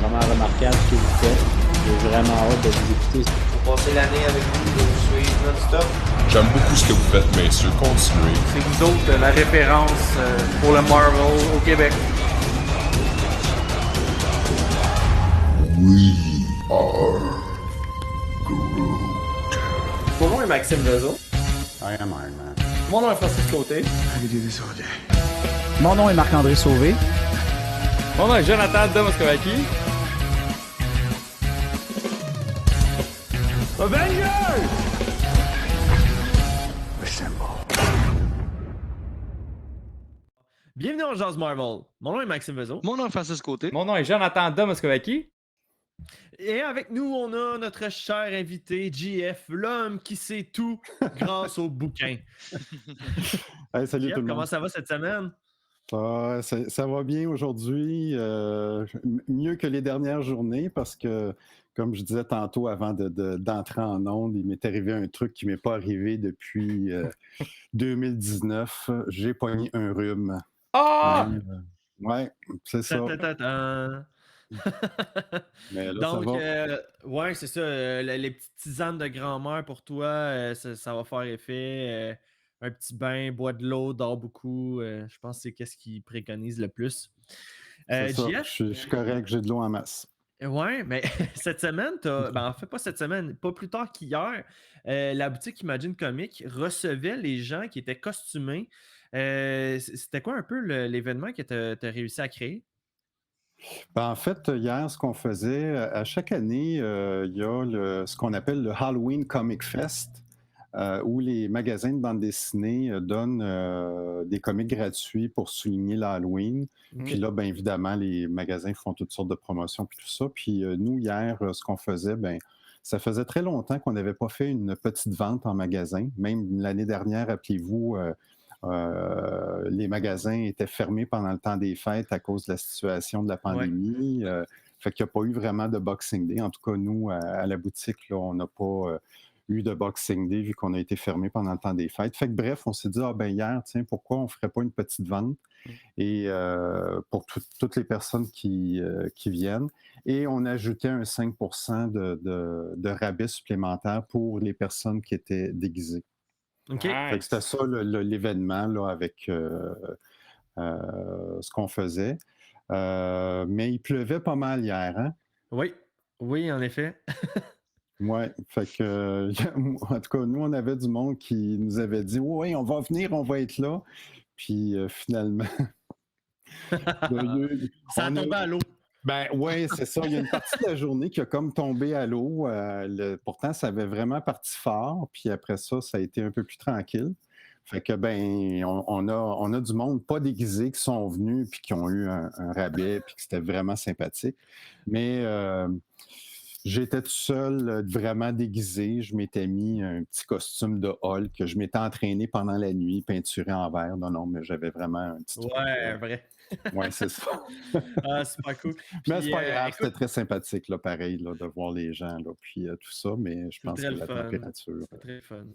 vraiment remarquable ce que vous faites. J'ai vraiment hâte de vous écouter. Pour passer l'année avec vous, de vous suivre non-stop. J'aime beaucoup ce que vous faites, messieurs. Continuez. C'est vous autres la référence pour le Marvel au Québec. We are Groot. Mon nom est Maxime Vezo. I am Iron Man. Mon nom est Francis Côté. Mon nom est Marc-André Sauvé. Mon nom est Jonathan Domoskovaki. Avengers! Bienvenue en Jazz Marvel. Mon nom est Maxime Vezo. Mon nom est Francis Côté. Mon nom est Jonathan Domoskovaki. Et avec nous, on a notre cher invité, JF, l'homme qui sait tout grâce au bouquin. Hey, salut JF, tout le monde. comment ça va cette semaine? Ça va bien aujourd'hui, mieux que les dernières journées parce que, comme je disais tantôt avant d'entrer en onde, il m'est arrivé un truc qui ne m'est pas arrivé depuis 2019. J'ai pogné un rhume. Ah! Ouais, c'est ça. Mais là, Donc, ça va. ouais, c'est ça. Les petites tisanes de grand-mère pour toi, ça va faire effet. Un petit bain, bois de l'eau, dors beaucoup. Je pense que c'est qu'est-ce qu'ils préconisent le plus. C'est ça. JF, Je suis correct, j'ai de l'eau en masse. ouais, mais cette semaine, en fait, pas cette semaine, pas plus tard qu'hier, la boutique Imagine Comics recevait les gens qui étaient costumés. C'était quoi un peu l'événement que tu as réussi à créer? En fait, hier, ce qu'on faisait, à chaque année, il y a ce qu'on appelle le Halloween Comic Fest, où les magasins de bande dessinée donnent des comics gratuits pour souligner l'Halloween. Puis là, bien évidemment, les magasins font toutes sortes de promotions puis tout ça. Puis nous, hier, ce qu'on faisait, ça faisait très longtemps qu'on n'avait pas fait une petite vente en magasin. Même l'année dernière, rappelez-vous, les magasins étaient fermés pendant le temps des fêtes à cause de la situation de la pandémie. Fait qu'il n'y a pas eu vraiment de Boxing Day. En tout cas, nous, à la boutique, là, on n'a pas eu de Boxing Day vu qu'on a été fermé pendant le temps des fêtes. Fait que bref, on s'est dit, hier, tiens, pourquoi on ne ferait pas une petite vente et pour toutes les personnes qui viennent. Et on ajoutait un 5 % de rabais supplémentaire pour les personnes qui étaient déguisées. OK. Fait que c'était ça l'événement là, avec ce qu'on faisait. Mais il pleuvait pas mal hier, hein? Oui, en effet. Oui, fait que, en tout cas, nous, on avait du monde qui nous avait dit oui, on va venir, on va être là. Puis finalement, ça a tombé à l'eau. Oui, c'est ça. Il y a une partie de la journée qui a comme tombé à l'eau. Pourtant, ça avait vraiment parti fort. Puis après ça, ça a été un peu plus tranquille. Fait que, on a du monde pas déguisé qui sont venus puis qui ont eu un rabais puis que c'était vraiment sympathique. Mais j'étais tout seul, vraiment déguisé. Je m'étais mis un petit costume de Hulk que je m'étais entraîné pendant la nuit, peinturé en vert. Non, mais j'avais vraiment un petit truc. Vrai. Oui, c'est ça. Super cool. Mais c'est pas grave, c'était très sympathique, là, pareil, là, de voir les gens, là, puis tout ça, mais je pense que la température... C'est très fun.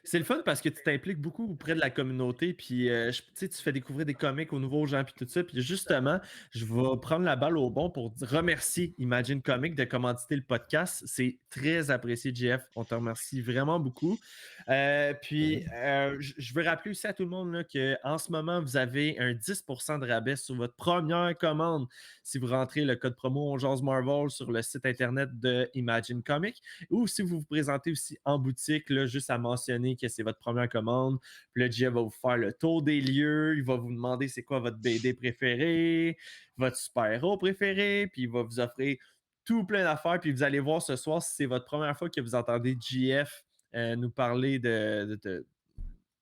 C'est le fun parce que tu t'impliques beaucoup auprès de la communauté, puis tu fais découvrir des comics aux nouveaux gens, puis tout ça. Puis justement, je vais prendre la balle au bon pour remercier Imagine Comics de commanditer le podcast. C'est très apprécié, JF. On te remercie vraiment beaucoup. Je veux rappeler aussi à tout le monde qu'en ce moment, vous avez un 10 % de rabais sur votre première commande si vous rentrez le code promo On Jase Marvel sur le site internet de Imagine Comics ou si vous vous présentez aussi en boutique, là, juste à mentionner que c'est votre première commande. Puis le JF va vous faire le tour des lieux. Il va vous demander c'est quoi votre BD préféré, votre super-héros préféré, puis il va vous offrir tout plein d'affaires. Puis vous allez voir ce soir si c'est votre première fois que vous entendez JF nous parler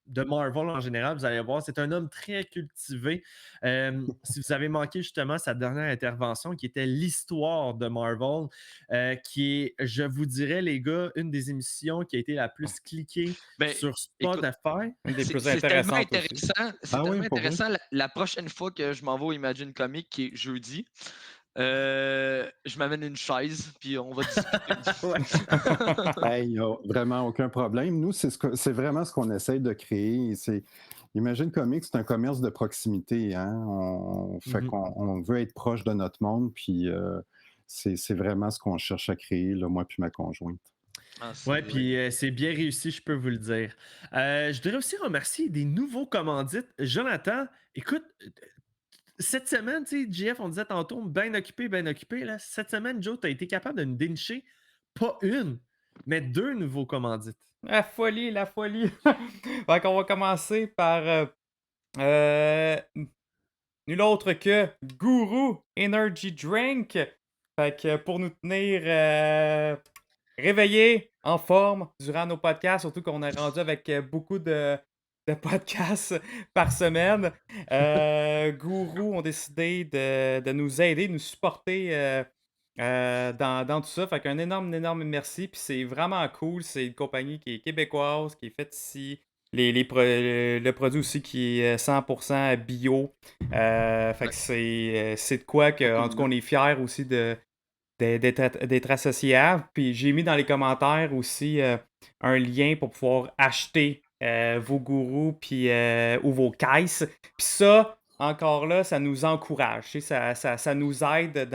de Marvel en général, vous allez voir, c'est un homme très cultivé. Si vous avez manqué justement sa dernière intervention, qui était l'histoire de Marvel, qui est, je vous dirais, les gars, une des émissions qui a été la plus cliquée sur Spotify. Une des plus C'est tellement intéressantes intéressant. C'est tellement intéressant. La prochaine fois que je m'en vais au Imagine Comics, qui est jeudi, Je m'amène une chaise, puis on va discuter. Hey, il n'y a vraiment aucun problème. Nous, c'est vraiment ce qu'on essaye de créer. Imagine Comics, c'est un commerce de proximité. Hein? Fait qu'on on veut être proche de notre monde, puis c'est vraiment ce qu'on cherche à créer, là, moi puis ma conjointe. Ah, c'est Ouais, vrai. puis c'est bien réussi, je peux vous le dire. Je voudrais aussi remercier des nouveaux commandites. Jonathan, écoute, cette semaine, tu sais, JF, on disait tantôt, bien occupé, là. Cette semaine, Joe, tu as été capable de nous dénicher pas une, mais deux nouveaux commandites. La folie, la folie. Fait qu'on va commencer par nul autre que Guru Energy Drink. Fait que pour nous tenir réveillés, en forme durant nos podcasts, surtout qu'on est rendu avec beaucoup de podcasts par semaine. Guru ont décidé de nous aider, de nous supporter dans tout ça. Fait qu'un énorme merci. Puis c'est vraiment cool. C'est une compagnie qui est québécoise, qui est faite ici. Le produit aussi qui est 100% bio. Fait que c'est de quoi que, en tout cas, on est fiers aussi d'être associable. Puis j'ai mis dans les commentaires aussi un lien pour pouvoir acheter vos gourous puis, ou vos caisses. Puis ça, encore là, ça nous encourage. Tu sais, ça nous aide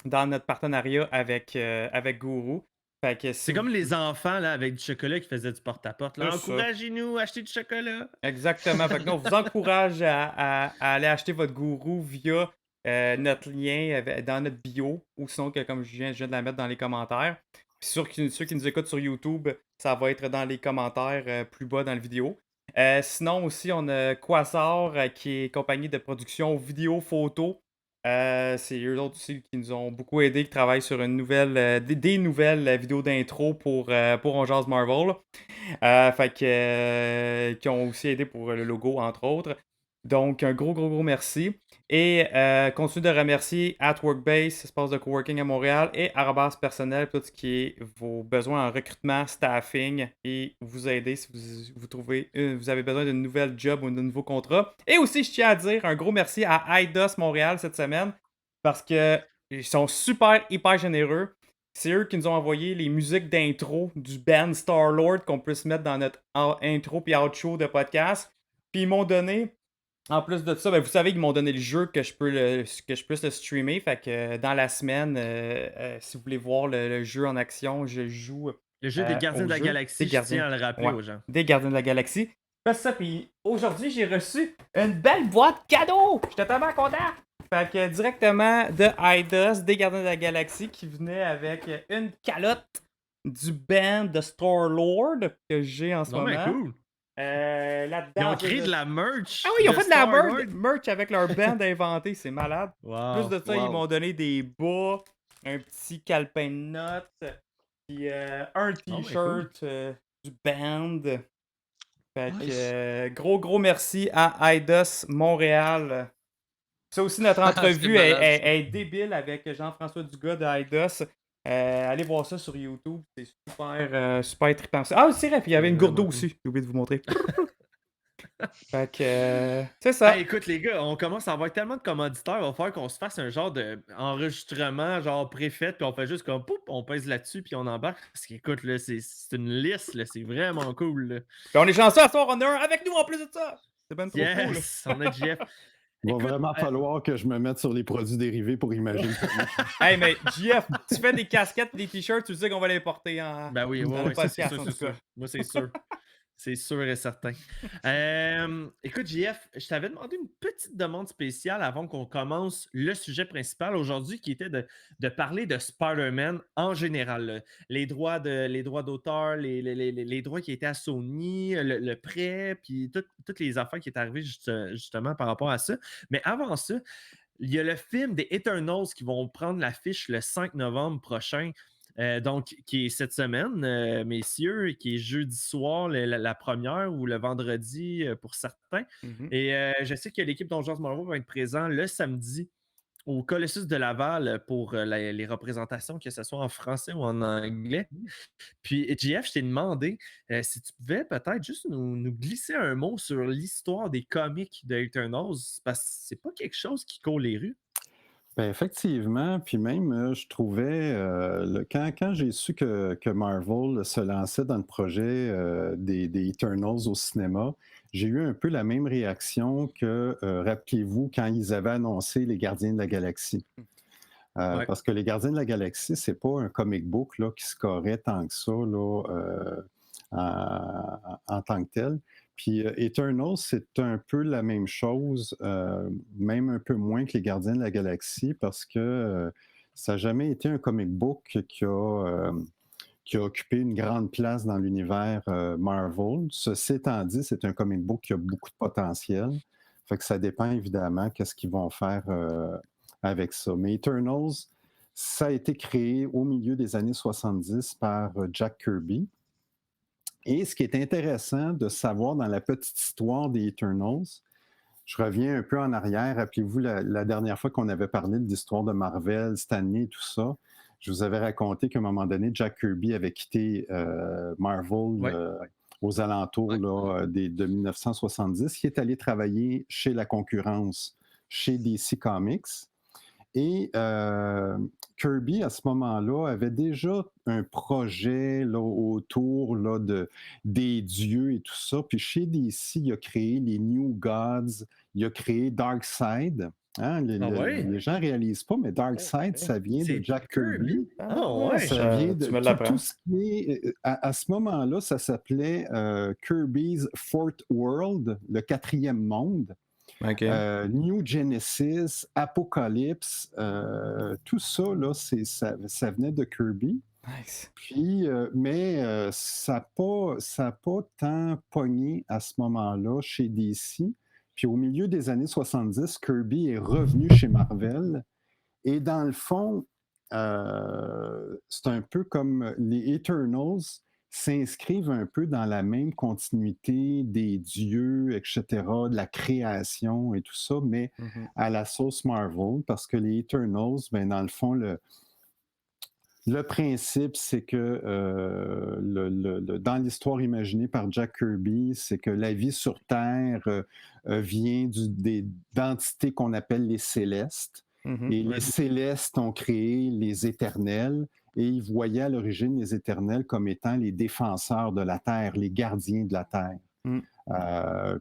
dans notre partenariat avec Gourou. Fait que C'est si comme les enfants là, avec du chocolat qui faisaient du porte-à-porte. Là. C'est ça. Encouragez-nous, achetez du chocolat. Exactement. Fait que nous, on vous encourage à aller acheter votre gourou via notre lien dans notre bio, ou sinon, comme je viens de la mettre dans les commentaires. Puis ceux qui nous écoutent sur YouTube, ça va être dans les commentaires plus bas dans la vidéo. Sinon aussi, on a Quasar, qui est compagnie de production vidéo-photo. C'est eux autres aussi qui nous ont beaucoup aidés, qui travaillent sur une nouvelle, des nouvelles vidéos d'intro pour On Jase Marvel. Fait que, qui ont aussi aidé pour le logo, entre autres. Donc, un gros merci. Et continue de remercier Workbase, espace de coworking à Montréal, et Arabas Personnel, pour tout ce qui est vos besoins en recrutement, staffing, et vous aider si vous trouvez, vous avez besoin d'une nouvelle job ou d'un nouveau contrat. Et aussi, je tiens à dire un gros merci à IDOS Montréal cette semaine, parce que ils sont hyper généreux. C'est eux qui nous ont envoyé les musiques d'intro du band Star-Lord qu'on peut se mettre dans notre intro puis outro de podcast. Puis ils m'ont donné, en plus de ça, ben, vous savez qu'ils m'ont donné le jeu que je puisse le streamer. Fait que dans la semaine, si vous voulez voir le jeu en action, je joue Le jeu des Gardiens de la Galaxie, je tiens à le rappeler aux gens. des Gardiens de la Galaxie. Fais ça, puis aujourd'hui, j'ai reçu une belle boîte cadeau. J'étais tellement content. Fait que directement de IDOS, des Gardiens de la Galaxie, qui venait avec une calotte du band de Star-Lord que j'ai en ce Non, mais moment. cool. Là-dedans, Ils ont créé de la merch. Ah oui, ils ont fait de la Star-Lord. merch avec leur band inventé, c'est malade. Wow. Plus de ça, ils m'ont donné des bas, un petit calepin de notes, puis un t-shirt du band. Fait que gros merci à IDOS Montréal. Ça aussi, notre entrevue est débile avec Jean-François Dugas de IDOS. Allez voir ça sur YouTube, c'est super trippant. Ah, c'est vrai, puis il y avait une gourde d'eau aussi, j'ai oublié de vous montrer. Fait que c'est ça. Hey, écoute les gars, on commence à avoir tellement de commanditaires, il va falloir qu'on se fasse un genre d'enregistrement genre préfet, puis on fait juste comme poup, on pèse là-dessus puis on embarque. Parce qu'écoute, là, c'est une liste, là, c'est vraiment cool. Là. Puis on est chanceux à soir, on a un avec nous en plus de ça. C'est ben trop cool. Yes, on a JF. Il va Écoute, vraiment falloir que je me mette sur les produits dérivés pour imaginer. Hey, mais JF, tu fais des casquettes, des t-shirts, tu sais qu'on va les porter en. Ben oui, dans le ça, c'est podcast, sûr, en c'est tout cas. sûr. Moi, c'est sûr. C'est sûr et certain. Écoute, JF, je t'avais demandé une petite demande spéciale avant qu'on commence le sujet principal aujourd'hui, qui était de parler de Spider-Man en général. Là. Les droits d'auteur, les droits qui étaient à Sony, le prêt, puis toutes les affaires qui étaient arrivées justement par rapport à ça. Mais avant ça, il y a le film des Eternals qui vont prendre l'affiche le 5 novembre prochain. Donc, qui est cette semaine, messieurs, qui est jeudi soir, la première, ou le vendredi pour certains. Et je sais que l'équipe d'Ongeance Marvel va être présent le samedi au Colossus de Laval pour les représentations, que ce soit en français ou en anglais. Puis, JF, je t'ai demandé si tu pouvais peut-être juste nous glisser un mot sur l'histoire des comics de Eternals, parce que c'est pas quelque chose qui court les rues. Ben, effectivement, puis même, je trouvais, quand j'ai su que Marvel se lançait dans le projet des Eternals au cinéma, j'ai eu un peu la même réaction que, rappelez-vous, quand ils avaient annoncé Les Gardiens de la Galaxie. Ouais. Parce que Les Gardiens de la Galaxie, c'est pas un comic book là, qui scorait tant que ça là, en tant que tel. Puis Eternals, c'est un peu la même chose, même un peu moins que Les Gardiens de la Galaxie, parce que ça n'a jamais été un comic book qui a occupé une grande place dans l'univers Marvel. Ceci étant dit, c'est un comic book qui a beaucoup de potentiel. Fait que ça dépend évidemment qu'est-ce qu'ils vont faire avec ça. Mais Eternals, ça a été créé au milieu des années 70 par Jack Kirby. Et ce qui est intéressant de savoir dans la petite histoire des Eternals, je reviens un peu en arrière. Rappelez-vous la dernière fois qu'on avait parlé de l'histoire de Marvel, Stanley et tout ça. Je vous avais raconté qu'à un moment donné, Jack Kirby avait quitté Marvel aux alentours là, de 1970. Il est allé travailler chez la concurrence, chez DC Comics. Et Kirby, à ce moment-là, avait déjà un projet là, autour là, des dieux et tout ça. Puis chez DC, il a créé les New Gods, il a créé Darkseid. Hein, les gens ne réalisent pas, mais Darkseid, ça vient de Jack Kirby. Ça vient de tout ce qui est... À ce moment-là, ça s'appelait Kirby's Fourth World, le quatrième monde. Okay. New Genesis, Apocalypse, tout ça, là, ça venait de Kirby. Nice. Puis, mais ça n'a pas tant pogné à ce moment-là chez DC. Puis au milieu des années 70, Kirby est revenu chez Marvel. Et dans le fond, c'est un peu comme les Eternals s'inscrivent un peu dans la même continuité des dieux, etc., de la création et tout ça, mais à la sauce Marvel, parce que les Eternals, ben, dans le fond, le principe, c'est que dans l'histoire imaginée par Jack Kirby, c'est que la vie sur Terre vient d'entités qu'on appelle les Célestes. Et les Célestes ont créé les Éternels. Et ils voyaient à l'origine les Éternels comme étant les défenseurs de la Terre, les gardiens de la Terre.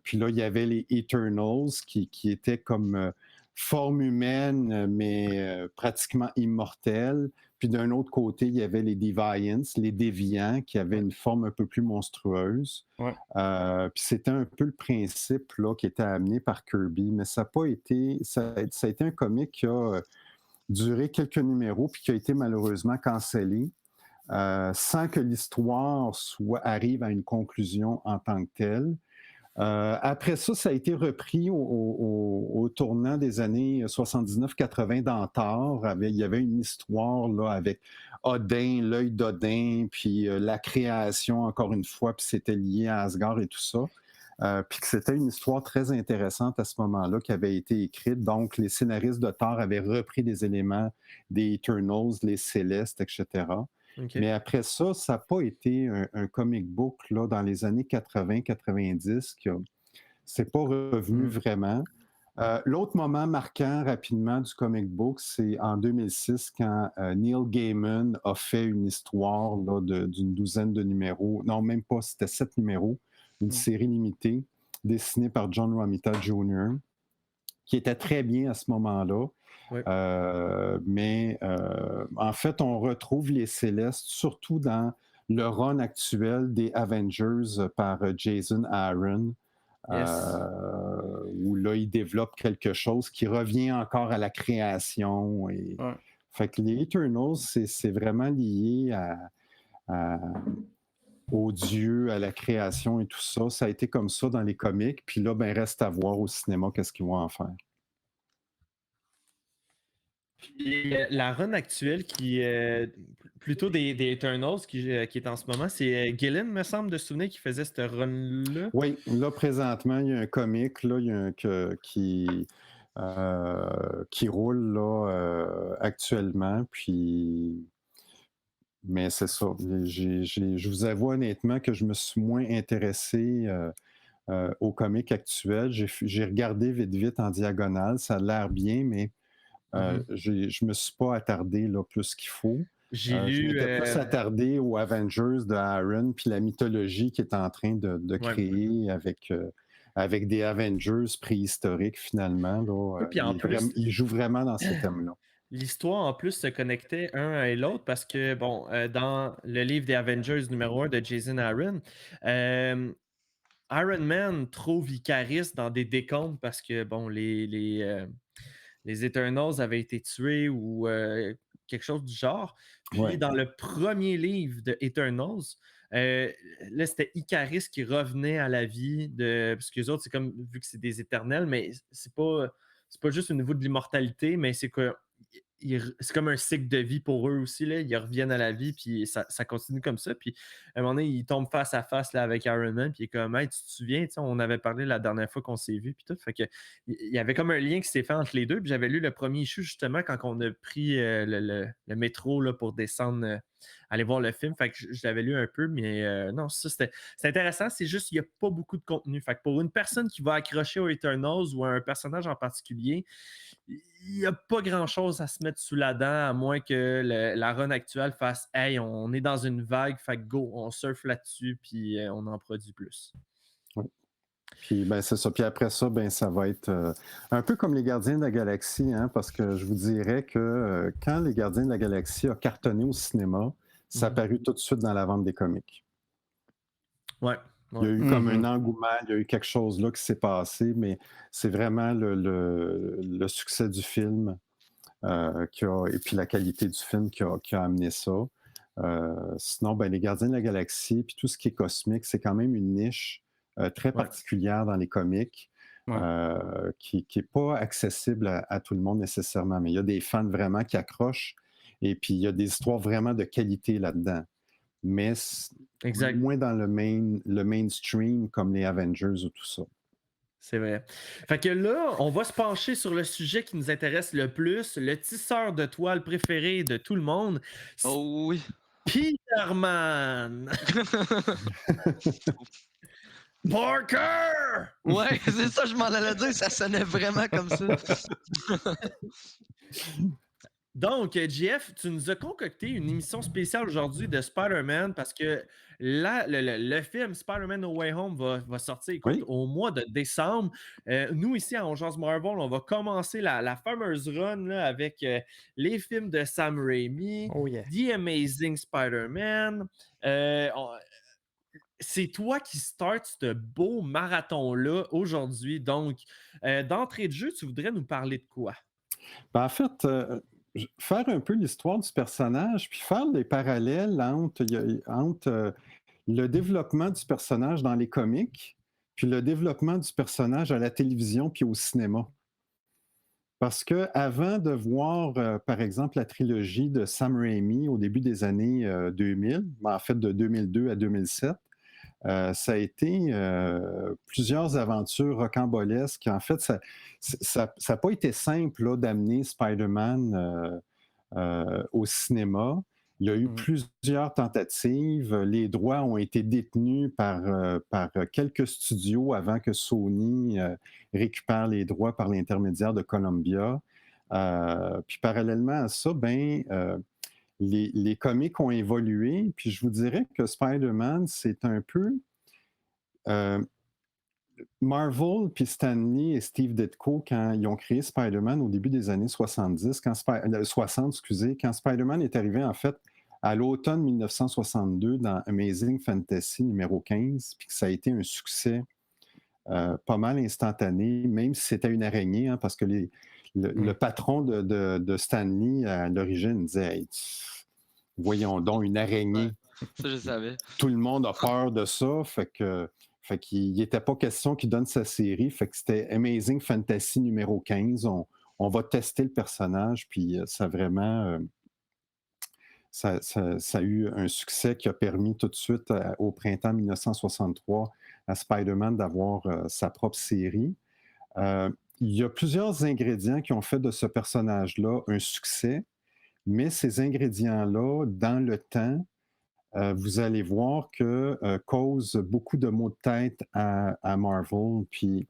Puis là, il y avait les Eternals qui étaient comme forme humaine, mais pratiquement immortels. Puis d'un autre côté, il y avait les Deviants, les déviants, qui avaient une forme un peu plus monstrueuse. Puis c'était un peu le principe là, qui était amené par Kirby, mais ça n'a pas été... Ça a été un comic qui a duré quelques numéros, puis qui a été malheureusement cancellé, sans que l'histoire arrive à une conclusion en tant que telle. Après ça, ça a été repris au tournant des années 79-80 dans Thor. Il y avait une histoire là, avec Odin, l'œil d'Odin, puis la création, encore une fois, puis c'était lié à Asgard et tout ça. Puis que c'était une histoire très intéressante à ce moment-là qui avait été écrite. Donc, les scénaristes de Thor avaient repris des éléments des Eternals, les Célestes, etc. Okay. Mais après ça, ça n'a pas été un comic book là, dans les années 80-90 qui c'est pas revenu vraiment. L'autre moment marquant rapidement du comic book, c'est en 2006 quand Neil Gaiman a fait une histoire là, d'une douzaine de numéros. Non, même pas, c'était 7 numéros. Une série limitée dessinée par John Romita Jr., qui était très bien à ce moment-là. Oui. Mais en fait, on retrouve les Célestes, surtout dans le run actuel des Avengers par Jason Aaron, où là, il développe quelque chose qui revient encore à la création. Fait que les Eternals, c'est vraiment lié aux dieux, à la création et tout ça. Ça a été comme ça dans les comics. Puis là, ben, reste à voir au cinéma qu'est-ce qu'ils vont en faire. Puis la run actuelle qui est plutôt des Eternals qui est en ce moment, c'est Gillen, me semble, de se souvenir, qui faisait cette run-là. Oui, là, présentement, il y a un comic là, qui roule là, actuellement. Puis... Mais c'est ça. Je vous avoue honnêtement que je me suis moins intéressé aux comics actuels. J'ai regardé vite en diagonale. Ça a l'air bien, mais Je me suis pas attardé là, plus qu'il faut. J'ai Je lu. m'étais plus attardé aux Avengers de Aaron, puis la mythologie qu'il est en train de Ouais. créer avec des Avengers préhistoriques, finalement. Là. Oui, puis en plus, Il joue vraiment dans ces thèmes-là. l'histoire en plus se connectait un et l'autre parce que, bon, dans le livre des Avengers numéro 1 de Jason Aaron, Iron Man trouve Icaris dans des décombres parce que, bon, les Eternals avaient été tués ou quelque chose du genre. Puis Ouais. dans le premier livre de Eternals, là, c'était Icaris qui revenait à la vie parce que les autres, c'est comme, vu que c'est des éternels, mais c'est pas juste au niveau de l'immortalité, mais c'est que c'est comme un cycle de vie pour eux aussi. Là. Ils reviennent à la vie, puis ça continue comme ça. Puis à un moment donné, ils tombent face à face là, avec Iron Man, puis il est comme, hey, tu te souviens, on avait parlé la dernière fois qu'on s'est vu, puis tout. Fait que il y avait comme un lien qui s'est fait entre les deux. Puis j'avais lu le premier issue justement quand on a pris le métro là, pour descendre, aller voir le film. Fait que je l'avais lu un peu, mais non, ça c'est intéressant. C'est juste qu'il n'y a pas beaucoup de contenu. Fait que pour une personne qui va accrocher aux Eternals ou à un personnage en particulier, il n'y a pas grand-chose à se mettre sous la dent, à moins que la run actuelle fasse « Hey, on est dans une vague, fait que go, on surfe là-dessus, puis on en produit plus. » Oui. Puis ben, c'est ça. Puis après ça, ben, ça va être un peu comme les Gardiens de la Galaxie, hein, parce que je vous dirais que quand les Gardiens de la Galaxie a cartonné au cinéma, ça a paru tout de suite dans la vente des comics. Ouais. Il y a eu comme un engouement, il y a eu quelque chose là qui s'est passé, mais c'est vraiment le succès du film et puis la qualité du film qui a amené ça. Sinon, ben, les Gardiens de la Galaxie, puis tout ce qui est cosmique, c'est quand même une niche très particulière dans les comics, qui n'est pas accessible à tout le monde nécessairement. Mais il y a des fans vraiment qui accrochent, et puis il y a des histoires vraiment de qualité là-dedans. Mais moins dans le mainstream comme les Avengers ou tout ça. C'est vrai. Fait que là, on va se pencher sur le sujet qui nous intéresse le plus, le tisseur de toile préféré de tout le monde. Oh oui. Peterman! Parker! Ouais, c'est ça, je m'en allais dire, ça sonnait vraiment comme ça. Donc, JF, tu nous as concocté une émission spéciale aujourd'hui de Spider-Man parce que le film Spider-Man No Way Home va sortir au mois de décembre. Nous, ici, à On Jase Marvel, on va commencer la fameuse run là, avec les films de Sam Raimi, The Amazing Spider-Man. C'est toi qui start ce beau marathon-là aujourd'hui. Donc, d'entrée de jeu, tu voudrais nous parler de quoi? Ben, en fait, faire un peu l'histoire du personnage, puis faire des parallèles entre le développement du personnage dans les comics, puis le développement du personnage à la télévision, puis au cinéma. Parce que avant de voir, par exemple, la trilogie de Sam Raimi au début des années 2000, en fait de 2002 à 2007, ça a été plusieurs aventures rocambolesques. En fait, ça n'a pas été simple là, d'amener Spider-Man au cinéma. Il y a eu plusieurs tentatives. Les droits ont été détenus par quelques studios avant que Sony récupère les droits par l'intermédiaire de Columbia. Puis parallèlement à ça, les comics ont évolué, puis je vous dirais que Spider-Man, c'est un peu Marvel, puis Stan Lee et Steve Ditko, quand ils ont créé Spider-Man au début des années 70, 60, quand Spider-Man est arrivé, en fait, à l'automne 1962 dans Amazing Fantasy numéro 15, puis que ça a été un succès pas mal instantané, même si c'était une araignée, hein, parce que le patron de Stan Lee, à l'origine, disait hey, voyons donc, une araignée. Ça, je savais. Tout le monde a peur de ça, fait qu'il n'était pas question qu'il donne sa série, fait que c'était Amazing Fantasy numéro 15. On va tester le personnage, puis ça vraiment... Ça a eu un succès qui a permis tout de suite, au printemps 1963, à Spider-Man d'avoir sa propre série. Il y a plusieurs ingrédients qui ont fait de ce personnage-là un succès, mais ces ingrédients-là, dans le temps, vous allez voir que causent beaucoup de maux de tête à Marvel. Puis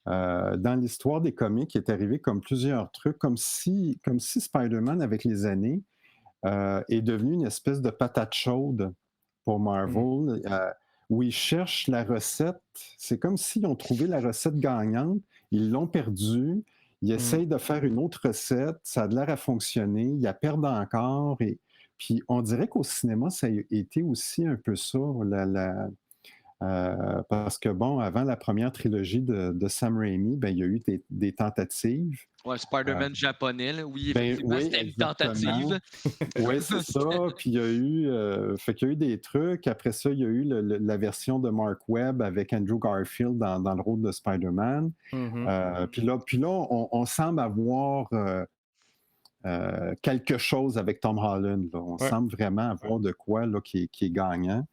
dans l'histoire des comics, il est arrivé comme plusieurs trucs, comme si Spider-Man, avec les années, est devenu une espèce de patate chaude pour Marvel, où ils cherchent la recette. C'est comme s'ils ont trouvé la recette gagnante, ils l'ont perdue, ils essayent de faire une autre recette, ça a de l'air à fonctionner, ils la perdent encore. Et puis on dirait qu'au cinéma, ça a été aussi un peu ça, parce que, bon, avant la première trilogie de Sam Raimi, ben, il y a eu des tentatives. Ouais, Spider-Man japonais, là. Oui, Ben effectivement, oui, c'était une exactement. tentative. Oui, c'est ça. Puis il y a eu, fait qu'il y a eu des trucs. Après ça, il y a eu la version de Mark Webb avec Andrew Garfield dans le rôle de Spider-Man. Puis là, on semble avoir quelque chose avec Tom Holland, là. On semble vraiment avoir de quoi là, qui est gagnant.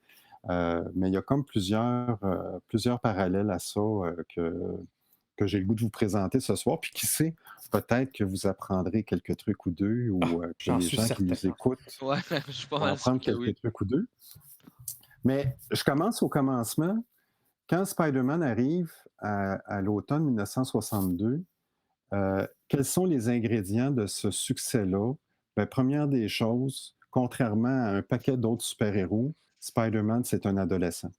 Mais il y a comme plusieurs parallèles à ça que j'ai le goût de vous présenter ce soir. Puis qui sait, peut-être que vous apprendrez quelques trucs ou deux, ou que j'en les suis gens certain. qui nous écoutent Ouais, je suis pas vont mal sûr apprendre que quelques oui. trucs ou deux. Mais je commence au commencement. Quand Spider-Man arrive à l'automne 1962, quels sont les ingrédients de ce succès-là? Ben, première des choses, contrairement à un paquet d'autres super-héros, Spider-Man, c'est un adolescent.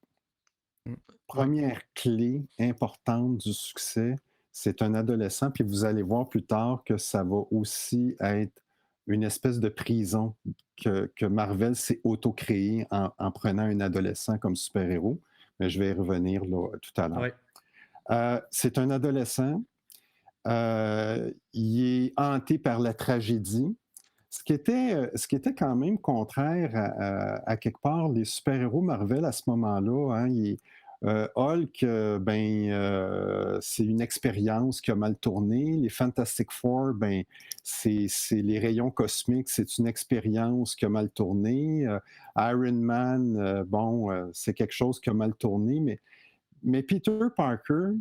Première clé importante du succès, c'est un adolescent, puis vous allez voir plus tard que ça va aussi être une espèce de prison que Marvel s'est auto-créée en prenant un adolescent comme super-héros. Mais je vais y revenir là, tout à l'heure. C'est un adolescent. Il est hanté par la tragédie. Ce qui était quand même contraire à quelque part les super-héros Marvel à ce moment-là. Hein. Hulk, c'est une expérience qui a mal tourné. Les Fantastic Four, c'est les rayons cosmiques, c'est une expérience qui a mal tourné. Iron Man, c'est quelque chose qui a mal tourné. Mais Peter Parker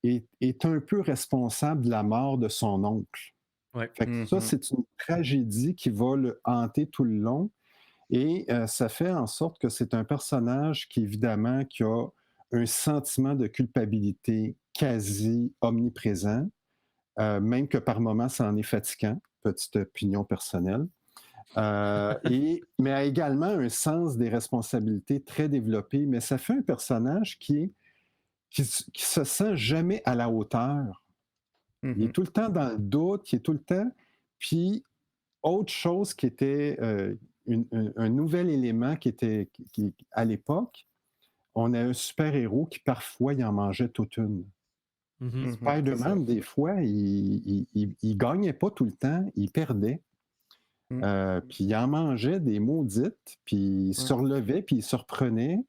est un peu responsable de la mort de son oncle. Fait que ça, c'est une tragédie qui va le hanter tout le long. Et ça fait en sorte que c'est un personnage qui, évidemment, qui a un sentiment de culpabilité quasi omniprésent, même que par moments, ça en est fatigant, petite opinion personnelle. Mais a également un sens des responsabilités très développé. Mais ça fait un personnage qui se sent jamais à la hauteur. Il est tout le temps dans le doute, il est tout le temps. Puis, autre chose qui était un nouvel élément qui à l'époque, on a un super-héros qui parfois il en mangeait toute une. Spider-Man, des fois, il gagnait pas tout le temps, il perdait. Puis il en mangeait des maudites, puis il se relevait, puis il se reprenait.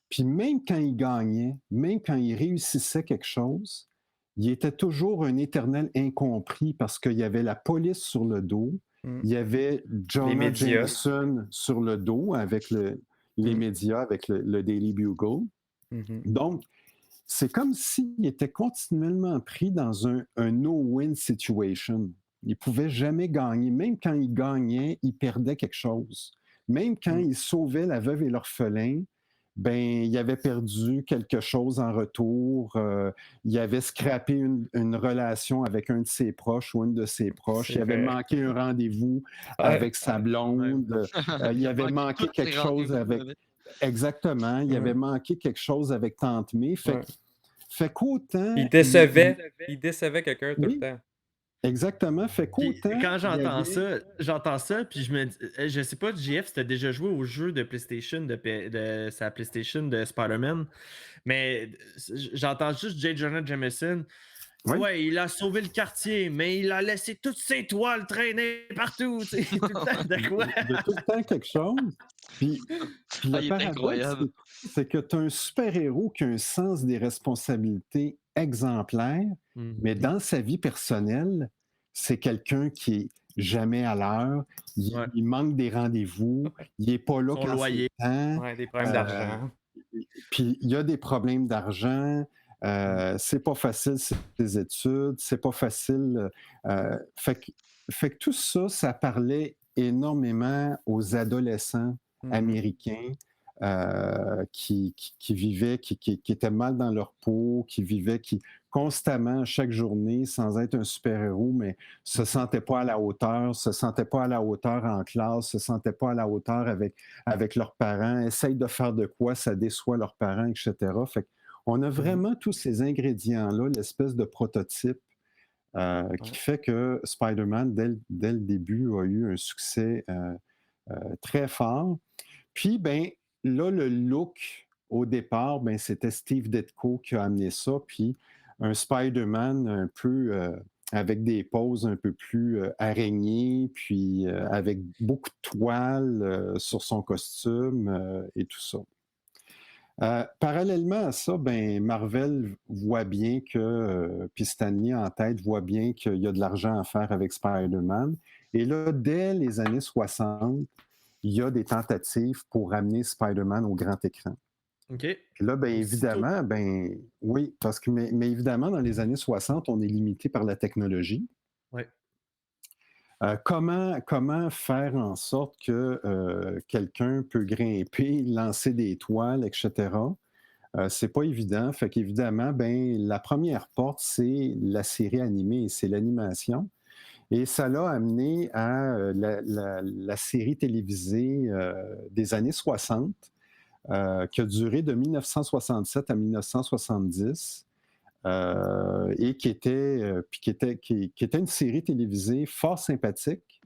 Puis même quand il gagnait, même quand il réussissait quelque chose, il était toujours un éternel incompris parce qu'il y avait la police sur le dos, il y avait Jonah Jameson sur le dos avec les médias, avec le Daily Bugle. Donc, c'est comme s'il était continuellement pris dans un no-win situation. Il ne pouvait jamais gagner. Même quand il gagnait, il perdait quelque chose. Même quand il sauvait la veuve et l'orphelin, il avait perdu quelque chose en retour. Il avait scrappé une relation avec un de ses proches ou une de ses proches. Il avait manqué un rendez-vous avec sa blonde. Il avait manqué quelque chose avec... Exactement. Il avait manqué quelque chose avec Tante May. Fait qu'autant... Il décevait quelqu'un tout le temps. Exactement. Fait qu'autant... Quand j'entends ça, puis je me dis, je sais pas, JF, si t'as déjà joué au jeu de PlayStation, de sa PlayStation de Spider-Man, mais j'entends juste J. Jonah Jameson. Oui. Ouais, il a sauvé le quartier, mais il a laissé toutes ses toiles traîner partout. Tout le temps de quoi? Il y a tout le temps quelque chose. Puis le paradoxe, c'est que tu as un super-héros qui a un sens des responsabilités exemplaire, mais dans sa vie personnelle, c'est quelqu'un qui est jamais à l'heure, il manque des rendez-vous, il n'est pas là quand c'est le temps. Des problèmes d'argent. Puis il y a des problèmes d'argent. C'est pas facile ses études, c'est pas facile. Fait que tout ça, ça parlait énormément aux adolescents américains qui vivaient, qui étaient mal dans leur peau, qui vivaient constamment, chaque journée, sans être un super-héros, mais se sentaient pas à la hauteur, se sentaient pas à la hauteur en classe, se sentaient pas à la hauteur avec leurs parents, essayent de faire de quoi, ça déçoit leurs parents, etc. Fait qu'on a vraiment tous ces ingrédients-là, l'espèce de prototype qui fait que Spider-Man, dès le début, a eu un succès très fort. Puis, ben, là, le look, au départ, ben, c'était Steve Ditko qui a amené ça, puis un Spider-Man un peu avec des poses un peu plus araignées, puis avec beaucoup de toiles sur son costume et tout ça. Parallèlement à ça, ben, Marvel voit bien que, puis Stan Lee en tête voit bien qu'il y a de l'argent à faire avec Spider-Man. Et là, dès les années 60, il y a des tentatives pour ramener Spider-Man au grand écran. OK. Puis là, bien évidemment, ben oui, parce que, mais évidemment, dans les années 60, on est limité par la technologie. Oui. Comment faire en sorte que quelqu'un peut grimper, lancer des toiles, etc. C'est pas évident. Fait qu'évidemment, ben, la première porte, c'est la série animée, c'est l'animation. Et ça l'a amené à la série télévisée des années 60, qui a duré de 1967 à 1970. Et qui était une série télévisée fort sympathique.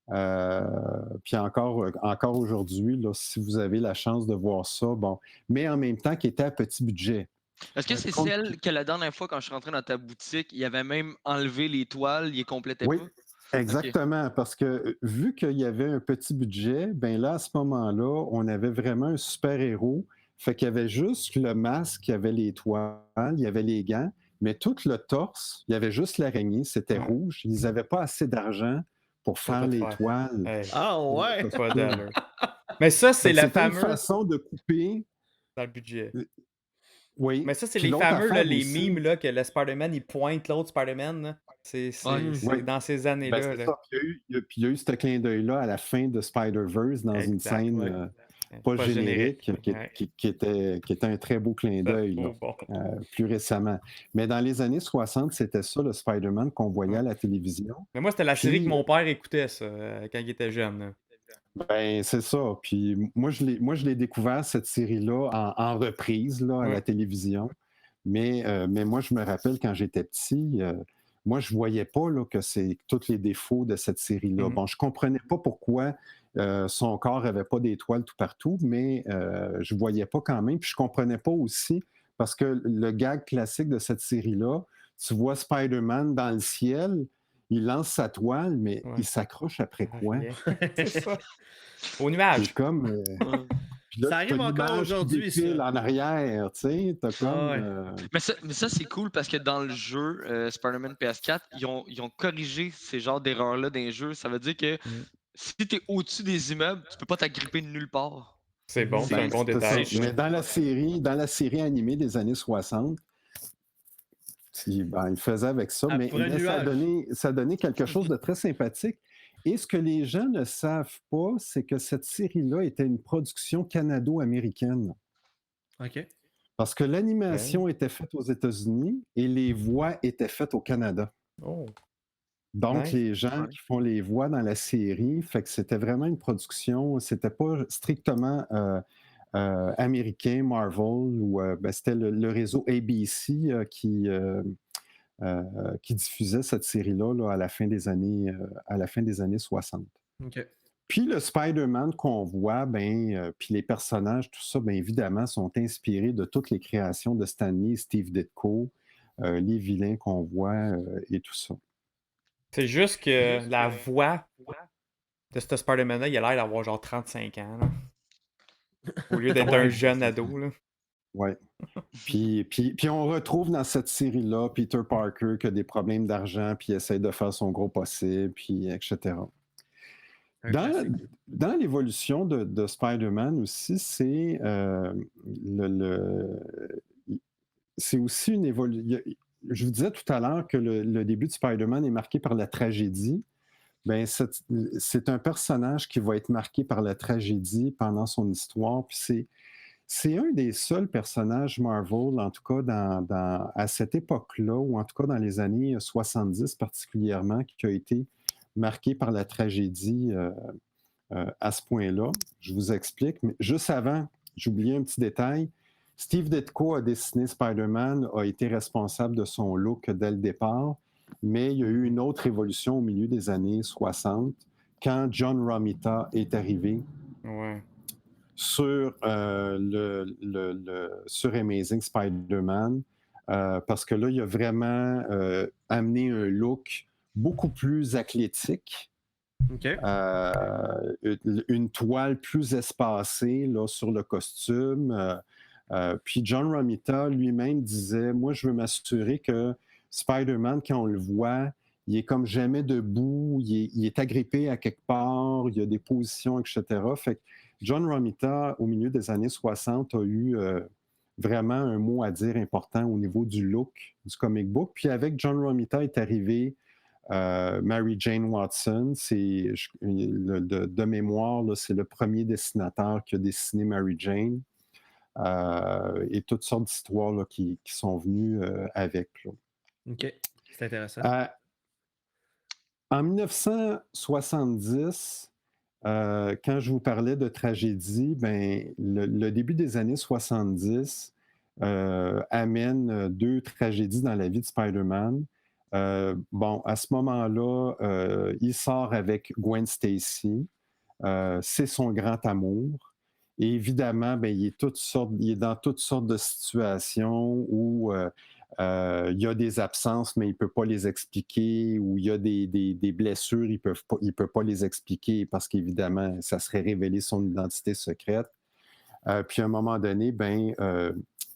Puis encore aujourd'hui, là, si vous avez la chance de voir ça, bon, mais en même temps qui était à petit budget. Est-ce que c'est celle que la dernière fois, quand je suis rentré dans ta boutique, il avait même enlevé les toiles, il les complétait Oui, pas? exactement, parce que vu qu'il y avait un petit budget, ben là, à ce moment-là, on avait vraiment un super-héros. Fait qu'il y avait juste le masque, il y avait les toiles, il y avait les gants, mais tout le torse, il y avait juste l'araignée, c'était rouge. Ils n'avaient pas assez d'argent pour faire les toiles. Hey, Ah ouais! pas d'allure. Mais ça, c'est la C'était une fameuse façon de couper. dans le budget. Oui. Mais ça, c'est Puis les l'autre fameux, là, affaire les aussi- memes, là, que le Spider-Man, il pointe l'autre Spider-Man. Là. C'est Ouais. dans ces Ben, années-là. c'est là. ça. Puis il y a eu ce clin d'œil-là à la fin de Spider-Verse dans une Exact, scène ouais. pas générique, Ouais. qui était un très beau clin d'œil là, Bon. plus récemment. Mais dans les années 60, c'était ça le Spider-Man qu'on voyait à la télévision. Mais moi, c'était la série Puis- que mon père écoutait, ça, quand il était jeune. là. Ben, c'est ça. Puis moi, je l'ai découvert, cette série-là, en reprise là, à Ouais. la télévision. Mais moi, je me rappelle quand j'étais petit, moi, je ne voyais pas là, que c'est tous les défauts de cette série-là. Mhm. Bon, je ne comprenais pas pourquoi son corps n'avait pas d'étoiles tout partout, mais je ne voyais pas quand même. Puis je ne comprenais pas aussi, parce que le gag classique de cette série-là, tu vois Spider-Man dans le ciel, il lance sa toile, mais Ouais. il s'accroche après quoi? Rien. C'est ça. Au nuage. C'est comme. Puis là, Ça arrive t'as encore l'image qui aujourd'hui, défile ça. en arrière, tu sais. T'as comme. ouais. Mais ça c'est cool parce que dans le jeu Spider-Man PS4, ils ont corrigé ces genres d'erreurs-là dans les jeux. Ça veut dire que si tu es au-dessus des immeubles, tu peux pas t'agripper de nulle part. C'est bon, c'est un bon c'est détail. ça. Mais dans la série animée des années 60, il faisait avec ça, mais Après un nuage. ça a donné quelque chose de très sympathique. Et ce que les gens ne savent pas, c'est que cette série-là était une production canado-américaine. OK. Parce que l'animation était faite aux États-Unis et les voix étaient faites au Canada. Oh. Donc, Nice. les gens qui font les voix dans la série, fait que c'était vraiment une production, c'était pas strictement américain, Marvel, ou ben, c'était le réseau ABC qui diffusait cette série-là là, à la fin des années 60. OK. Puis le Spider-Man qu'on voit, ben, puis les personnages, tout ça, bien évidemment, sont inspirés de toutes les créations de Stan Lee, Steve Ditko, les vilains qu'on voit et tout ça. C'est juste que la voix de ce Spider-Man-là, il a l'air d'avoir genre 35 ans. Là. Au lieu d'être un jeune ado. Là. Oui. Puis on retrouve dans cette série-là Peter Parker qui a des problèmes d'argent, puis il essaie de faire son gros possible, puis etc. Dans l'évolution de Spider-Man aussi, c'est aussi une évolution. Je vous disais tout à l'heure que le début de Spider-Man est marqué par la tragédie. ben, c'est un personnage qui va être marqué par la tragédie pendant son histoire. Puis c'est un des seuls personnages Marvel, en tout cas à cette époque-là, ou en tout cas dans les années 70 particulièrement, qui a été marqué par la tragédie à ce point-là. Je vous explique. Mais juste avant, j'ai oublié un petit détail. Steve Ditko a dessiné Spider-Man, a été responsable de son look dès le départ, mais il y a eu une autre évolution au milieu des années 60 quand John Romita est arrivé Ouais. sur, sur Amazing Spider-Man, parce que là, il a vraiment amené un look beaucoup plus athlétique. OK. Une toile plus espacée là, sur le costume. Puis John Romita lui-même disait, moi, je veux m'assurer que Spider-Man, quand on le voit, il est comme jamais debout, il est agrippé à quelque part, il y a des positions, etc. Fait que John Romita, au milieu des années 60, a eu vraiment un mot à dire important au niveau du look du comic book. Puis avec John Romita est arrivé Mary Jane Watson. De mémoire, là, c'est le premier dessinateur qui a dessiné Mary Jane. Et toutes sortes d'histoires là, qui sont venues avec. Là. OK. C'est intéressant. En 1970, quand je vous parlais de tragédie, ben, le début des années 70 amène deux tragédies dans la vie de Spider-Man. Bon, à ce moment-là, il sort avec Gwen Stacy. C'est son grand amour. Et évidemment, ben, il est dans toutes sortes de situations où il y a des absences, mais il ne peut pas les expliquer, ou il y a des blessures, il ne peut pas les expliquer parce qu'évidemment, ça serait révéler son identité secrète. Puis à un moment donné, ben,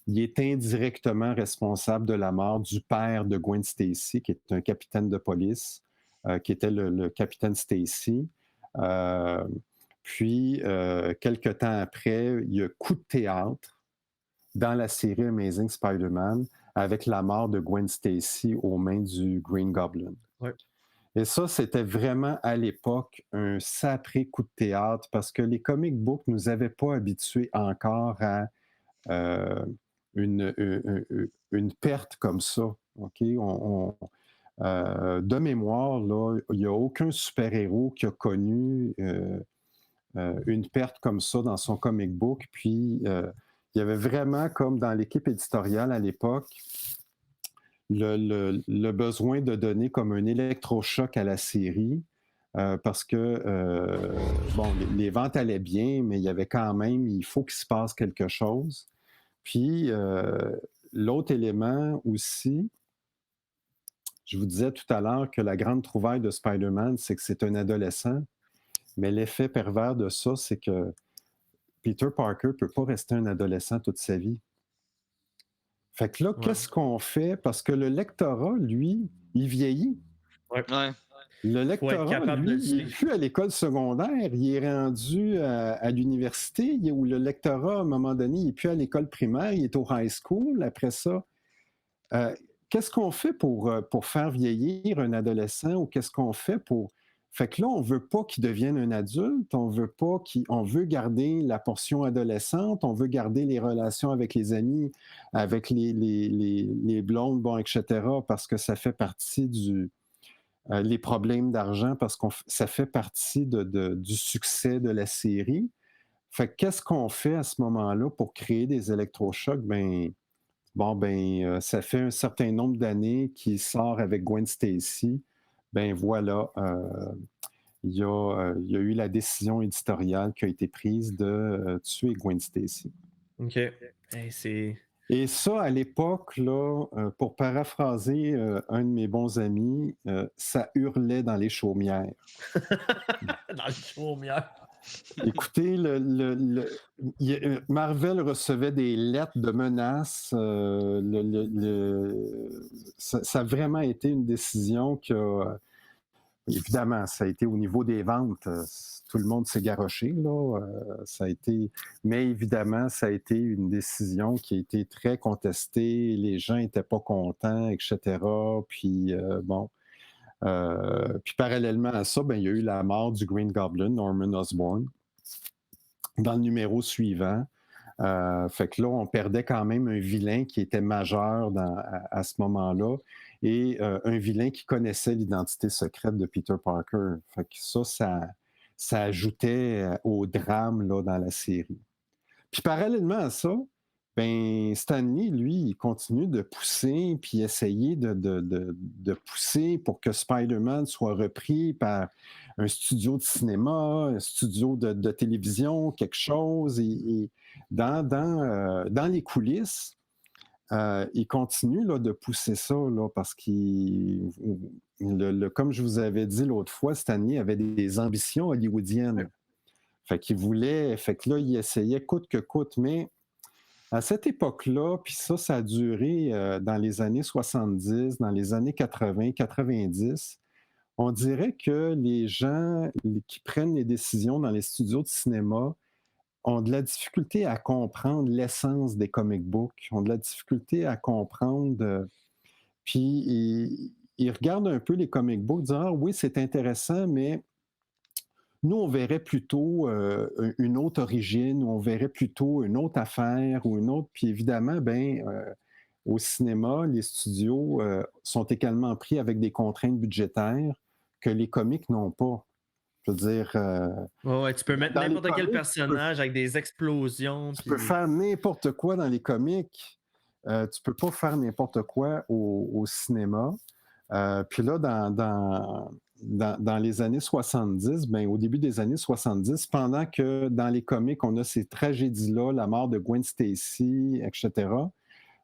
il est indirectement responsable de la mort du père de Gwen Stacy, qui est un capitaine de police, qui était le capitaine Stacy. Puis, quelques temps après, il y a coup de théâtre dans la série Amazing Spider-Man avec la mort de Gwen Stacy aux mains du Green Goblin. Ouais. Et ça, c'était vraiment à l'époque un sacré coup de théâtre parce que les comic books ne nous avaient pas habitués encore à une perte comme ça. Okay? De mémoire, là, il n'y a aucun super-héros qui a connu une perte comme ça dans son comic book. Puis, il y avait vraiment, comme dans l'équipe éditoriale à l'époque, le besoin de donner comme un électrochoc à la série parce que, bon, les ventes allaient bien, mais il y avait quand même, il faut qu'il se passe quelque chose. Puis, l'autre élément aussi, je vous disais tout à l'heure que la grande trouvaille de Spider-Man, c'est que c'est un adolescent. Mais l'effet pervers de ça, c'est que Peter Parker ne peut pas rester un adolescent toute sa vie. Fait que là, qu'est-ce qu'on fait? Parce que le lectorat, lui, il vieillit. Ouais. Le lectorat, lui, il n'est plus à l'école secondaire, il est rendu à l'université, où le lectorat, à un moment donné, il n'est plus à l'école primaire, il est au high school. Après ça, qu'est-ce qu'on fait pour faire vieillir un adolescent ou qu'est-ce qu'on fait pour... Fait que là, on ne veut pas qu'il devienne un adulte, on veut garder la portion adolescente, on veut garder les relations avec les amis, avec les blondes, bon, etc., parce que ça fait partie les problèmes d'argent, parce que ça fait partie du succès de la série. Fait que qu'est-ce qu'on fait à ce moment-là pour créer des électrochocs? Ça fait un certain nombre d'années qu'il sort avec Gwen Stacy. Ben voilà, il y a eu la décision éditoriale qui a été prise de tuer Gwen Stacy. OK. Hey, et ça, à l'époque, là, pour paraphraser un de mes bons amis, ça hurlait dans les chaumières. Dans les chaumières. Écoutez, Marvel recevait des lettres de menaces. Ça a vraiment été une décision qui a... Évidemment, ça a été au niveau des ventes. Tout le monde s'est garoché, là. Ça a été... Mais évidemment, ça a été une décision qui a été très contestée. Les gens n'étaient pas contents, etc. Puis, bon... Puis parallèlement à ça, ben, il y a eu la mort du Green Goblin, Norman Osborn, dans le numéro suivant. Fait que là, on perdait quand même un vilain qui était majeur à ce moment-là et un vilain qui connaissait l'identité secrète de Peter Parker. Fait que ça ajoutait au drame là, dans la série. Puis parallèlement à ça, ben Stan Lee, lui, il continue de pousser puis essayer de pousser pour que Spider-Man soit repris par un studio de cinéma, un studio de télévision, quelque chose. Et dans les coulisses, il continue là, de pousser ça là, parce comme je vous avais dit l'autre fois, Stan Lee avait des ambitions hollywoodiennes. Fait que là, il essayait coûte que coûte, mais à cette époque-là, puis ça a duré dans les années 70, dans les années 80, 90, on dirait que les gens qui prennent les décisions dans les studios de cinéma ont de la difficulté à comprendre l'essence des comic books, ont de la difficulté à comprendre, puis ils regardent un peu les comic books, disant « Ah oui, c'est intéressant, mais nous, on verrait plutôt une autre origine, ou on verrait plutôt une autre affaire ou une autre. » Puis évidemment, au cinéma, les studios sont également pris avec des contraintes budgétaires que les comics n'ont pas. Je veux dire. Ouais, tu peux mettre dans les n'importe quel comics, personnage avec des explosions. Tu peux faire n'importe quoi dans les comics. Tu peux pas faire n'importe quoi au cinéma. Puis là, dans les années 70, au début des années 70, pendant que dans les comics, on a ces tragédies-là, la mort de Gwen Stacy, etc.,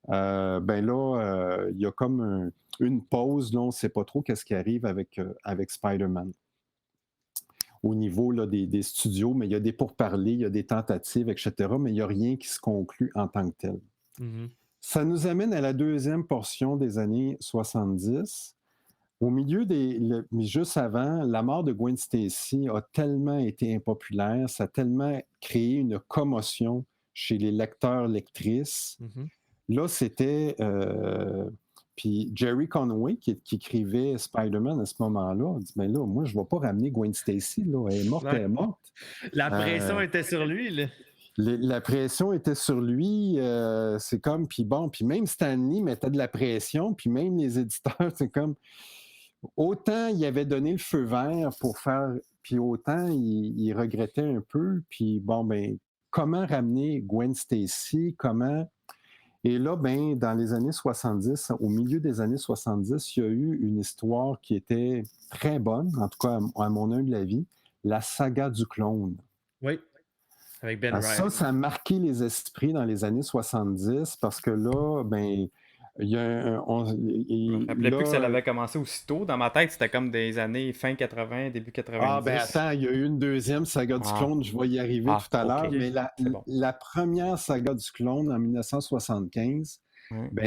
il y a comme une pause, là, on ne sait pas trop qu'est-ce qui arrive avec Spider-Man. Au niveau là, des studios, mais il y a des pourparlers, il y a des tentatives, etc., mais il n'y a rien qui se conclut en tant que tel. Mm-hmm. Ça nous amène à la deuxième portion des années 70. Au milieu mais juste avant, la mort de Gwen Stacy a tellement été impopulaire, ça a tellement créé une commotion chez les lecteurs-lectrices. Mm-hmm. Là, c'était... Puis Jerry Conway, qui écrivait Spider-Man à ce moment-là, a dit, mais là, moi, je ne vais pas ramener Gwen Stacy, là, elle est morte, elle est morte. La pression était sur lui, là. La pression était sur lui, c'est comme, puis même Stan Lee mettait de la pression, puis même les éditeurs, c'est comme... Autant il avait donné le feu vert pour faire, puis autant il regrettait un peu, puis comment ramener Gwen Stacy, comment... Et là, dans les années 70, au milieu des années 70, il y a eu une histoire qui était très bonne, en tout cas à mon humble avis, la saga du clone. Oui, avec Ben Reilly. Ça a marqué les esprits dans les années 70 parce que là, il y a je me rappelais plus que ça avait commencé aussitôt. Dans ma tête, c'était comme des années fin 80, début 90. Attends, il y a eu une deuxième saga du clone, je vais y arriver tout à l'heure, mais la première saga du clone en 1975,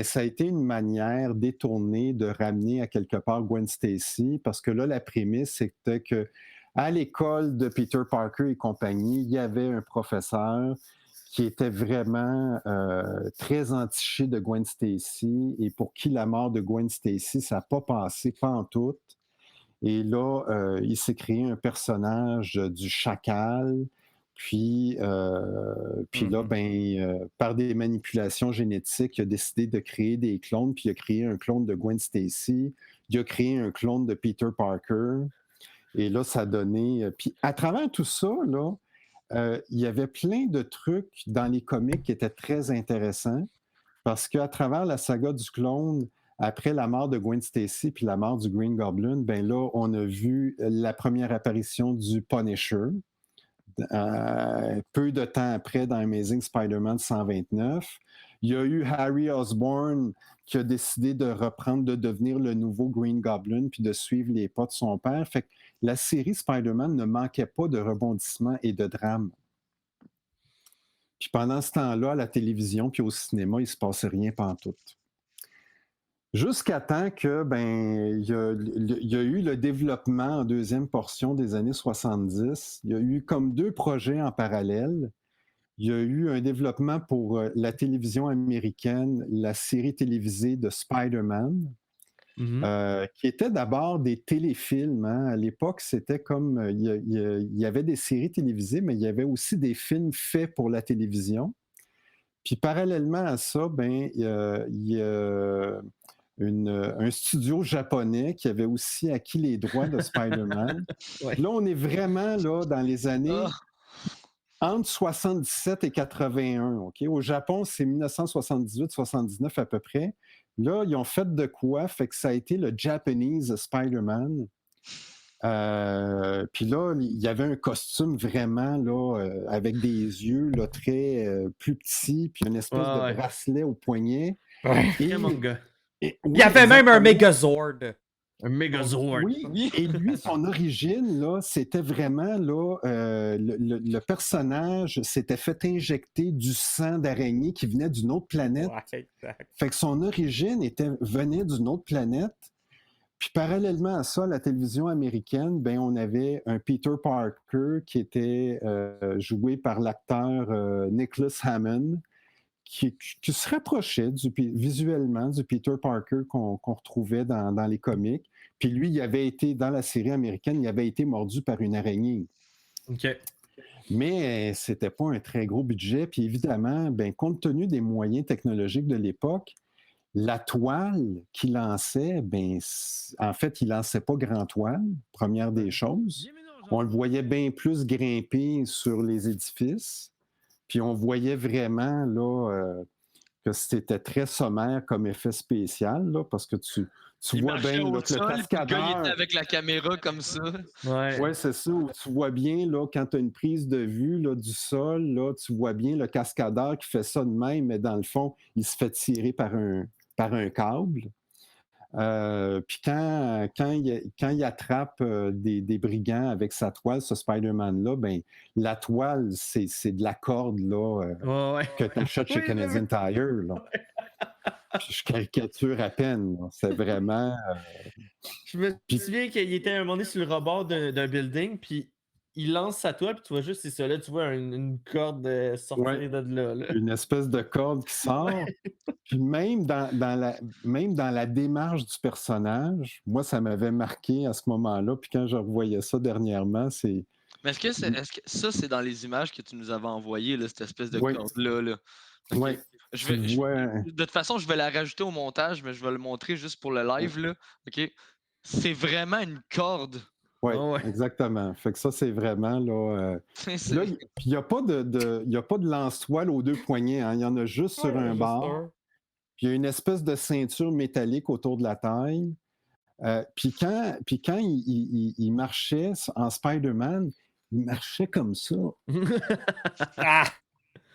ça a été une manière détournée de ramener à quelque part Gwen Stacy, parce que là, la prémisse, c'était que à l'école de Peter Parker et compagnie, il y avait un professeur qui était vraiment très entiché de Gwen Stacy et pour qui la mort de Gwen Stacy, ça n'a pas passé, pas en tout. Et là, il s'est créé un personnage du chacal, puis là, par des manipulations génétiques, il a décidé de créer des clones, puis il a créé un clone de Gwen Stacy, il a créé un clone de Peter Parker, et là, ça a donné... Puis à travers tout ça, là, il y avait plein de trucs dans les comics qui étaient très intéressants parce qu'à travers la saga du clone, après la mort de Gwen Stacy puis la mort du Green Goblin, là, on a vu la première apparition du Punisher. Peu de temps après, dans Amazing Spider-Man 129. Il y a eu Harry Osborn qui a décidé de reprendre, de devenir le nouveau Green Goblin puis de suivre les pas de son père. Fait que la série Spider-Man ne manquait pas de rebondissements et de drames. Puis pendant ce temps-là, à la télévision puis au cinéma, il ne se passait rien pantoute. Jusqu'à temps que, il y a eu le développement en deuxième portion des années 70. Il y a eu comme deux projets en parallèle. Il y a eu un développement pour la télévision américaine, la série télévisée de Spider-Man. qui étaient d'abord des téléfilms. Hein. À l'époque, c'était comme... Il y avait des séries télévisées, mais il y avait aussi des films faits pour la télévision. Puis parallèlement à ça, ben, il y a un studio japonais qui avait aussi acquis les droits de Spider-Man. Ouais. Là, on est vraiment là, dans les années entre 77 et 81. OK? Au Japon, c'est 1978-79 à peu près. Là, ils ont fait de quoi? Fait que ça a été le Japanese Spider-Man. Puis là, il y avait un costume vraiment là, avec des yeux là, très plus petits, puis une espèce de bracelet au poignet. Ouais. Et, manga. Il y avait même un Megazord. Un Megazord. Oui, et lui, son origine, là, c'était vraiment là, le personnage s'était fait injecter du sang d'araignée qui venait d'une autre planète. Ouais, exact. Fait que son origine venait d'une autre planète. Puis parallèlement à ça, la télévision américaine, ben, on avait un Peter Parker qui était joué par l'acteur Nicholas Hammond, qui se rapprochait visuellement du Peter Parker qu'on retrouvait dans les comics. Puis lui, il avait été, dans la série américaine, il avait été mordu par une araignée. OK. Mais c'était pas un très gros budget. Puis évidemment, ben, compte tenu des moyens technologiques de l'époque, la toile qu'il lançait, ben, en fait, il lançait pas grand toile, première des choses. On le voyait bien plus grimper sur les édifices. Puis on voyait vraiment là, que c'était très sommaire comme effet spécial, là, parce que tu vois bien là, que le cascadeur... Le gars, il était avec la caméra comme ça. Ouais, c'est ça. Tu vois bien, là, quand tu as une prise de vue là, du sol, là, tu vois bien le cascadeur qui fait ça de même, mais dans le fond, il se fait tirer par un câble. Puis quand il attrape des brigands avec sa toile, ce Spider-Man-là, ben, la toile, c'est de la corde là, que tu achètes chez Canadian Tire. Là. Puis je caricature à peine. Là. C'est vraiment... Je me souviens qu'il était un moment donné sur le rebord d'un building, puis il lance sa toile, puis tu vois juste, c'est ça, là, tu vois une corde sortir de là. Une espèce de corde qui sort. Puis même dans la démarche du personnage, moi, ça m'avait marqué à ce moment-là. Puis quand je revoyais ça dernièrement, c'est... Mais est-ce que ça, c'est dans les images que tu nous avais envoyées, là, cette espèce de corde-là? Là? Okay. Oui. De toute façon, je vais la rajouter au montage, mais je vais le montrer juste pour le live. Là. OK? C'est vraiment une corde. Oui, exactement. Fait que ça, c'est vraiment là. Là, il n'y a pas de lance-toile aux deux poignets. Hein. Il y en a juste sur un bord. Puis il y a une espèce de ceinture métallique autour de la taille. Puis quand il marchait en Spider-Man, il marchait comme ça.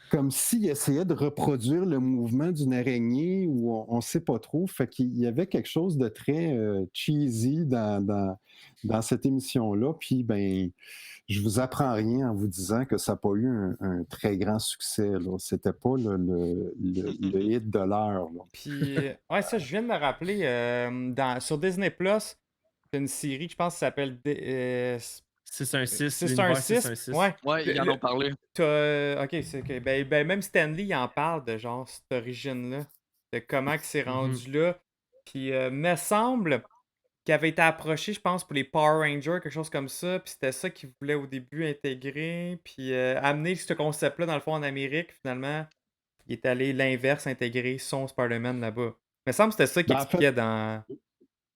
Comme s'il essayait de reproduire le mouvement d'une araignée ou on ne sait pas trop. Fait qu'il y avait quelque chose de très cheesy dans cette émission-là. Puis, ben, je vous apprends rien en vous disant que ça n'a pas eu un très grand succès. C'était pas le hit de l'heure. Puis, ouais, ça, je viens de me rappeler, sur Disney+, c'est une série, je pense, qui s'appelle... 616. Ouais, ils en ont parlé. OK, c'est OK. Ben, même Stanley, il en parle de genre cette origine-là, de comment il s'est rendu là. Puis, me semble qu'il avait été approché, je pense, pour les Power Rangers, quelque chose comme ça. Puis c'était ça qu'il voulait au début intégrer. Puis amener ce concept-là, dans le fond, en Amérique. Finalement, il est allé l'inverse, intégrer son Spider-Man là-bas. Me semble que c'était ça qu'il expliquait dans...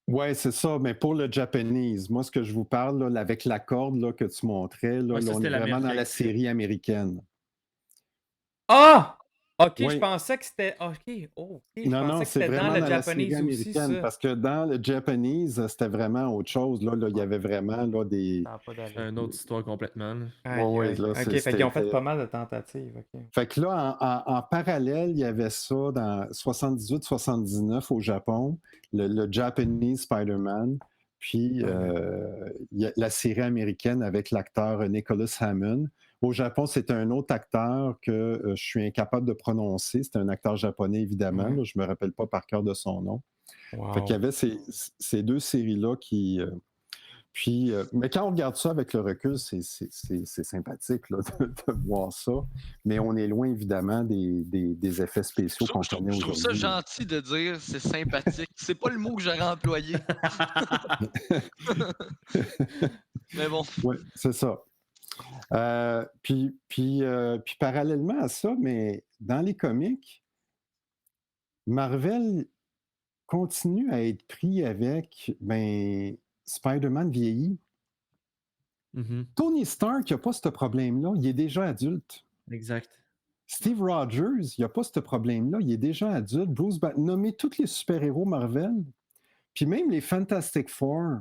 Oui, c'est ça, mais pour le Japanese, moi, ce que je vous parle, là, avec la corde là, que tu montrais, là, on est vraiment dans la série américaine. Ah! OK, je pensais que c'était... OK, Non, c'est vraiment dans la série américaine, aussi, ça. parce que dans le Japanese, c'était vraiment autre chose. Là, il y avait vraiment là, des... Une autre histoire complètement. Ouais, là, OK, fait qu'ils ont fait pas mal de tentatives. Okay. Fait que là, en parallèle, il y avait ça dans 78-79 au Japon, le Japanese Spider-Man, puis la série américaine avec l'acteur Nicholas Hammond. Au Japon, c'est un autre acteur que je suis incapable de prononcer. C'est un acteur japonais, évidemment. Là, je ne me rappelle pas par cœur de son nom. Fait qu'il y avait ces deux séries-là qui Puis, mais quand on regarde ça avec le recul, c'est sympathique là, de voir ça. Mais on est loin, évidemment, des effets spéciaux qu'on connaît Je trouve ça aujourd'hui. gentil de dire c'est sympathique. C'est pas le mot que j'aurais employé. Mais bon. Oui, c'est ça. Puis parallèlement à ça, mais dans les comics, Marvel continue à être pris avec Spider-Man vieilli. Tony Stark, il n'a pas ce problème-là. Il est déjà adulte. Exact. Steve Rogers, il n'a pas ce problème-là. Il est déjà adulte. Bruce Banner, nommez tous les super-héros Marvel, puis même les Fantastic Four.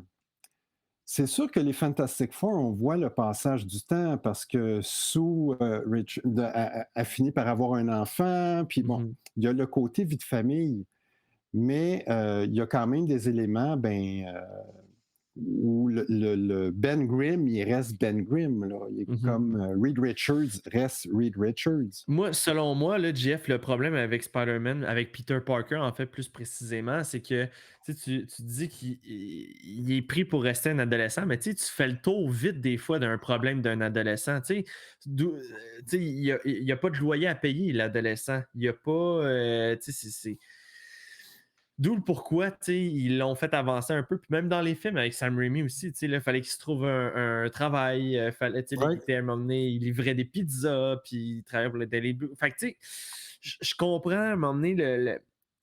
C'est sûr que les Fantastic Four, on voit le passage du temps parce que Sue a fini par avoir un enfant, puis bon, il y a le côté vie de famille, mais il y a quand même des éléments, où le Ben Grimm, il reste Ben Grimm. Là. Il est comme Reed Richards reste Reed Richards. Moi, selon moi, là, Jeff, le problème avec Spider-Man, avec Peter Parker, en fait, plus précisément, c'est que tu dis qu'il est pris pour rester un adolescent, mais tu fais le tour vite des fois d'un problème d'un adolescent. Il n'y a pas de loyer à payer, l'adolescent. Il n'y a pas. D'où le pourquoi ils l'ont fait avancer un peu. Puis même dans les films avec Sam Raimi aussi, il fallait qu'il se trouve un travail. Il était à un moment donné, il livrait des pizzas, puis il travaillait pour le Daily Blue. Fait que je comprends à un moment donné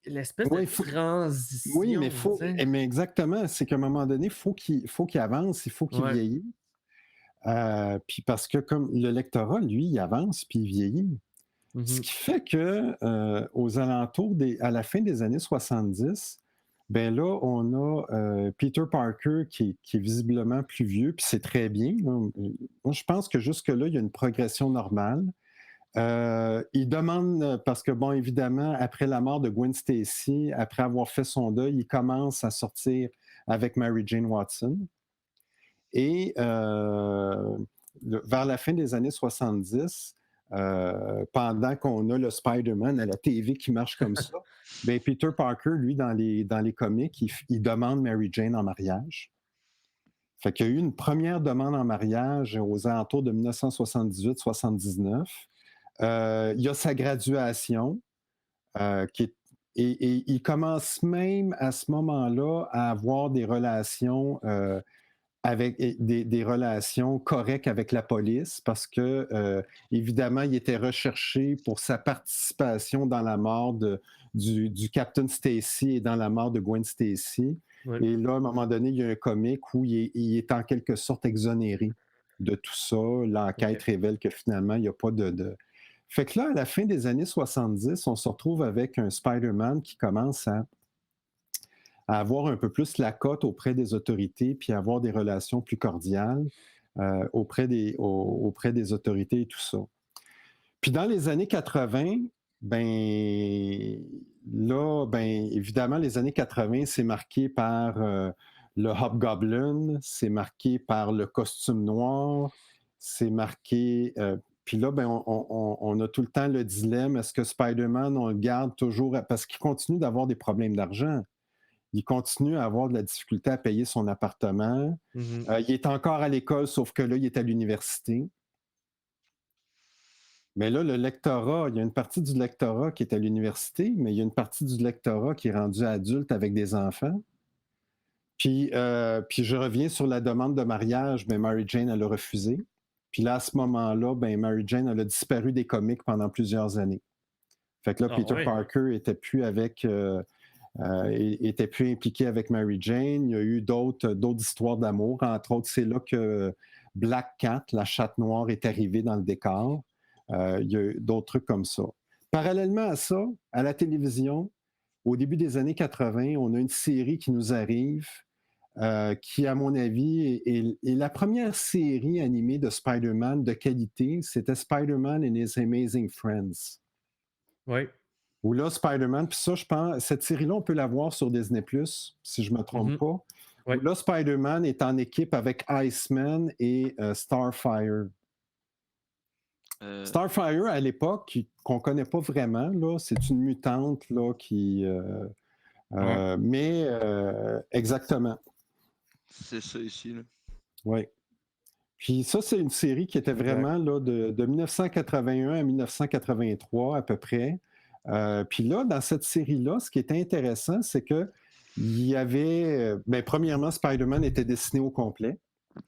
l'espèce de transition. Oui, mais exactement. C'est qu'à un moment donné, il faut qu'il avance, il faut qu'il vieillisse. Puis parce que comme le lectorat, lui, il avance puis il vieillit. Ce qui fait que aux alentours à la fin des années 70, ben là, on a Peter Parker qui est visiblement plus vieux, puis c'est très bien. Moi, je pense que jusque-là, il y a une progression normale. Il demande, parce que, bon, évidemment, après la mort de Gwen Stacy, après avoir fait son deuil, il commence à sortir avec Mary Jane Watson. Et vers la fin des années 70, pendant qu'on a le Spider-Man à la TV qui marche comme ça, ben Peter Parker, lui, dans les comics, il demande Mary Jane en mariage. Fait qu'il y a eu une première demande en mariage aux alentours de 1978-79. Il y a sa graduation, et il commence même à ce moment-là à avoir des relations avec des relations correctes avec la police parce que, évidemment, il était recherché pour sa participation dans la mort du Captain Stacy et dans la mort de Gwen Stacy. Ouais. Et là, à un moment donné, il y a un comique où il est en quelque sorte exonéré de tout ça. L'enquête révèle que finalement, il n'y a pas de... Fait que là, à la fin des années 70, on se retrouve avec un Spider-Man qui commence à avoir un peu plus la cote auprès des autorités, puis à avoir des relations plus cordiales auprès des autorités et tout ça. Puis dans les années 80, évidemment, les années 80, c'est marqué par le Hobgoblin, c'est marqué par le costume noir, c'est marqué... puis là, on a tout le temps le dilemme, est-ce que Spider-Man, on le garde toujours... Parce qu'il continue d'avoir des problèmes d'argent. Il continue à avoir de la difficulté à payer son appartement. Il est encore à l'école, sauf que là, il est à l'université. Mais là, le lectorat, il y a une partie du lectorat qui est à l'université, mais il y a une partie du lectorat qui est rendu adulte avec des enfants. Puis je reviens sur la demande de mariage, mais Mary Jane, elle a refusé. Puis là, à ce moment-là, Mary Jane, elle a disparu des comics pendant plusieurs années. Fait que là, Peter Parker n'était plus avec... était plus impliqué avec Mary Jane. Il y a eu d'autres histoires d'amour. Entre autres, c'est là que Black Cat, la chatte noire, est arrivée dans le décor. Il y a eu d'autres trucs comme ça. Parallèlement à ça, à la télévision, au début des années 80, on a une série qui nous arrive qui, à mon avis, est la première série animée de Spider-Man de qualité. C'était Spider-Man and His Amazing Friends. Oui. Où là, Spider-Man, puis ça, je pense, cette série-là, on peut la voir sur Disney+, si je ne me trompe pas. Oui. Où là, Spider-Man est en équipe avec Iceman et Starfire. Starfire, à l'époque, qu'on ne connaît pas vraiment, là, c'est une mutante là, qui... mais exactement. C'est ça ici, là. Oui. Puis ça, c'est une série qui était Exact. vraiment là, de 1981 à 1983 à peu près. Puis là, dans cette série-là, ce qui était intéressant, c'est que il y avait... ben, premièrement, Spider-Man était dessiné au complet.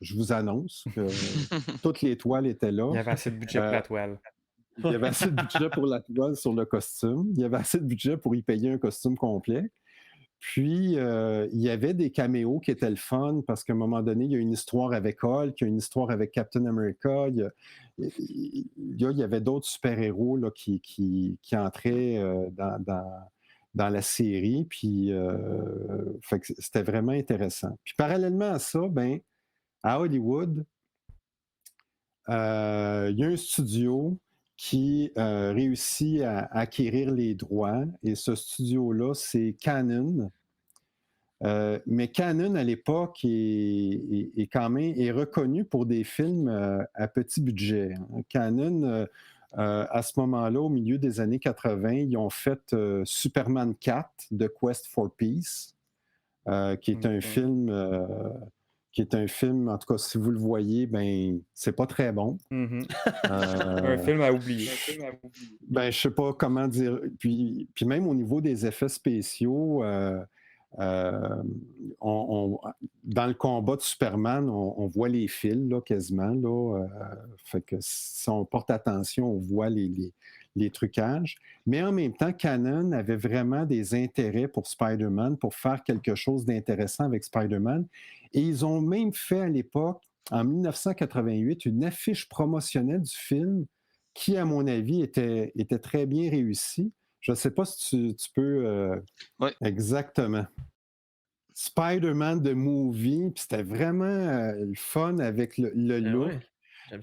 Je vous annonce que toutes les toiles étaient Il y là. avait assez de budget pour la toile. Il y avait assez de budget pour la toile sur le costume. Il y avait assez de budget pour y payer un costume complet. Puis, il y avait des caméos qui étaient le fun parce qu'à un moment donné, il y a une histoire avec Hulk, il y a une histoire avec Captain America, il y avait d'autres super-héros là, qui entraient dans la série. Puis, fait que c'était vraiment intéressant. Puis, parallèlement à ça, ben, à Hollywood, il y a un studio qui réussit à acquérir les droits. Et ce studio-là, c'est Canon. Mais Canon, à l'époque, est quand même reconnu pour des films à petit budget. Hein. Canon, à ce moment-là, au milieu des années 80, ils ont fait Superman 4, The Quest for Peace, qui est un film... en tout cas, si vous le voyez, ben, c'est pas très bon. Un film à oublier. Ben, je sais pas comment dire. Puis même au niveau des effets spéciaux, dans le combat de Superman, on voit les fils là, quasiment. Là, fait que si on porte attention, on voit les trucages. Mais en même temps, Canon avait vraiment des intérêts pour Spider-Man, pour faire quelque chose d'intéressant avec Spider-Man. Et ils ont même fait à l'époque, en 1988, une affiche promotionnelle du film qui, à mon avis, était très bien réussie. Je ne sais pas si tu peux... Ouais. Exactement. Spider-Man The Movie, puis c'était vraiment le fun avec le look. Ouais.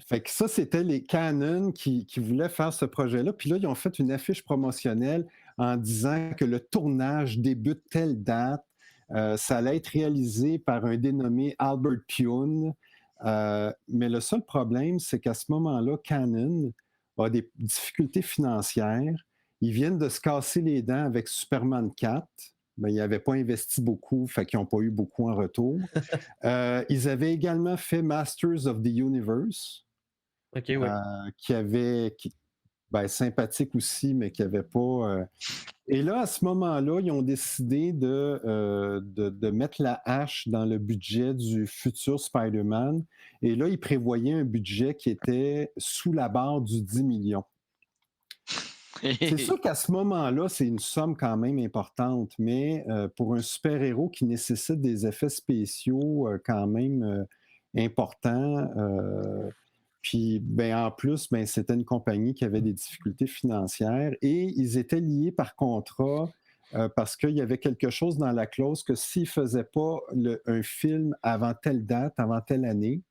Fait que ça, c'était les Canon qui voulaient faire ce projet-là. Puis là, ils ont fait une affiche promotionnelle en disant que le tournage débute telle date. Ça allait être réalisé par un dénommé Albert Pyun. Mais le seul problème, c'est qu'à ce moment-là, Canon a des difficultés financières. Ils viennent de se casser les dents avec Superman 4. Ben, ils n'avaient pas investi beaucoup, fait qu'ils n'ont pas eu beaucoup en retour. Ils avaient également fait Masters of the Universe, OK, oui. ben, sympathique aussi, mais qui n'avait pas... Et là, à ce moment-là, ils ont décidé de mettre la hache dans le budget du futur Spider-Man. Et là, ils prévoyaient un budget qui était sous la barre du 10 millions. C'est sûr qu'à ce moment-là, c'est une somme quand même importante, mais pour un super-héros qui nécessite des effets spéciaux quand même importants, puis ben, en plus, ben, c'était une compagnie qui avait des difficultés financières et ils étaient liés par contrat parce qu'il y avait quelque chose dans la clause que s'ils ne faisaient pas un film avant telle date, avant telle année,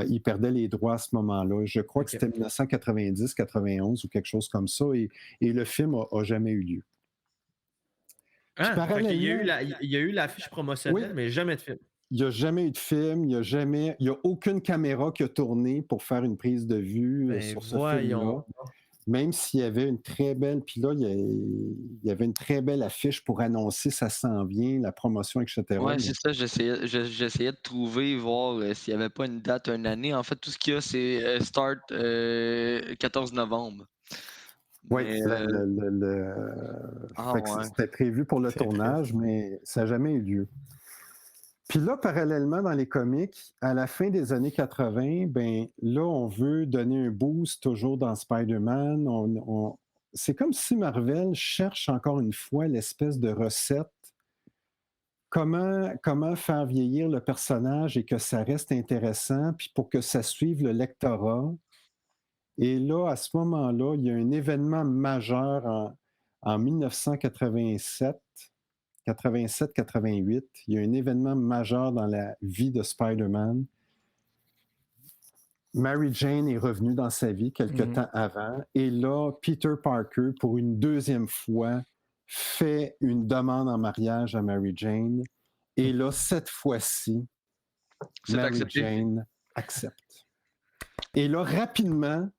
ils perdaient les droits à ce moment-là. Je crois que c'était 1990, 91 ou quelque chose comme ça, et le film n'a jamais eu lieu. Il y a eu l'affiche promotionnelle, mais jamais de film. Il n'y a jamais eu de film, il n'y a aucune caméra qui a tourné pour faire une prise de vue sur ce film-là. Même s'il y avait une très belle... Puis là, il y avait une très belle affiche pour annoncer ça s'en vient, la promotion, etc. Ouais, c'est ça. J'essayais de trouver, voir s'il n'y avait pas une date, une année. En fait, tout ce qu'il y a, c'est Start 14 novembre. Oui, c'était prévu pour le tournage, mais ça n'a jamais eu lieu. Puis là, parallèlement, dans les comics, à la fin des années 80, ben là, on veut donner un boost toujours dans Spider-Man. C'est comme si Marvel cherche encore une fois l'espèce de recette. Comment faire vieillir le personnage et que ça reste intéressant, puis pour que ça suive le lectorat. Et là, à ce moment-là, il y a un événement majeur en 1987. 87-88, il y a un événement majeur dans la vie de Spider-Man. Mary Jane est revenue dans sa vie quelque temps avant. Et là, Peter Parker, pour une deuxième fois, fait une demande en mariage à Mary Jane. Et là, cette fois-ci, Mary Jane accepte. Et là, rapidement...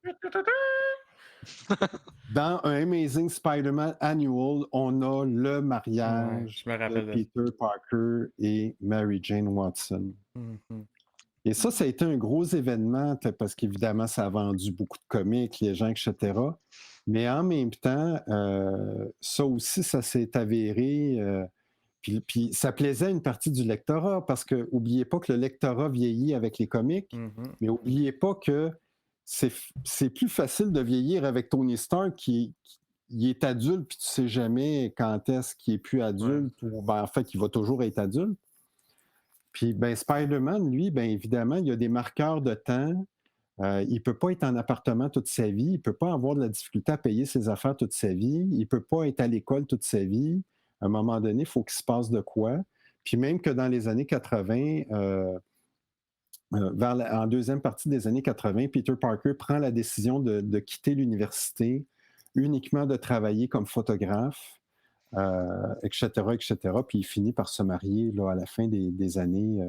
Dans un Amazing Spider-Man Annual, on a le mariage de Peter Parker et Mary Jane Watson. Et ça a été un gros événement parce qu'évidemment, ça a vendu beaucoup de comics, les gens, etc. Mais en même temps, ça aussi, ça s'est avéré. Puis ça plaisait à une partie du lectorat parce que n'oubliez pas que le lectorat vieillit avec les comics, mais n'oubliez pas que c'est plus facile de vieillir avec Tony Stark qui est adulte, puis tu sais jamais quand est-ce qu'il est plus adulte, ou en fait, il va toujours être adulte. Puis Spider-Man, lui, évidemment, il y a des marqueurs de temps. Il ne peut pas être en appartement toute sa vie. Il ne peut pas avoir de la difficulté à payer ses affaires toute sa vie. Il ne peut pas être à l'école toute sa vie. À un moment donné, il faut qu'il se passe de quoi. Puis même que dans les années 80, en deuxième partie des années 80, Peter Parker prend la décision de quitter l'université, uniquement de travailler comme photographe, etc., etc. Puis il finit par se marier là, à la fin des années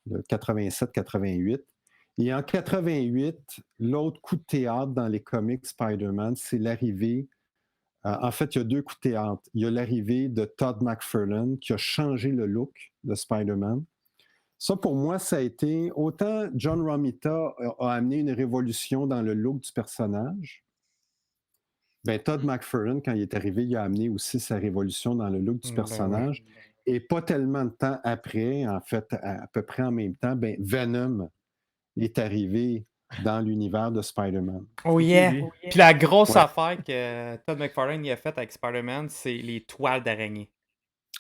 87-88. Et en 88, l'autre coup de théâtre dans les comics Spider-Man, c'est l'arrivée. En fait, il y a deux coups de théâtre. Il y a l'arrivée de Todd McFarlane qui a changé le look de Spider-Man. Ça, pour moi, ça a été... Autant John Romita a amené une révolution dans le look du personnage, Todd McFarlane, quand il est arrivé, il a amené aussi sa révolution dans le look du personnage. Et pas tellement de temps après, en fait, à peu près en même temps, Venom est arrivé dans l'univers de Spider-Man. Oh yeah! Puis la grosse affaire que Todd McFarlane a faite avec Spider-Man, c'est les toiles d'araignée.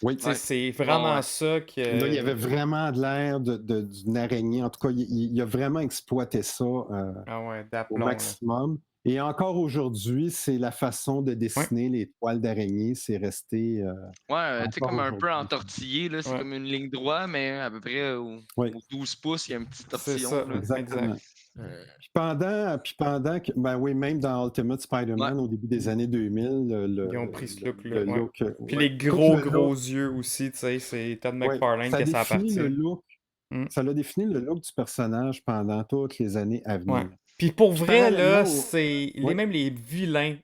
Oui. C'est vraiment ça que... Là, il y avait vraiment de l'air d'une araignée. En tout cas, il a vraiment exploité ça au maximum. Et encore aujourd'hui, c'est la façon de dessiner les toiles d'araignée. C'est resté... tu sais, comme un peu entortillé. Là, c'est comme une ligne droite, mais à peu près aux 12 pouces, il y a une petite torsion. C'est ça, exactement. Puis pendant que, même dans Ultimate Spider-Man, au début des années 2000, ils ont pris ce look-là. Puis les gros yeux aussi, tu sais, c'est Todd McFarlane que ça appartient. Ça l'a défini le look du personnage pendant toutes les années à venir. Puis pour vrai, là, c'est même les vilains.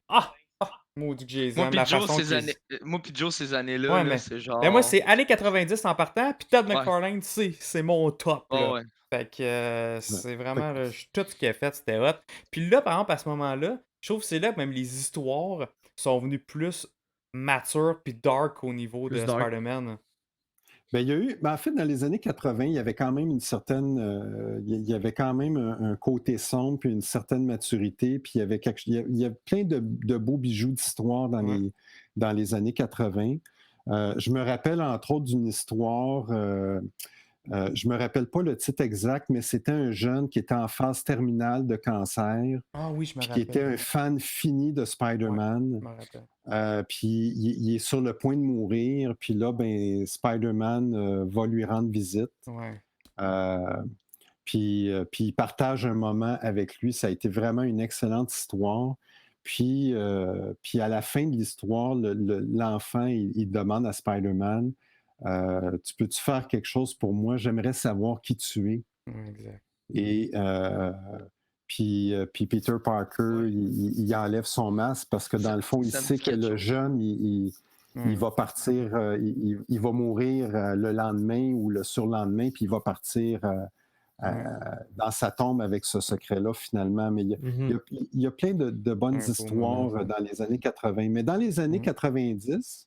Maudit que j'ai Moi pis Joe, ces années-là, là, c'est genre... moi, c'est années 90 en partant, puis Todd McFarlane, c'est mon top, là. Fait que c'est vraiment... tout ce qu'il a fait, c'était hot. Puis là, par exemple, à ce moment-là, je trouve que c'est là que même les histoires sont venues plus matures puis dark au niveau de Spider-Man. Il y a eu, en fait, dans les années 80, il y avait quand même une certaine... il y avait quand même un côté sombre puis une certaine maturité. Puis il y a plein de beaux bijoux d'histoire dans les années 80. Je me rappelle, entre autres, d'une histoire... je ne me rappelle pas le titre exact, mais c'était un jeune qui était en phase terminale de cancer. Ah oui, je me rappelle. Qui était un fan fini de Spider-Man. Je me rappelle. Puis il est sur le point de mourir. Puis là, Spider-Man va lui rendre visite. Puis il partage un moment avec lui. Ça a été vraiment une excellente histoire. Puis à la fin de l'histoire, l'enfant, il demande à Spider-Man, tu peux-tu faire quelque chose pour moi? J'aimerais savoir qui tu es. Exact. Et puis Peter Parker, il enlève son masque parce que dans le fond, il sait que le jeune, il va partir, il va mourir le lendemain ou le surlendemain, puis il va partir dans sa tombe avec ce secret-là, finalement. Mais il y a plein de bonnes histoires dans les années 80. Mais dans les années 90,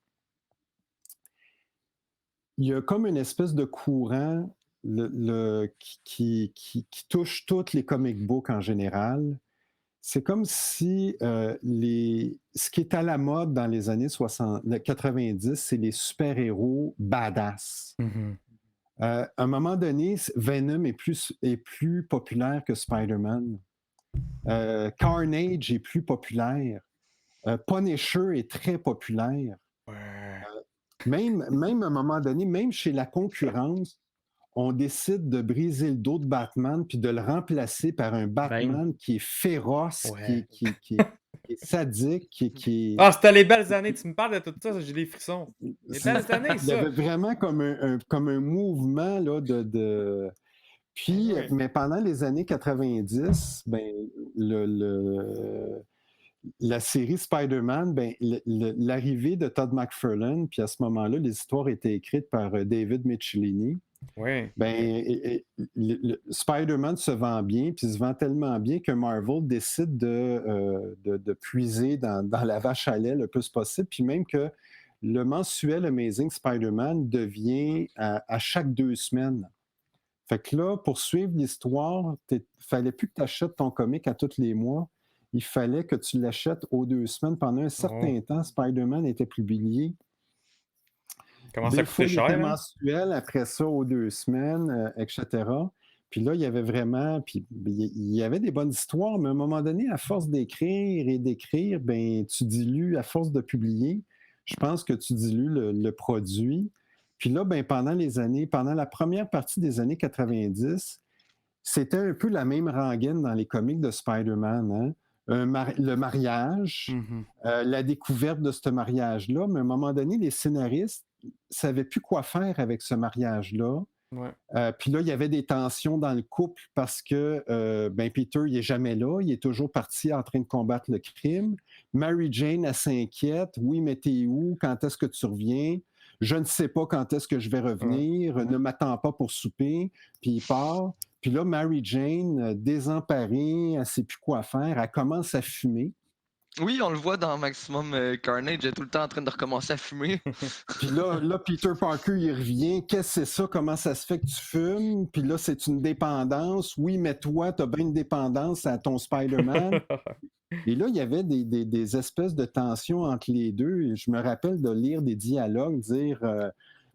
il y a comme une espèce de courant qui touche tous les comic books en général. C'est comme si ce qui est à la mode dans les années 90, c'est les super-héros badass. À un moment donné, Venom est plus populaire que Spider-Man. Carnage est plus populaire. Punisher est très populaire. Même à un moment donné, même chez la concurrence, on décide de briser le dos de Batman puis de le remplacer par un Batman qui est féroce, qui est sadique, qui est... Ah, c'était les belles années. Tu me parles de tout ça, j'ai des frissons. Les belles années, ça. Il y avait vraiment comme un mouvement là, de... Puis, mais pendant les années 90, la série Spider-Man, ben, l'arrivée de Todd McFarlane, puis à ce moment-là, les histoires étaient écrites par David Michelinie. Oui. Ben, Spider-Man se vend bien, puis se vend tellement bien que Marvel décide de puiser dans la vache à lait le plus possible, puis même que le mensuel Amazing Spider-Man devient à chaque 2 semaines. Fait que là, pour suivre l'histoire, il fallait plus que tu achètes ton comic à tous les mois. Il fallait que tu l'achètes aux 2 semaines. Pendant un certain temps, Spider-Man était publié. Comment ça Des fois, coûtait il était cher, hein? mensuel, après ça, aux 2 semaines, etc. Puis là, il y avait vraiment... Puis il y avait des bonnes histoires, mais à un moment donné, à force d'écrire et d'écrire, ben, tu dilues, à force de publier, je pense que tu dilues le produit. Puis là, ben, pendant la première partie des années 90, c'était un peu la même rengaine dans les comics de Spider-Man, hein? Le mariage, la découverte de ce mariage-là, mais à un moment donné, les scénaristes ne savaient plus quoi faire avec ce mariage-là. Ouais. Puis là, il y avait des tensions dans le couple parce que ben Peter, il n'est jamais là, il est toujours parti en train de combattre le crime. Mary Jane, elle s'inquiète. Oui, mais t'es où? Quand est-ce que tu reviens? Je ne sais pas quand est-ce que je vais revenir. Ne m'attends pas pour souper. Puis il part. Puis là, Mary Jane, désemparée, elle ne sait plus quoi faire. Elle commence à fumer. Oui, on le voit dans Maximum Carnage, elle est tout le temps en train de recommencer à fumer. Puis là, Peter Parker, il revient. Qu'est-ce que c'est ça? Comment ça se fait que tu fumes? Puis là, c'est une dépendance. Oui, mais toi, tu as bien une dépendance à ton Spider-Man. Et là, il y avait des espèces de tensions entre les deux. Et je me rappelle de lire des dialogues, dire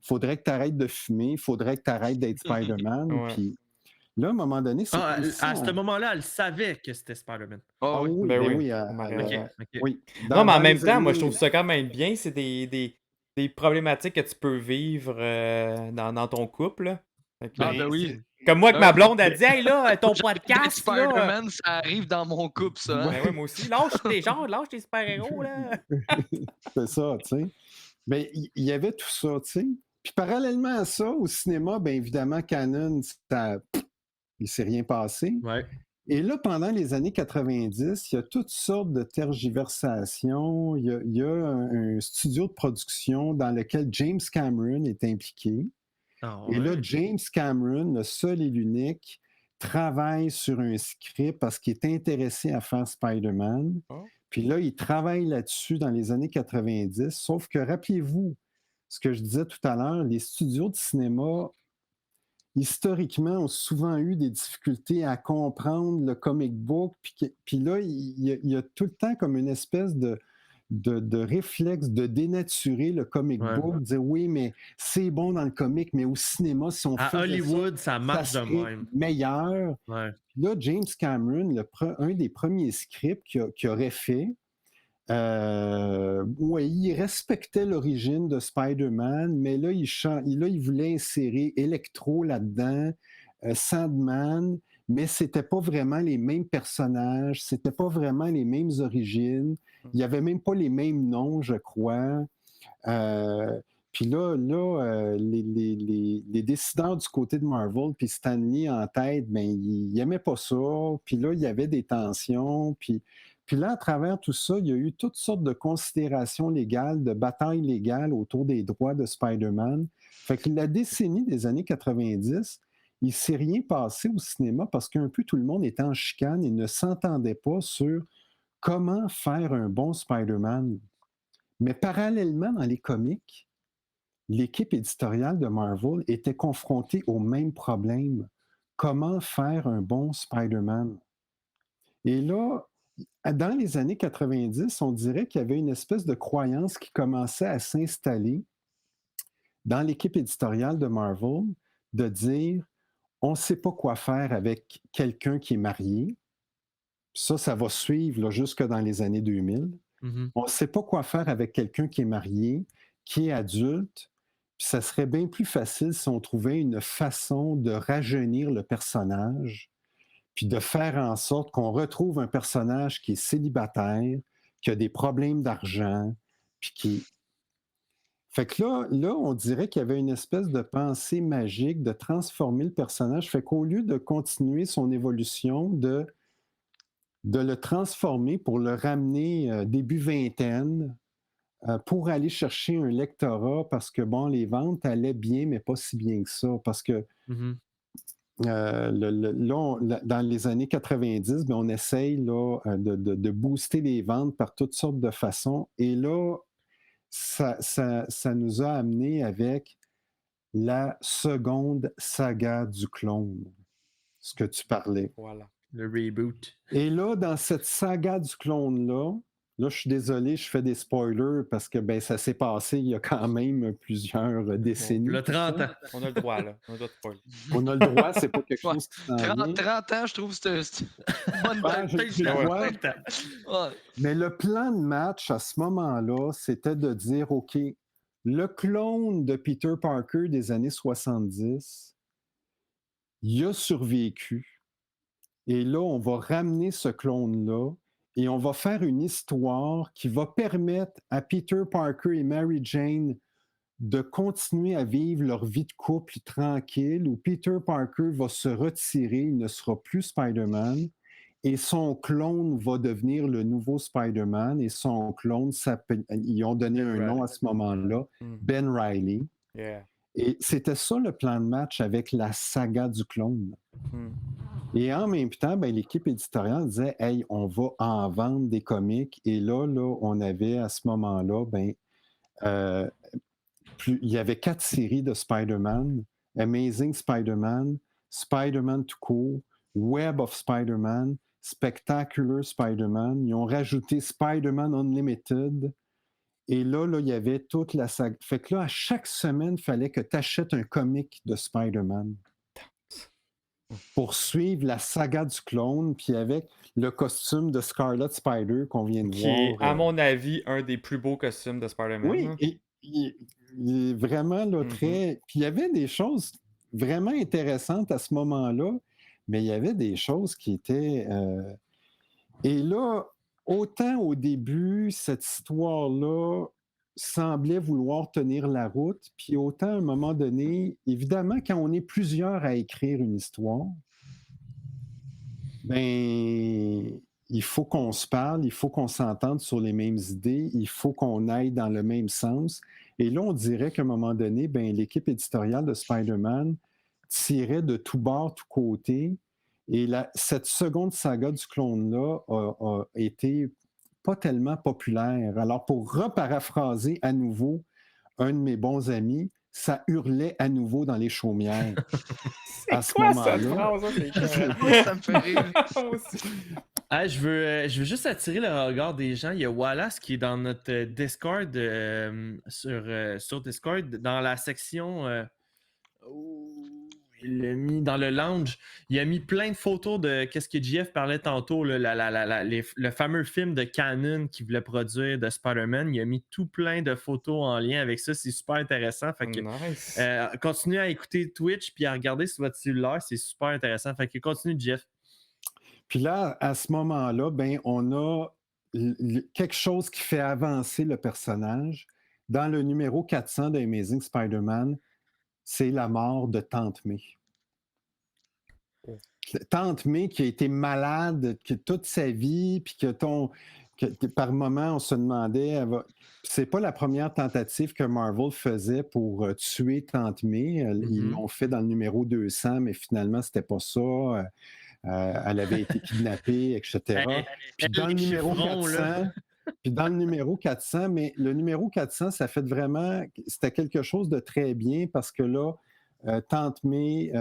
faudrait que tu arrêtes de fumer, faudrait que tu arrêtes d'être Spider-Man. Ouais. Puis là, à un moment donné, c'est à ce moment-là, elle savait que c'était Spider-Man. Ah oui. oui, Ben ben oui. oui. Ok. Oui. Non, mais en Dans même les temps, moi, je années- trouve ça quand même bien. C'est des problématiques que tu peux vivre dans ton couple, là. Fait que, Ah, ben oui. comme moi, que Ben ma oui. blonde a dit, hey là, ton D'être podcast, là. Spider-Man, ça arrive dans mon couple, ça. hein. Ben ouais, moi aussi. Lâche tes super-héros, là. C'est ça, tu sais. Ben, il y avait tout ça, tu sais. Puis parallèlement à ça, au cinéma, bien évidemment, Canon, il ne s'est rien passé. Ouais. Et là, pendant les années 90, il y a toutes sortes de tergiversations. Il y a un studio de production dans lequel James Cameron est impliqué. Ah, Et là, ouais. James Cameron, le seul et l'unique, travaille sur un script parce qu'il est intéressé à faire Spider-Man. Oh. Puis là, il travaille là-dessus dans les années 90. Sauf que, rappelez-vous, ce que je disais tout à l'heure, les studios de cinéma, historiquement, ont souvent eu des difficultés à comprendre le comic book. Puis là, il y a tout le temps comme une espèce de réflexe de dénaturer le comic Ouais. book, dire oui, mais c'est bon dans le comic, mais au cinéma, si on À fait Hollywood, ça marche de serait même. meilleur. Ouais. Puis là, James Cameron, un des premiers scripts qu'il aurait fait, ouais, il respectait l'origine de Spider-Man, mais là, il voulait insérer Electro là-dedans, Sandman, mais c'était pas vraiment les mêmes personnages, c'était pas vraiment les mêmes origines, il n'y avait même pas les mêmes noms, je crois. Puis là, les décideurs du côté de Marvel, puis Stan Lee en tête, ben, ils n'aimaient pas ça. Puis là, il y avait des tensions. Puis là, à travers tout ça, il y a eu toutes sortes de considérations légales, de batailles légales autour des droits de Spider-Man. Fait que la décennie des années 90, il ne s'est rien passé au cinéma parce qu'un peu tout le monde était en chicane et ne s'entendait pas sur comment faire un bon Spider-Man. Mais parallèlement, dans les comics, l'équipe éditoriale de Marvel était confrontée au même problème. Comment faire un bon Spider-Man? Et là, dans les années 90, on dirait qu'il y avait une espèce de croyance qui commençait à s'installer dans l'équipe éditoriale de Marvel de dire on ne sait pas quoi faire avec quelqu'un qui est marié. Ça va suivre là, jusque dans les années 2000. Mhm. On ne sait pas quoi faire avec quelqu'un qui est marié, qui est adulte. Puis ça serait bien plus facile si on trouvait une façon de rajeunir le personnage, puis de faire en sorte qu'on retrouve un personnage qui est célibataire, qui a des problèmes d'argent, puis qui... Fait que là, on dirait qu'il y avait une espèce de pensée magique de transformer le personnage. Fait qu'au lieu de continuer son évolution de le transformer pour le ramener début vingtaine pour aller chercher un lectorat parce que, bon, les ventes allaient bien, mais pas si bien que ça. Parce que Mhm. dans les années 90, ben, on essaye là, de booster les ventes par toutes sortes de façons. Et là, ça nous a amené avec la seconde saga du clone, ce que tu parlais. Voilà. Le reboot. Et là, dans cette saga du clone-là, là, je suis désolé, je fais des spoilers parce que ben, ça s'est passé il y a quand même plusieurs décennies. Le 30 ans. On a le droit, là. On a le droit de spoil. On a le droit, c'est pas quelque Ouais. chose qui s'en vient. 30 ans, je trouve que c'est une bonne Ben, date. je le vois. Ouais. Mais le plan de match à ce moment-là, c'était de dire, OK, le clone de Peter Parker des années 70, il a survécu. Et là, on va ramener ce clone-là et on va faire une histoire qui va permettre à Peter Parker et Mary Jane de continuer à vivre leur vie de couple tranquille, où Peter Parker va se retirer, il ne sera plus Spider-Man, et son clone va devenir le nouveau Spider-Man, et son clone, ils ont donné un nom à ce moment-là, Ben Reilly. Yeah. Et c'était ça le plan de match avec la saga du clone. Et en même temps, ben, l'équipe éditoriale disait « Hey, on va en vendre des comics. » Et là, on avait à ce moment-là, ben, il y avait 4 séries de Spider-Man. Amazing Spider-Man, Spider-Man tout court, Web of Spider-Man, Spectacular Spider-Man. Ils ont rajouté Spider-Man Unlimited. Et là, il y avait toute la saga. Fait que là, à chaque semaine, il fallait que tu achètes un comic de Spider-Man pour suivre la saga du clone, puis avec le costume de Scarlet Spider qu'on vient de Qui voir. est, à mon avis, un des plus beaux costumes de Spider-Man. Oui, hein. et il est vraiment là, très... Puis il y avait des choses vraiment intéressantes à ce moment-là, mais il y avait des choses qui étaient... Et là, autant au début, cette histoire-là semblait vouloir tenir la route, puis autant à un moment donné, évidemment, quand on est plusieurs à écrire une histoire, ben, il faut qu'on se parle, il faut qu'on s'entende sur les mêmes idées, il faut qu'on aille dans le même sens. Et là, on dirait qu'à un moment donné, ben, l'équipe éditoriale de Spider-Man tirait de tous bords, tous côtés. Et cette seconde saga du clone-là a été pas tellement populaire. Alors, pour reparaphraser à nouveau un de mes bons amis, ça hurlait à nouveau dans les chaumières. C'est quoi cette phrase? Ça me fait rire. Ah, je veux juste attirer le regard des gens. Il y a Wallace qui est dans notre Discord, sur Discord, dans la section... il l'a mis dans le lounge. Il a mis plein de photos de qu'est-ce que JF parlait tantôt, là, le fameux film de Canon qu'il voulait produire de Spider-Man. Il a mis tout plein de photos en lien avec ça. C'est super intéressant. Fait que, Nice. continuez à écouter Twitch puis à regarder sur votre cellulaire. C'est super intéressant. Fait que continue, JF. Puis là, à ce moment-là, ben, on a quelque chose qui fait avancer le personnage. Dans le numéro 400 de Amazing Spider-Man, c'est la mort de Tante May. Tante May qui a été malade toute sa vie, puis que par moment, on se demandait... C'est pas la première tentative que Marvel faisait pour tuer Tante May. Ils l'ont fait dans le numéro 200, mais finalement, c'était pas ça. Elle avait été kidnappée, etc. Puis dans le numéro 400... Puis dans le numéro 400, mais le numéro 400, ça fait vraiment... C'était quelque chose de très bien parce que là, Tante May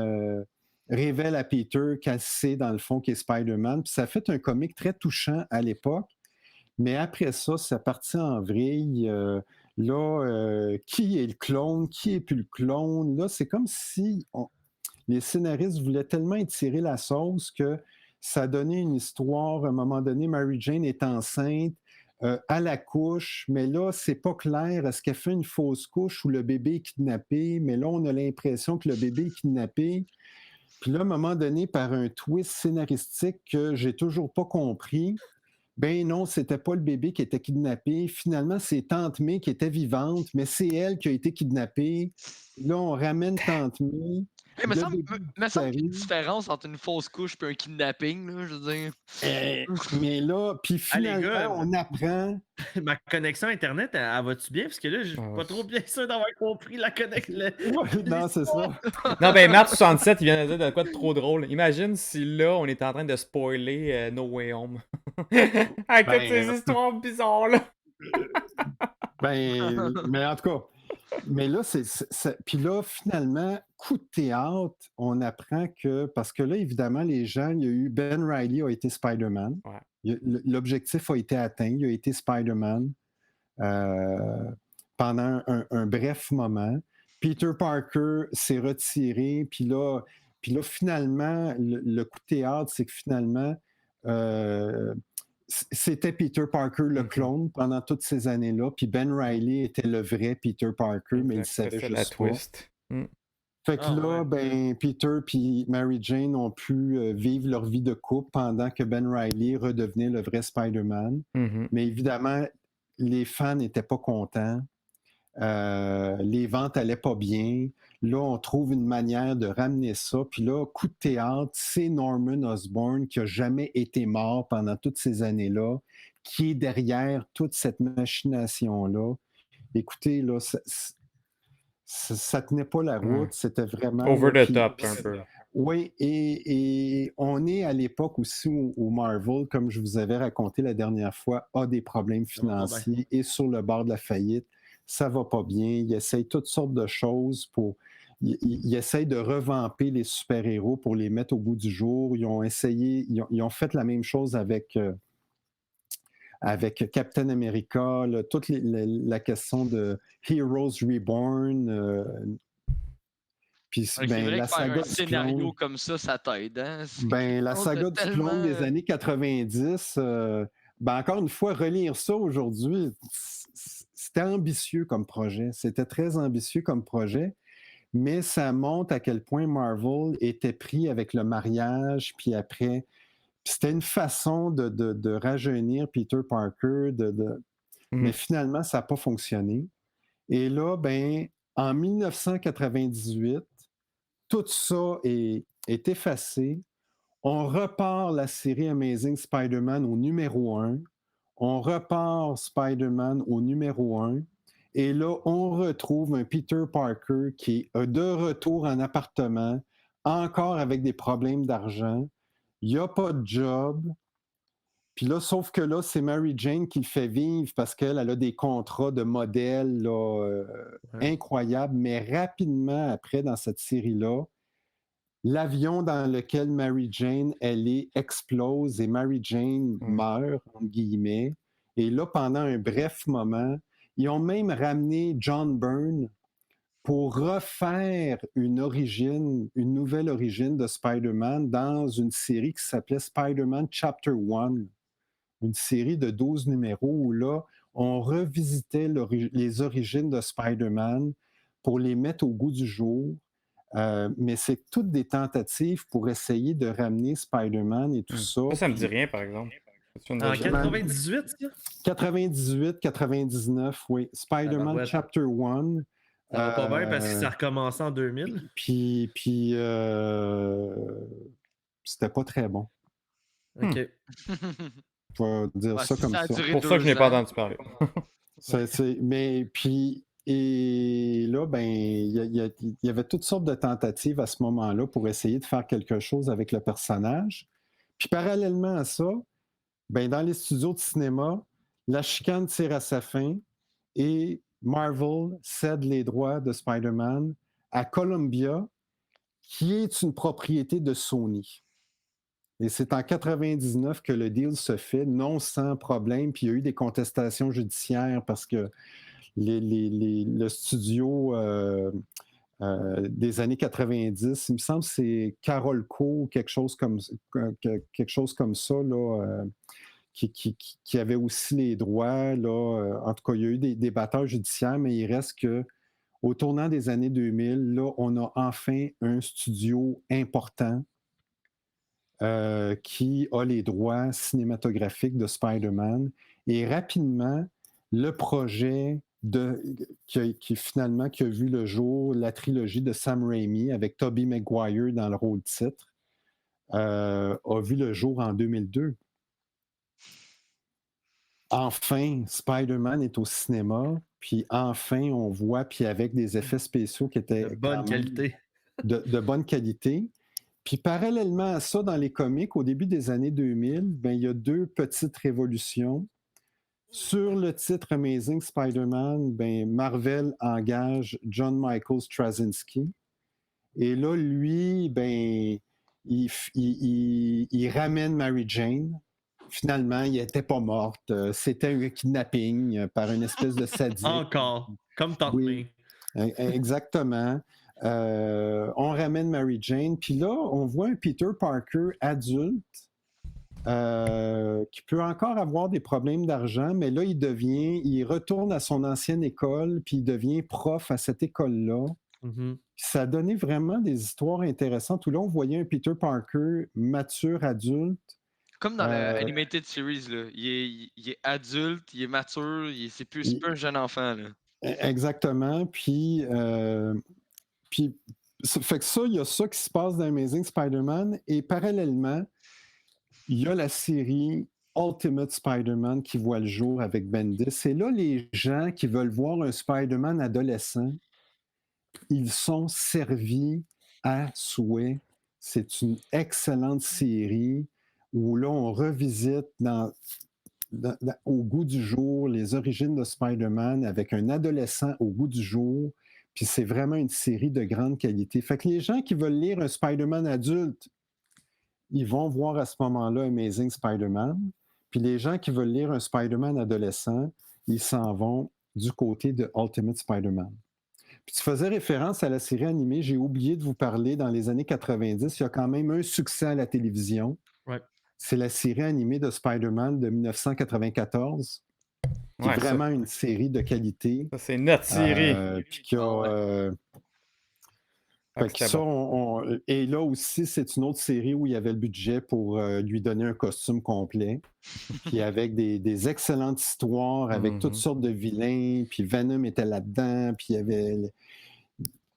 révèle à Peter qu'elle sait, dans le fond, qu'il est Spider-Man. Puis ça a fait un comic très touchant à l'époque. Mais après ça, ça partit en vrille. Qui est le clone? Qui est plus le clone? Là, c'est comme si les scénaristes voulaient tellement étirer la sauce que ça donnait une histoire. À un moment donné, Mary Jane est enceinte. À la couche, mais là, c'est pas clair. Est-ce qu'elle fait une fausse couche ou le bébé est kidnappé? Mais là, on a l'impression que le bébé est kidnappé. Puis là, à un moment donné, par un twist scénaristique que j'ai toujours pas compris, ben non, c'était pas le bébé qui était kidnappé. Finalement, c'est Tante May qui était vivante, mais c'est elle qui a été kidnappée. Là, on ramène Tante May. Hey, me Le semble, début me semble qu'il y a une série. différence entre une fausse couche et un kidnapping, là, je veux dire. Mais là, puis Ah, les finalement, gars, on apprend. ma connexion Internet, elle va-tu bien? Parce que là, je suis Ah, pas trop bien sûr d'avoir compris la connexion. Ouais, non, c'est ça. Non, ben Matt67, il vient de dire de quoi de trop drôle. Imagine si là, on était en train de spoiler No Way Home. Avec toutes ces histoires bizarres là. Mais en tout cas, mais là, puis là, finalement, coup de théâtre, on apprend que, parce que là, évidemment, les gens, il y a eu, Ben Reilly a été Spider-Man. Ouais. L'objectif a été atteint, il a été Spider-Man pendant un bref moment. Peter Parker s'est retiré, puis là, finalement, le coup de théâtre, c'est que finalement, c'était Peter Parker, le clone, pendant toutes ces années-là, puis Ben Reilly était le vrai Peter Parker, mais il Exact, savait c'est la juste pas. twist. Fait que Ah, là, ouais. ben, Peter puis Mary Jane ont pu vivre leur vie de couple pendant que Ben Reilly redevenait le vrai Spider-Man. Mhm. Mais évidemment, les fans n'étaient pas contents. Les ventes allaient pas bien. Là, on trouve une manière de ramener ça. Puis là, coup de théâtre, c'est Norman Osborn qui a jamais été mort pendant toutes ces années-là, qui est derrière toute cette machination-là. Écoutez, là, ça tenait pas la route. C'était vraiment... Over là, the top, un peu. Oui, et on est à l'époque aussi où Marvel, comme je vous avais raconté la dernière fois, a des problèmes financiers et sur le bord de la faillite. Ça va pas bien. Ils essayent toutes sortes de choses pour... Ils essayent de revamper les super-héros pour les mettre au bout du jour. Ils ont essayé... Ils ont fait la même chose avec Captain America, là, toute la question de Heroes Reborn... Puis, C'est ben, vrai la que faire saga un du scénario clone, comme ça t'aide, hein? ben, la saga du clone des années 90, ben, encore une fois, relire ça aujourd'hui, c'était ambitieux comme projet. C'était très ambitieux comme projet, mais ça montre à quel point Marvel était pris avec le mariage, puis après, c'était une façon de rajeunir Peter Parker, mais finalement, ça n'a pas fonctionné. Et là, ben, en 1998, tout ça est effacé. On repart la série Amazing Spider-Man au numéro 1. On repart Spider-Man au numéro 1. Et là, on retrouve un Peter Parker qui est de retour en appartement, encore avec des problèmes d'argent. Il n'y a pas de job. Puis là, sauf que là, c'est Mary Jane qui le fait vivre parce qu'elle a des contrats de modèles là, incroyables. Mais rapidement, après, dans cette série-là, l'avion dans lequel Mary Jane, elle est, explose et Mary Jane meurt, entre guillemets. Et là, pendant un bref moment, ils ont même ramené John Byrne pour refaire une nouvelle origine de Spider-Man dans une série qui s'appelait Spider-Man Chapter 1, une série de 12 numéros où là, on revisitait les origines de Spider-Man pour les mettre au goût du jour. Mais c'est toutes des tentatives pour essayer de ramener Spider-Man et tout ça. Ça me dit rien, par exemple. En 98, ça? 98, 99, oui. Spider-Man Chapter 1. Ça va pas bien parce que ça a recommencé en 2000. Puis c'était pas très bon. OK. Je vais dire ça comme ça. C'est pour ça que je n'ai pas entendu parler. Mais puis, et là, ben, il y avait toutes sortes de tentatives à ce moment-là pour essayer de faire quelque chose avec le personnage. Puis parallèlement à ça, ben, dans les studios de cinéma, la chicane tire à sa fin et Marvel cède les droits de Spider-Man à Columbia, qui est une propriété de Sony. Et c'est en 99 que le deal se fait, non sans problème. Puis il y a eu des contestations judiciaires parce que le studio des années 90, il me semble que c'est Carolco, quelque chose comme ça, là, qui avait aussi les droits. Là, en tout cas, il y a eu des batailles judiciaires, mais il reste que au tournant des années 2000, là, on a enfin un studio important qui a les droits cinématographiques de Spider-Man. Et rapidement, le projet finalement qui a vu le jour, la trilogie de Sam Raimi avec Tobey Maguire dans le rôle titre, a vu le jour en 2002. Enfin, Spider-Man est au cinéma, puis enfin, on voit, puis avec des effets spéciaux qui étaient De bonne quand même qualité. de bonne qualité. Puis parallèlement à ça, dans les comics, au début des années 2000, ben, il y a 2 petites révolutions. Sur le titre Amazing Spider-Man, ben, Marvel engage John Michael Straczynski. Et là, lui, ben, il ramène Mary Jane. Finalement, il n'était pas morte. C'était un kidnapping par une espèce de sadique. Encore, comme Tante Oui. May. Exactement. On ramène Mary Jane. Puis là, on voit un Peter Parker adulte qui peut encore avoir des problèmes d'argent, mais là, il retourne à son ancienne école, puis il devient prof à cette école-là. Mhm. Ça a donné vraiment des histoires intéressantes où là, on voyait un Peter Parker mature, adulte. Comme dans la Animated Series, là. Il est adulte, il est mature, c'est plus un jeune enfant. Là. Exactement. Puis fait que ça, il y a ça qui se passe dans Amazing Spider-Man. Et parallèlement, il y a la série Ultimate Spider-Man qui voit le jour avec Bendis. Et là, les gens qui veulent voir un Spider-Man adolescent, ils sont servis à souhait. C'est une excellente série où là, on revisite au goût du jour les origines de Spider-Man avec un adolescent au goût du jour. Puis c'est vraiment une série de grande qualité. Fait que les gens qui veulent lire un Spider-Man adulte, ils vont voir à ce moment-là Amazing Spider-Man. Puis les gens qui veulent lire un Spider-Man adolescent, ils s'en vont du côté de Ultimate Spider-Man. Puis tu faisais référence à la série animée, j'ai oublié de vous parler, dans les années 90, il y a quand même un succès à la télévision. Ouais. C'est la série animée de Spider-Man de 1994. Qui est vraiment une série de qualité. Ça, c'est notre série. Puis qui a... et là aussi, c'est une autre série où il y avait le budget pour lui donner un costume complet. Puis avec des excellentes histoires, avec toutes sortes de vilains. Puis Venom était là-dedans. Puis il y avait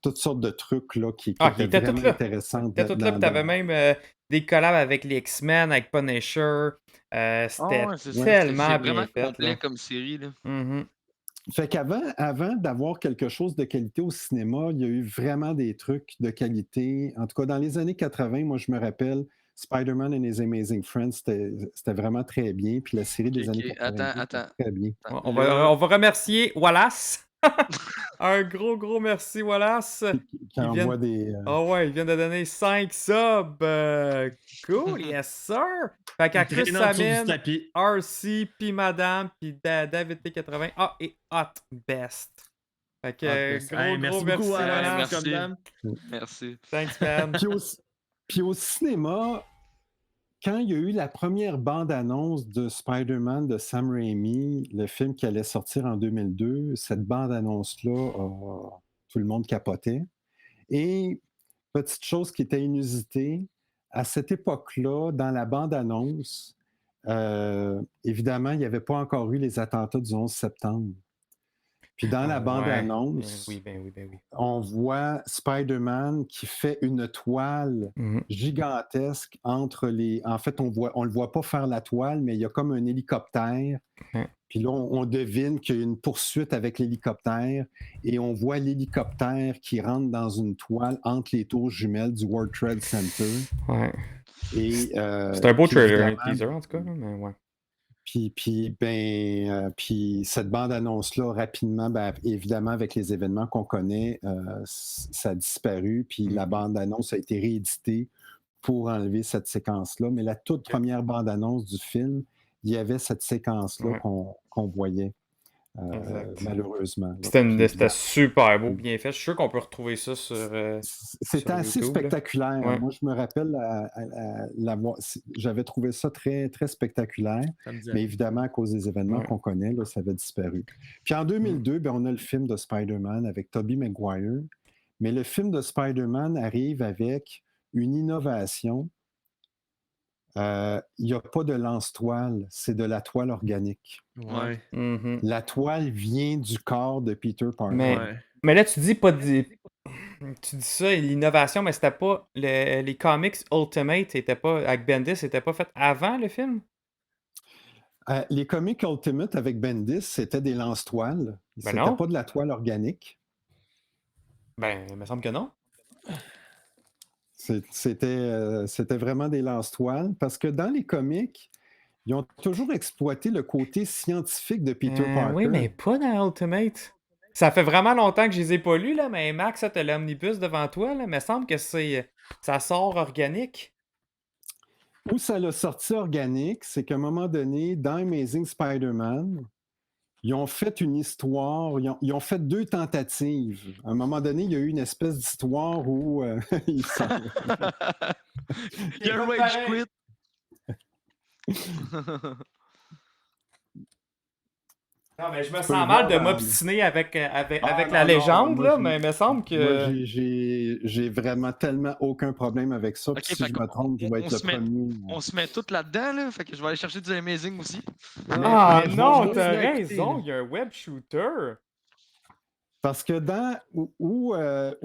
toutes sortes de trucs là, qui étaient vraiment intéressants. Tu avais même des collabs avec les X-Men, avec Punisher. C'était tellement c'est bien vraiment fait. complet comme série. Là. Fait qu'avant d'avoir quelque chose de qualité au cinéma, il y a eu vraiment des trucs de qualité. En tout cas, dans les années 80, moi, je me rappelle, Spider-Man and His Amazing Friends, c'était vraiment très bien. Puis la série des années 80, attends. très bien. On va remercier Wallace. Un gros merci, Wallace. Qui envoie des... il vient de donner 5 subs. Cool, yes sir. Fait qu'à Chris Samine, RC, puis Madame, puis David T80. Et Hot Best. Fait que gros merci, Wallace. Merci. Thanks, man. Puis au cinéma, quand il y a eu la première bande-annonce de Spider-Man de Sam Raimi, le film qui allait sortir en 2002, cette bande-annonce-là, tout le monde capotait. Et petite chose qui était inusitée, à cette époque-là, dans la bande-annonce, évidemment, il n'y avait pas encore eu les attentats du 11 septembre. Puis dans la bande-annonce, on voit Spider-Man qui fait une toile gigantesque entre les... En fait, on le voit pas faire la toile, mais il y a comme un hélicoptère. Puis là, on devine qu'il y a une poursuite avec l'hélicoptère et on voit l'hélicoptère qui rentre dans une toile entre les tours jumelles du World Trade Center. C'est un beau trailer, un teaser en tout cas, mais ouais. Puis cette bande-annonce-là, rapidement, évidemment, avec les événements qu'on connaît, ça a disparu. Puis la bande-annonce a été rééditée pour enlever cette séquence-là. Mais la toute première bande-annonce du film, il y avait cette séquence-là qu'on voyait. Malheureusement. C'était super beau, bien fait. Je suis sûr qu'on peut retrouver ça sur. C'était assez YouTube, spectaculaire. Ouais. Moi, je me rappelle, j'avais trouvé ça très, très spectaculaire. Mais évidemment, à cause des événements qu'on connaît, là, ça avait disparu. Puis en 2002, on a le film de Spider-Man avec Tobey Maguire. Mais le film de Spider-Man arrive avec une innovation. il n'y a pas de lance-toile, c'est de la toile organique. Ouais. Mhm. La toile vient du corps de Peter Parker. Mais là, tu dis pas de... Tu dis ça, l'innovation, mais c'était pas... Les comics Ultimate, étaient pas, avec Bendis, c'était pas fait avant le film? Les comics Ultimate avec Bendis, c'était des lance-toiles. Ben C'était non. pas de la toile organique. Ben, il me semble que non. C'était vraiment des lance-toiles parce que dans les comics, ils ont toujours exploité le côté scientifique de Peter Parker. Oui, mais pas dans Ultimate. Ça fait vraiment longtemps que je les ai pas lus, là, mais Max, t'as l'omnibus devant toi, là. Il me semble que ça sort organique. Où ça l'a sorti organique, c'est qu'à un moment donné, dans Amazing Spider-Man, ils ont fait une histoire, ils ont fait 2 tentatives. À un moment donné, il y a eu une espèce d'histoire où ils sont... Il y a un rage quit. Non, mais je me peux sens le mal voir de dans- m'obstiner avec Ah, la non, légende, moi, là, j'ai- mais il me semble que... Moi, j'ai vraiment tellement aucun problème avec ça. Puis Ok, si fait je me trompe, je vais on être le se met- premier. On se met tout là-dedans, là. Fait que je vais aller chercher du Amazing aussi. Ah mais je non, vais t'as vous écouter, raison, là. il y a un web shooter. Parce que où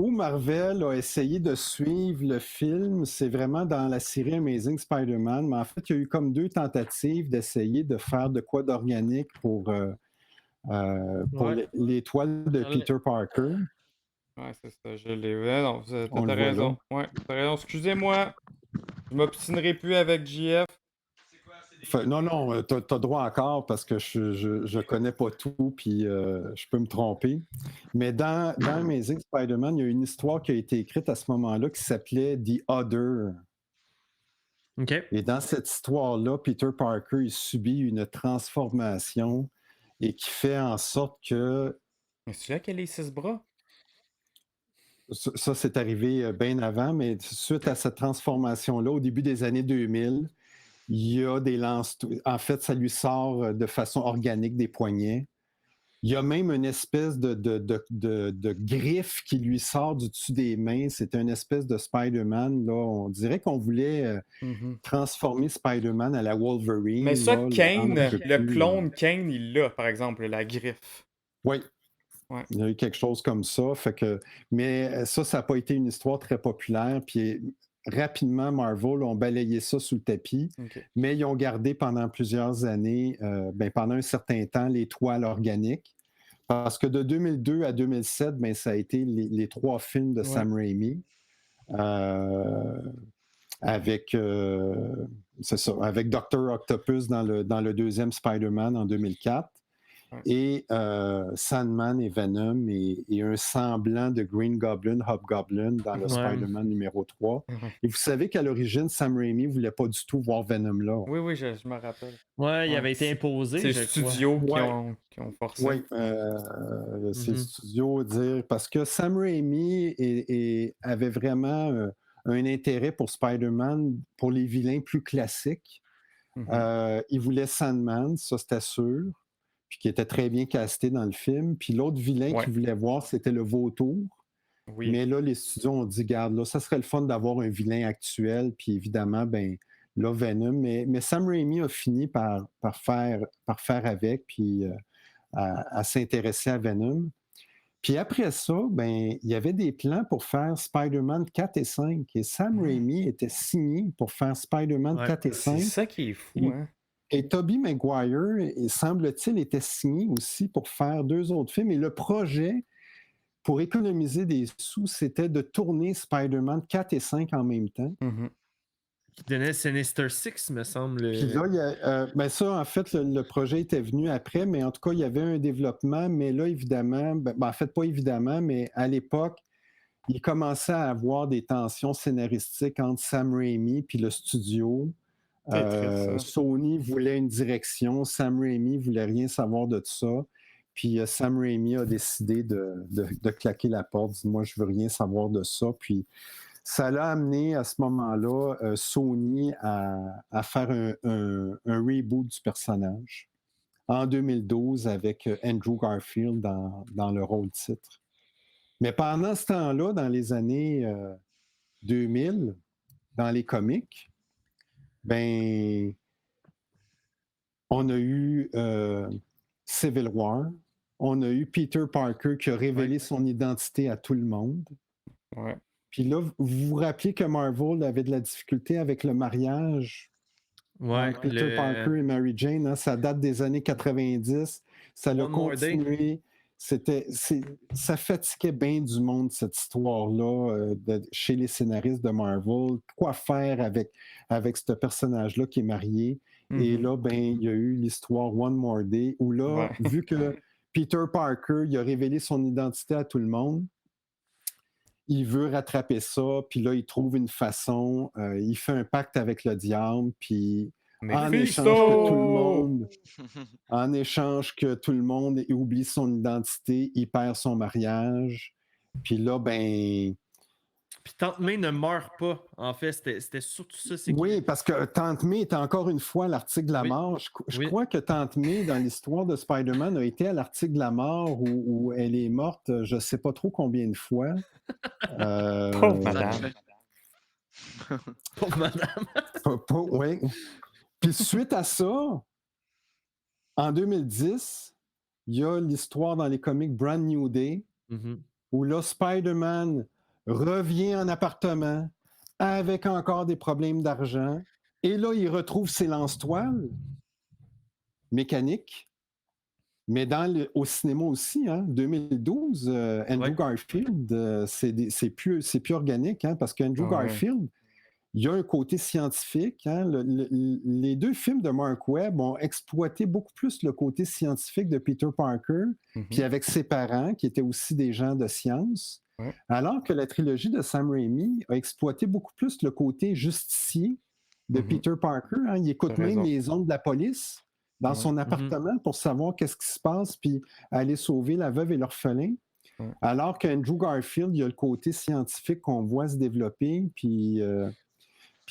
Marvel a essayé de suivre le film, c'est vraiment dans la série Amazing Spider-Man. Mais en fait, il y a eu comme 2 tentatives d'essayer de faire de quoi d'organique pour Ouais. les toiles de Peter Parker. Ouais, c'est ça, je l'ai. Ouais, non, On t'as le voit raison. Ouais, t'as raison. Excusez-moi, je m'obstinerai plus avec JF. Non, t'as droit encore parce que je connais pas tout, puis je peux me tromper. Mais dans Amazing Spider-Man, il y a une histoire qui a été écrite à ce moment-là qui s'appelait The Other. OK. Et dans cette histoire-là, Peter Parker il subit une transformation et qui fait en sorte que Mais c'est là qu'il a les 6 bras? ça, c'est arrivé bien avant, mais suite à cette transformation-là, au début des années 2000, il y a des lances. En fait, ça lui sort de façon organique des poignets. Il y a même une espèce de griffe qui lui sort du dessus des mains. C'est une espèce de Spider-Man. Là. On dirait qu'on voulait transformer Spider-Man à la Wolverine. Mais ça, là, Kane, un peu le plus, clone Kane, il l'a, par exemple, la griffe. Oui. Ouais. Il y a eu quelque chose comme ça. Mais ça n'a pas été une histoire très populaire. Puis rapidement, Marvel ont balayé ça sous le tapis. Ok. Mais ils ont gardé pendant plusieurs années, pendant un certain temps, les toiles organiques. Parce que de 2002 à 2007, ça a été les 3 films de Sam Raimi. Avec Dr. Octopus dans le deuxième Spider-Man en 2004. Et Sandman et Venom et un semblant de Green Goblin, Hobgoblin dans le Spider-Man numéro 3. Et vous savez qu'à l'origine, Sam Raimi ne voulait pas du tout voir Venom là. Oui, je me rappelle. Ouais, il avait été imposé. C'est les studios qui ont forcé. Oui, c'est le studio dire. Parce que Sam Raimi avait vraiment un intérêt pour Spider-Man, pour les vilains plus classiques. Il voulait Sandman, ça c'était sûr. Puis qui était très bien casté dans le film. Puis l'autre vilain qu'il voulait voir, c'était le Vautour. Oui. Mais là, les studios ont dit, garde, là, ça serait le fun d'avoir un vilain actuel. Puis évidemment, là, Venom. Mais Sam Raimi a fini par faire avec, puis à s'intéresser à Venom. Puis après ça, il y avait des plans pour faire Spider-Man 4 et 5. Et Sam Raimi était signé pour faire Spider-Man 4 et 5. C'est ça qui est fou, hein? Et Tobey Maguire, semble-t-il, était signé aussi pour faire 2 autres films. Et le projet, pour économiser des sous, c'était de tourner Spider-Man 4 et 5 en même temps. Qui donnait Sinister Six, me semble. Puis là, ça, en fait, le projet était venu après, mais en tout cas, il y avait un développement. Mais là, évidemment, en fait, pas évidemment, mais à l'époque, il commençait à avoir des tensions scénaristiques entre Sam Raimi puis le studio. Sony voulait une direction, Sam Raimi voulait rien savoir de tout ça. Puis Sam Raimi a décidé de claquer la porte, dit moi je veux rien savoir de ça. Puis ça l'a amené à ce moment-là Sony à faire un reboot du personnage en 2012 avec Andrew Garfield dans le rôle titre. Mais pendant ce temps-là, dans les années 2000, dans les comics, ben, on a eu Civil War, on a eu Peter Parker qui a révélé son identité à tout le monde. Ouais. Puis là, vous vous rappelez que Marvel avait de la difficulté avec le mariage Ouais, entre Peter Parker et Mary Jane, hein, ça date des années 90, ça l'a One More Day. continué. Ça fatiguait bien du monde, cette histoire-là, chez les scénaristes de Marvel. Quoi faire avec ce personnage-là qui est marié? Et là, ben, il y a eu l'histoire One More Day, où là, vu que Peter Parker, il a révélé son identité à tout le monde, il veut rattraper ça, puis là, il trouve une façon, il fait un pacte avec le diable, puis en échange que tout le monde oublie son identité, il perd son mariage, puis là, ben... Puis Tante May ne meurt pas, en fait, c'était surtout ça. Oui, parce que Tante May est encore une fois à l'article de la mort. Je crois que Tante May, dans l'histoire de Spider-Man, a été à l'article de la mort où elle est morte, je ne sais pas trop combien de fois. Pauvre madame. Pauvre madame. Oui. Puis suite à ça, en 2010, il y a l'histoire dans les comics Brand New Day, où là, Spider-Man revient en appartement avec encore des problèmes d'argent. Et là, il retrouve ses lance-toiles mécaniques. Mais au cinéma aussi, hein, 2012, Andrew Garfield, c'est plus organique, hein, parce qu'Andrew Garfield, il y a un côté scientifique. Hein, les deux films de Mark Webb ont exploité beaucoup plus le côté scientifique de Peter Parker, puis avec ses parents, qui étaient aussi des gens de science. Alors que la trilogie de Sam Raimi a exploité beaucoup plus le côté justicier de Peter Parker. Hein. Il écoute même les ondes de la police dans son appartement pour savoir qu'est-ce qui se passe, puis aller sauver la veuve et l'orphelin. Alors qu'Andrew Garfield, il y a le côté scientifique qu'on voit se développer, puis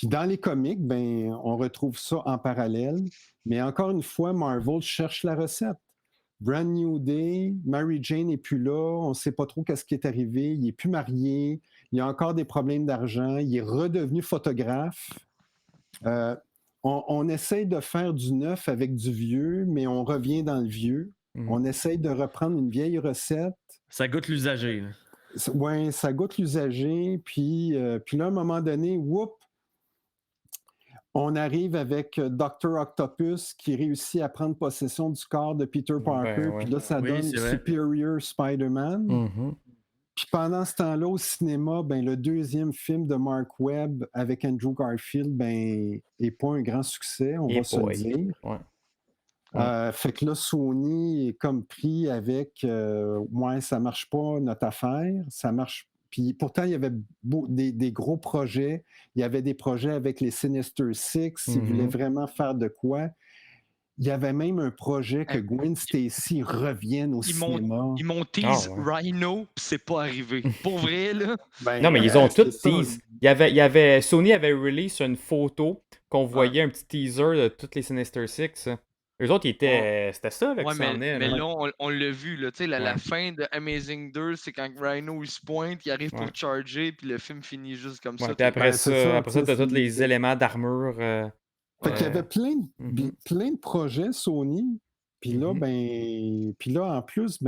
dans les comics, ben, on retrouve ça en parallèle. Mais encore une fois, Marvel cherche la recette. Brand New Day, Mary Jane n'est plus là, on ne sait pas trop qu'est-ce qui est arrivé, il n'est plus marié, il y a encore des problèmes d'argent, il est redevenu photographe. On essaye de faire du neuf avec du vieux, mais on revient dans le vieux. On essaye de reprendre une vieille recette. Ça goûte l'usager. Oui, ça goûte l'usager, puis là, à un moment donné, on arrive avec Dr. Octopus qui réussit à prendre possession du corps de Peter Parker. Puis là, ça donne Superior Spider-Man. Puis pendant ce temps-là, au cinéma, ben, le deuxième film de Mark Webb avec Andrew Garfield n'est pas un grand succès, on va se le dire. Fait que là, Sony est comme pris avec ça marche pas notre affaire, ça marche. Puis pourtant, il y avait des gros projets. Il y avait des projets avec les Sinister Six. Ils voulaient vraiment faire de quoi. Il y avait même un projet que Gwen Stacy revienne au cinéma. Ils m'ont tease Rhino, puis c'est pas arrivé. Pour vrai, là. Non, mais ils ont tout tease. Sony avait release une photo qu'on voyait un petit teaser de toutes les Sinister Six. Eux autres, c'était ça avec ça. Mais là, on l'a vu. Là, la fin de Amazing 2, c'est quand Rhino il se pointe, il arrive pour charger, puis le film finit juste comme ça. Puis après ça, tu as tous les éléments d'armure. Fait qu'il y avait plein de projets Sony. Puis là, en plus,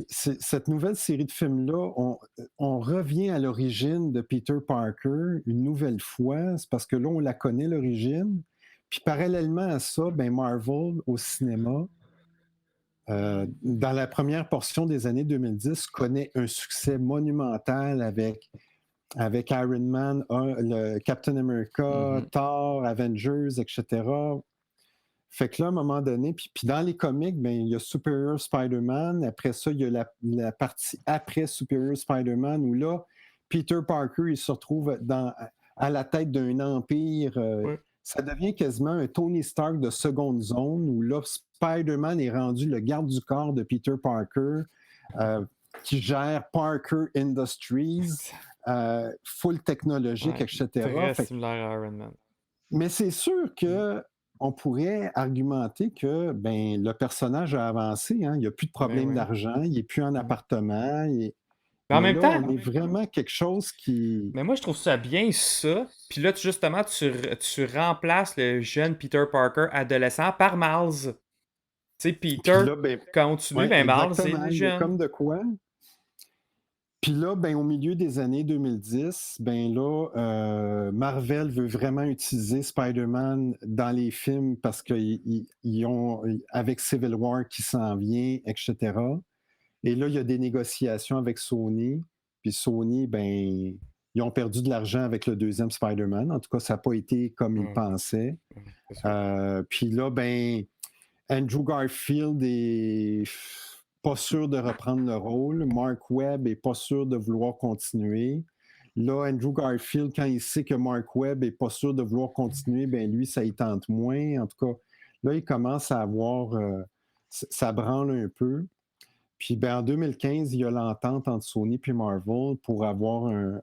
cette nouvelle série de films-là, on revient à l'origine de Peter Parker une nouvelle fois. C'est parce que là, on la connaît, l'origine. Puis parallèlement à ça, Marvel, au cinéma, dans la première portion des années 2010, connaît un succès monumental avec Iron Man, le Captain America, Thor, Avengers, etc. Fait que là, à un moment donné, puis dans les comics, il y a Superior Spider-Man. Après ça, il y a la partie après Superior Spider-Man où là, Peter Parker, il se retrouve à la tête d'un empire. Ça devient quasiment un Tony Stark de seconde zone où là, Spider-Man est rendu le garde du corps de Peter Parker qui gère Parker Industries, full technologique, etc. Très similaire à Iron Man. Mais c'est sûr qu'on pourrait argumenter que le personnage a avancé. Hein, il n'y a plus de problème d'argent, il n'est plus en appartement. Mais en Mais même là, temps, on est vraiment quelque chose qui... mais moi, je trouve ça bien, ça. Puis là, justement, tu remplaces le jeune Peter Parker adolescent par Miles. Tu sais, Puis Peter là, ben, continue, ouais, ben Miles exactement. est Il y a jeune. comme de quoi. Puis là, ben, au milieu des années 2010, ben là, Marvel veut vraiment utiliser Spider-Man dans les films parce qu'ils ont, avec Civil War qui s'en vient, etc. Et là, il y a des négociations avec Sony. Puis Sony, ben, ils ont perdu de l'argent avec le deuxième Spider-Man. En tout cas, ça n'a pas été comme ils Ouais, pensaient. c'est sûr. Puis là, ben, Andrew Garfield est pas sûr de reprendre le rôle. Mark Webb est pas sûr de vouloir continuer. Là, Andrew Garfield, quand il sait que Mark Webb est pas sûr de vouloir continuer, ben lui, ça y tente moins. En tout cas, là, il commence à avoir... ça branle un peu. Puis ben, en 2015, il y a l'entente entre Sony et Marvel pour avoir un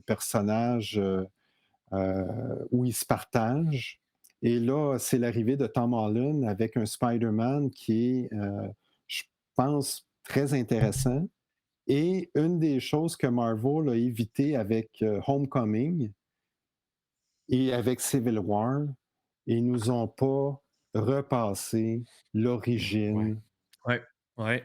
personnage où ils se partagent. Et là, c'est l'arrivée de Tom Holland avec un Spider-Man qui est, je pense, très intéressant. Et une des choses que Marvel a évité avec Homecoming et avec Civil War, ils nous ont pas repassé l'origine Ouais. Ouais.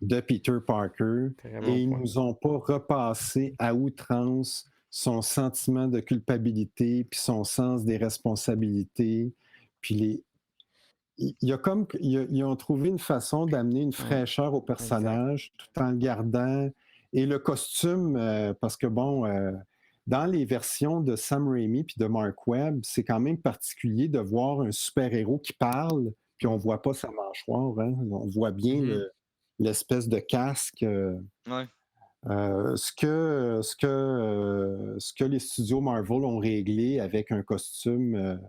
de Peter Parker Très bon et ils point. nous ont pas repassé à outrance son sentiment de culpabilité puis son sens des responsabilités. Puis ils ont trouvé une façon d'amener une fraîcheur au personnage tout en le gardant. Et le costume, parce que bon, dans les versions de Sam Raimi puis de Mark Webb, c'est quand même particulier de voir un super-héros qui parle, puis on voit pas sa mâchoire. Hein? On voit bien l'espèce de casque. Ouais. Ce que les studios Marvel ont réglé avec un costume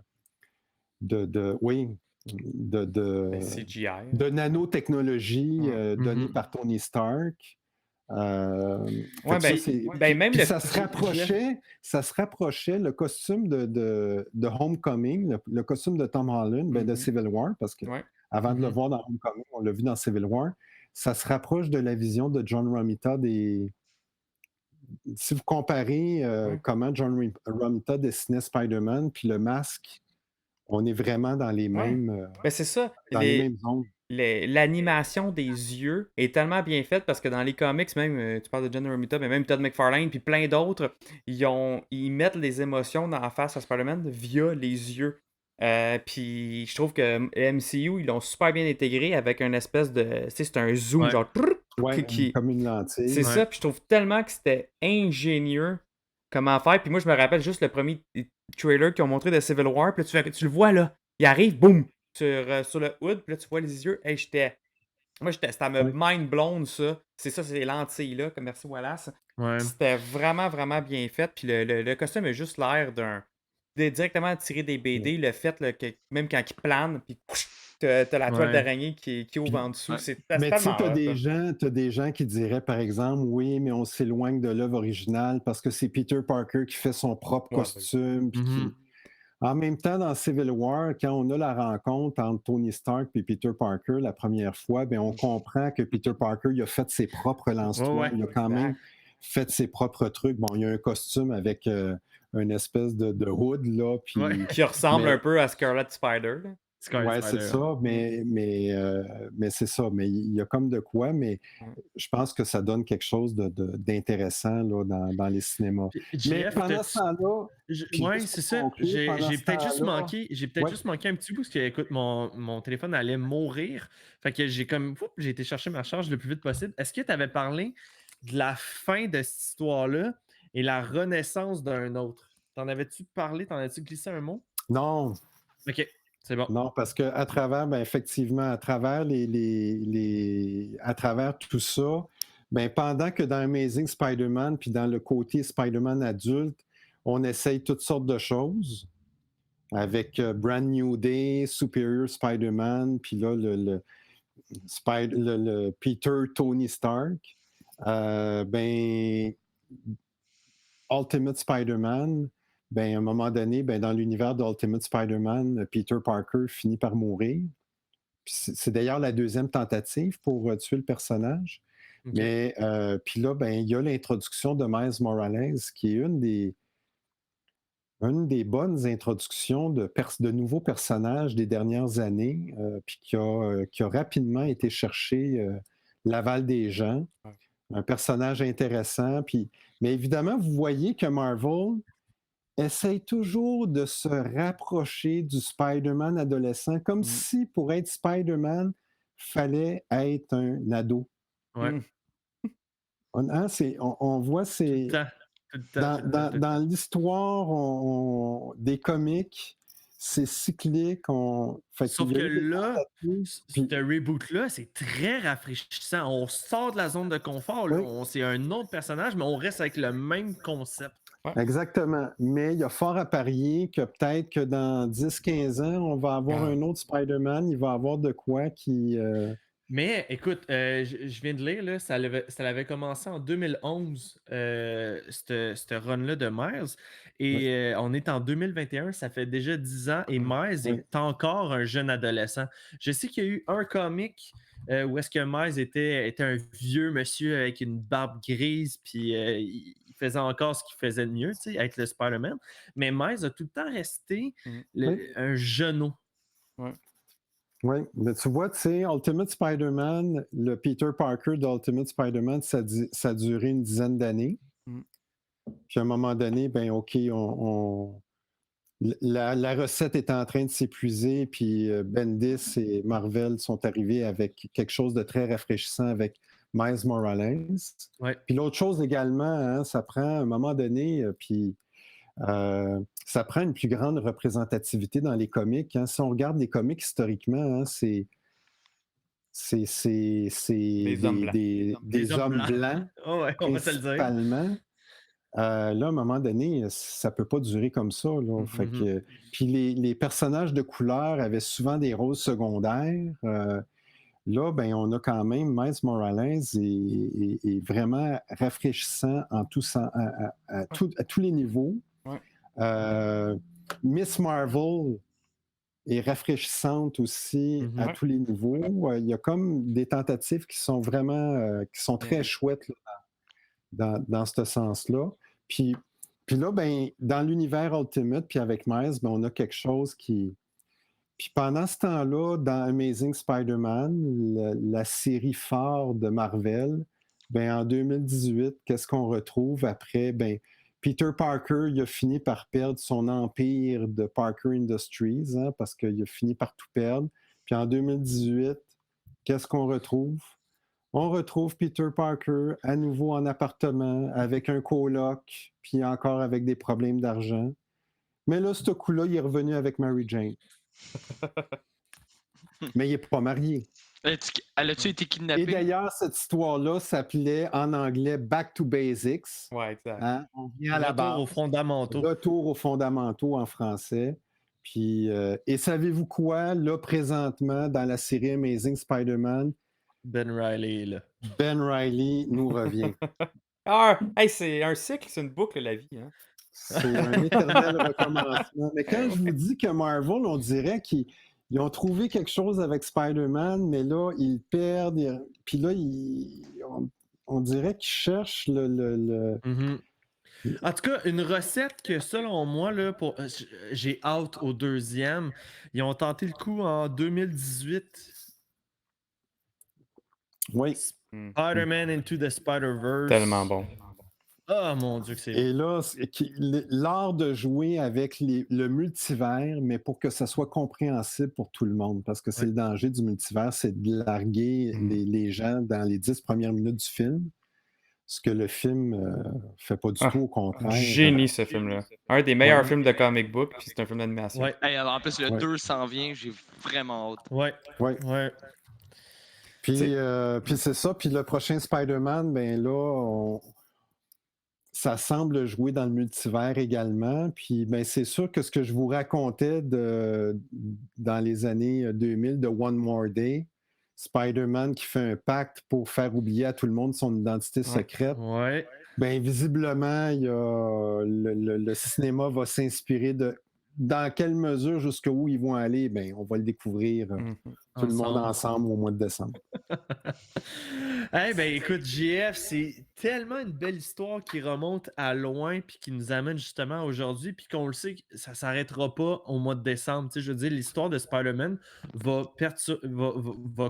oui, CGI. de nanotechnologie donnée Mhm. par Tony Stark. Ouais, ben, ben, même Puis le. ça se rapprochait le costume de Homecoming, le costume de Tom Holland, ben, de Civil War, parce que Ouais. avant de le voir dans Homecoming, on l'a vu dans Civil War. Ça se rapproche de la vision de John Romita si vous comparez comment John Romita dessinait Spider-Man, puis le masque, on est vraiment dans les Ouais. mêmes, Ben, c'est ça. dans les mêmes zones. L'animation des yeux est tellement bien faite parce que dans les comics, même, tu parles de John Romita, mais même Todd McFarlane, puis plein d'autres, ils mettent les émotions dans la face à Spider-Man via les yeux. Puis je trouve que MCU, ils l'ont super bien intégré avec une espèce de. Tu sais, c'est un zoom, Ouais. genre. Ouais, comme une lentille. C'est ça, puis je trouve tellement que c'était ingénieux comment faire. Puis moi, je me rappelle juste le premier trailer qu'ils ont montré de Civil War, puis là, tu le vois là, il arrive, boum, sur le hood, puis là, tu vois les yeux. Hey, ça me Ouais. mind blown, ça. C'est ça, c'est les lentilles là, comme merci Wallace. Ouais. C'était vraiment, vraiment bien fait. Puis le costume a juste l'air directement tiré des BD. Le fait là, que même quand il plane, puis t'as la toile Ouais. d'araignée qui ouvre en dessous. Ouais. C'est Mais tu sais, tellement hot, là. t'as des gens qui diraient, par exemple, oui, mais on s'éloigne de l'œuvre originale parce que c'est Peter Parker qui fait son propre Ouais, costume. Puis Mhm. En même temps, dans Civil War, quand on a la rencontre entre Tony Stark et Peter Parker la première fois, ben, on comprend que Peter Parker il a fait ses propres lance-toiles. Ouais, ouais. Il a quand même fait ses propres trucs. Bon, il y a un costume avec une espèce de hood, là. Puis, Ouais. Qui ressemble mais- un peu à Scarlet Spider. Là. Scarlet Ouais, c'est Spider. ça, mais c'est ça. Mais il y a comme de quoi, mais je pense que ça donne quelque chose d'intéressant là, dans les cinémas. Puis, Mais JF, pendant ce temps-là, puis ouais, juste c'est pour ça. conclure, pendant J'ai ce peut-être juste temps-là, manqué. ouais. Juste manqué un petit bout parce que, écoute, mon téléphone allait mourir. Fait que j'ai été chercher ma charge le plus vite possible. Est-ce que tu avais parlé de la fin de cette histoire-là et la renaissance d'un autre? T'en avais-tu parlé? T'en as-tu glissé un mot? Non, Ok, c'est bon. non, parce qu'à travers, ben, effectivement, à travers à travers tout ça, ben, pendant que dans Amazing Spider-Man, puis dans le côté Spider-Man adulte, on essaye toutes sortes de choses avec Brand New Day, Superior Spider-Man, puis là, le Peter Tony Stark, ben, Ultimate Spider-Man, ben, à un moment donné, ben, dans l'univers d'Ultimate Spider-Man, Peter Parker finit par mourir. C'est d'ailleurs la deuxième tentative pour tuer le personnage. Ok. Mais puis là, ben, il y a l'introduction de Miles Morales, qui est une des bonnes introductions de nouveaux personnages des dernières années, puis qui a rapidement été chercher l'aval des gens. Ouais. Un personnage intéressant. Mais évidemment, vous voyez que Marvel essaye toujours de se rapprocher du Spider-Man adolescent, comme si pour être Spider-Man, fallait être un ado. Ouais. On voit, Tout le temps. Tout le temps, tout le temps, tout le temps. dans l'histoire des comics, c'est cyclique. Sauf qu'il y que a eu des là, tentatives, puis- ce reboot-là, c'est très rafraîchissant. On sort de la zone de confort. Là. Oui. C'est un autre personnage, mais on reste avec le même concept. Exactement. Mais il y a fort à parier que peut-être que dans 10-15 ans, on va avoir un autre Spider-Man. Il va avoir de quoi qui... Mais écoute, je viens de lire, là, ça l'avait commencé en 2011, ce run-là de Miles. Et on est en 2021, ça fait déjà 10 ans, et Miles est encore un jeune adolescent. Je sais qu'il y a eu un comic où est-ce que Miles était un vieux monsieur avec une barbe grise, puis il faisait encore ce qu'il faisait de mieux, tu sais, avec le Spider-Man. Mais Miles a tout le temps resté un jeuneau. Oui, mais tu vois, tu sais, Ultimate Spider-Man, le Peter Parker d'Ultimate Spider-Man, ça a duré une dizaine d'années. Puis à un moment donné, ben OK, la recette est en train de s'épuiser, puis Bendis et Marvel sont arrivés avec quelque chose de très rafraîchissant avec Miles Morales. Ouais. Puis l'autre chose également, hein, ça prend à un moment donné, ça prend une plus grande représentativité dans les comics. Hein. Si on regarde les comics historiquement, hein, c'est Des hommes blancs. des hommes blancs, Oh ouais, on va te le dire. principalement. Là, à un moment donné, ça ne peut pas durer comme ça. Là. Fait que, puis les personnages de couleur avaient souvent des rôles secondaires. Là, ben, on a quand même Miles Morales est vraiment rafraîchissant à tous les niveaux. Miss Marvel est rafraîchissante aussi à tous les niveaux. Il y a comme des tentatives qui sont vraiment qui sont très chouettes là, dans ce sens-là. Puis là, ben, dans l'univers Ultimate, puis avec Miles, ben, on a quelque chose qui... Puis pendant ce temps-là, dans Amazing Spider-Man, la série phare de Marvel, ben, en 2018, qu'est-ce qu'on retrouve après? Ben, Peter Parker, il a fini par perdre son empire de Parker Industries, hein, parce qu'il a fini par tout perdre. Puis en 2018, qu'est-ce qu'on retrouve? On retrouve Peter Parker à nouveau en appartement avec un coloc, puis encore avec des problèmes d'argent. Mais là, ce coup-là, il est revenu avec Mary Jane. Mais il n'est pas marié. Elle a-tu été kidnappée? Et d'ailleurs, cette histoire-là s'appelait en anglais Back to Basics. Ouais, exact. Hein? On vient à la base. Retour aux fondamentaux. Retour aux fondamentaux en français. Puis, et savez-vous quoi? Là, présentement, dans la série Amazing Spider-Man, Ben Reilly est là. Ben Reilly nous revient. C'est un cycle, c'est une boucle, la vie. Hein? C'est un éternel recommencement. Mais quand je vous dis que Marvel, on dirait qu'ils ont trouvé quelque chose avec Spider-Man, mais là, ils perdent. Puis là, on dirait qu'ils cherchent le... En tout cas, une recette que, selon moi, là, j'ai hâte au deuxième. Ils ont tenté le coup en 2018. Oui. Spider-Man Into the Spider-Verse. Tellement bon. Oh mon Dieu, que c'est Et là, l'art de jouer avec le multivers, mais pour que ça soit compréhensible pour tout le monde, parce que c'est le danger du multivers, c'est de larguer les gens dans les 10 premières minutes du film, ce que le film fait pas du tout, au contraire. Génie, ce film-là. Un des meilleurs films de comic book, puis c'est un film d'animation. Ouais. Hey, alors, en plus, le 2 s'en vient, j'ai vraiment hâte. Ouais. Puis c'est ça, puis le prochain Spider-Man, ben là, ça semble jouer dans le multivers également. Puis ben, c'est sûr que ce que je vous racontais dans les années 2000 de One More Day, Spider-Man qui fait un pacte pour faire oublier à tout le monde son identité secrète, ben, visiblement, le cinéma va s'inspirer de... Dans quelle mesure, jusqu'où ils vont aller, ben, on va le découvrir Tout le monde ensemble. ensemble au mois de décembre. Eh ben écoute, JF, c'est tellement une belle histoire qui remonte à loin puis qui nous amène justement aujourd'hui, puis qu'on le sait que ça s'arrêtera pas au mois de décembre. Tu sais, je veux dire, l'histoire de Spider-Man va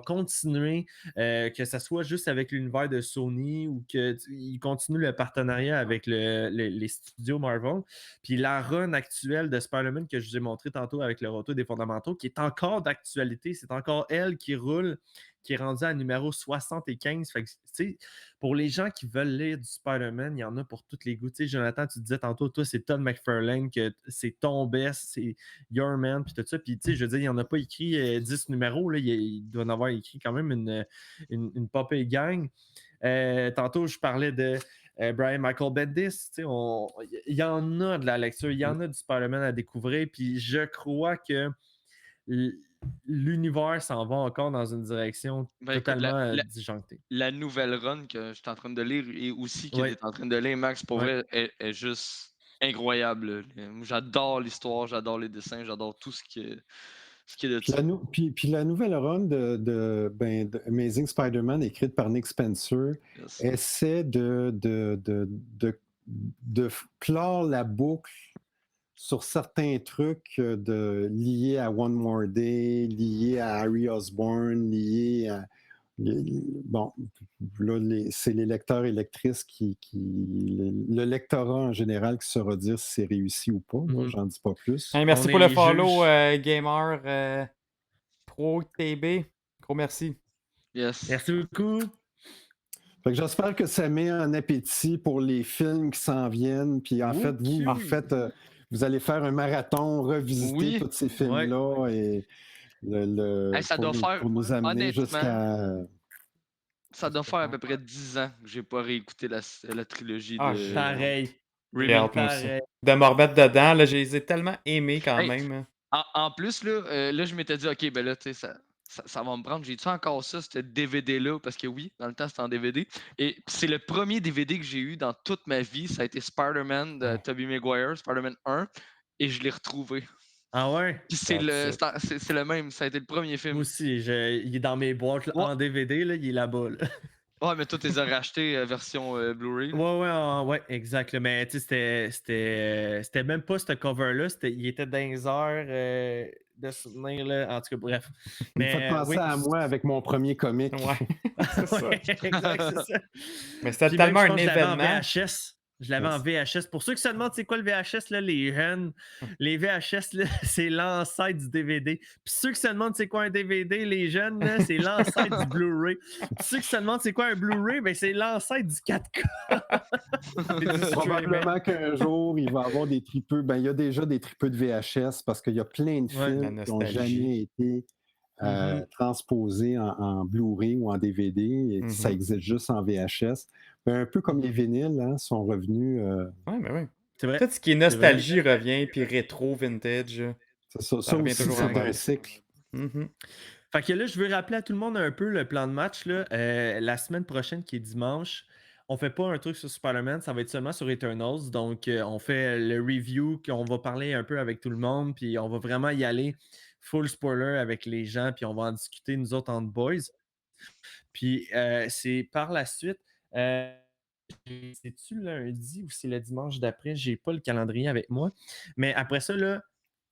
continuer, que ça soit juste avec l'univers de Sony ou qu'il continue le partenariat avec les studios Marvel. Puis la run actuelle de Spider-Man que je vous ai montré tantôt avec le retour des fondamentaux, qui est encore d'actualité, c'est encore elle qui roule, qui est rendu à numéro 75. Fait que, tu sais, pour les gens qui veulent lire du Spider-Man, il y en a pour tous les goûts. Tu sais, Jonathan, tu disais tantôt, toi, c'est Todd McFarlane, que c'est ton best, c'est Your Man, puis tout ça. Puis, tu sais, je veux dire, il n'en a pas écrit 10 numéros. Là, il doit en avoir écrit quand même une popée gang. Tantôt, je parlais de Brian Michael Bendis. Tu sais, il y en a de la lecture, il y en a du Spider-Man à découvrir. Puis, je crois que l'univers s'en va encore dans une direction Ben écoute, totalement disjonctée. la nouvelle run que je suis en train de lire et aussi que Ouais. tu es en train de lire, Max, pour Ouais. vrai, est juste incroyable. Moi, j'adore l'histoire, j'adore les dessins, j'adore tout ce qui est de Puis ça. puis la nouvelle run de Amazing Spider-Man écrite par Nick Spencer Yes. essaie de clore la boucle sur certains trucs liés à One More Day, liés à Harry Osborn, liés à... Bon, là, c'est les lecteurs et lectrices le lectorat en général qui saura dire si c'est réussi ou pas. Là, j'en dis pas plus. Hey, merci On pour est le les follow, juges. Gamer Pro TB. Gros merci. Yes. Merci beaucoup. Fait que j'espère que ça met un appétit pour les films qui s'en viennent. Puis en fait, vous allez faire un marathon, revisiter Oui. tous ces films-là et Hey, ça doit faire, pour nous amener honnêtement, jusqu'à... ça doit faire à peu près 10 ans que j'ai pas réécouté la trilogie Ah, de Pareil. J'ai hâte, moi aussi. Pareil. De me remettre dedans, là, je les ai tellement aimés quand Hey, même. hein. En plus, là, je m'étais dit, OK, ben là, tu sais, ça va me prendre. J'ai-tu encore ça, ce DVD-là? Parce que oui, dans le temps, c'était en DVD. Et c'est le premier DVD que j'ai eu dans toute ma vie. Ça a été Spider-Man de Tobey Maguire, Spider-Man 1. Et je l'ai retrouvé. Ah ouais? Puis c'est le même. Ça a été le premier Moi film. aussi, il est dans mes boîtes là, Ouais. en DVD, là, il est là-bas. Là. Ouais, mais toi, tu les as rachetés version Blu-ray. Ouais, exact. Là. Mais tu sais, c'était même pas ce cover-là. Il était dans les heures de souvenir. Là. En tout cas, bref. Me faites penser à moi avec mon premier comic. Ouais, c'est ça. Ouais, exact, c'est ça. Mais c'était Puis tellement même, un je pense que je l'avais en événement. VHS. Je l'avais en VHS. Pour ceux qui se demandent c'est quoi le VHS, là, les jeunes, les VHS, là, c'est l'ancêtre du DVD. Puis ceux qui se demandent c'est quoi un DVD, les jeunes, là, c'est l'ancêtre du Blu-ray. Puis ceux qui se demandent c'est quoi un Blu-ray, ben, c'est l'ancêtre du 4K. Probablement qu'un jour, il va y avoir des tripeux. Ben, il y a déjà des tripeux de VHS parce qu'il y a plein de Ouais, films la qui n'ont nostalgie. jamais été transposés en Blu-ray ou en DVD. Et ça existe juste en VHS. Ben, un peu comme les vinyles sont revenus. Ouais, mais oui. C'est vrai. Tout ce qui est nostalgie revient, puis rétro, vintage. C'est ça. Ça Ça revient aussi, toujours en c'est un mode. cycle. Fait que là, je veux rappeler à tout le monde un peu le plan de match. Là. La semaine prochaine, qui est dimanche, on fait pas un truc sur Spider-Man, ça va être seulement sur Eternals. Donc, on fait le review, qu'on va parler un peu avec tout le monde, puis on va vraiment y aller full spoiler avec les gens, puis on va en discuter nous autres entre boys. Puis, c'est par la suite, c'est-tu lundi ou c'est le dimanche d'après? J'ai pas le calendrier avec moi. Mais après ça, là,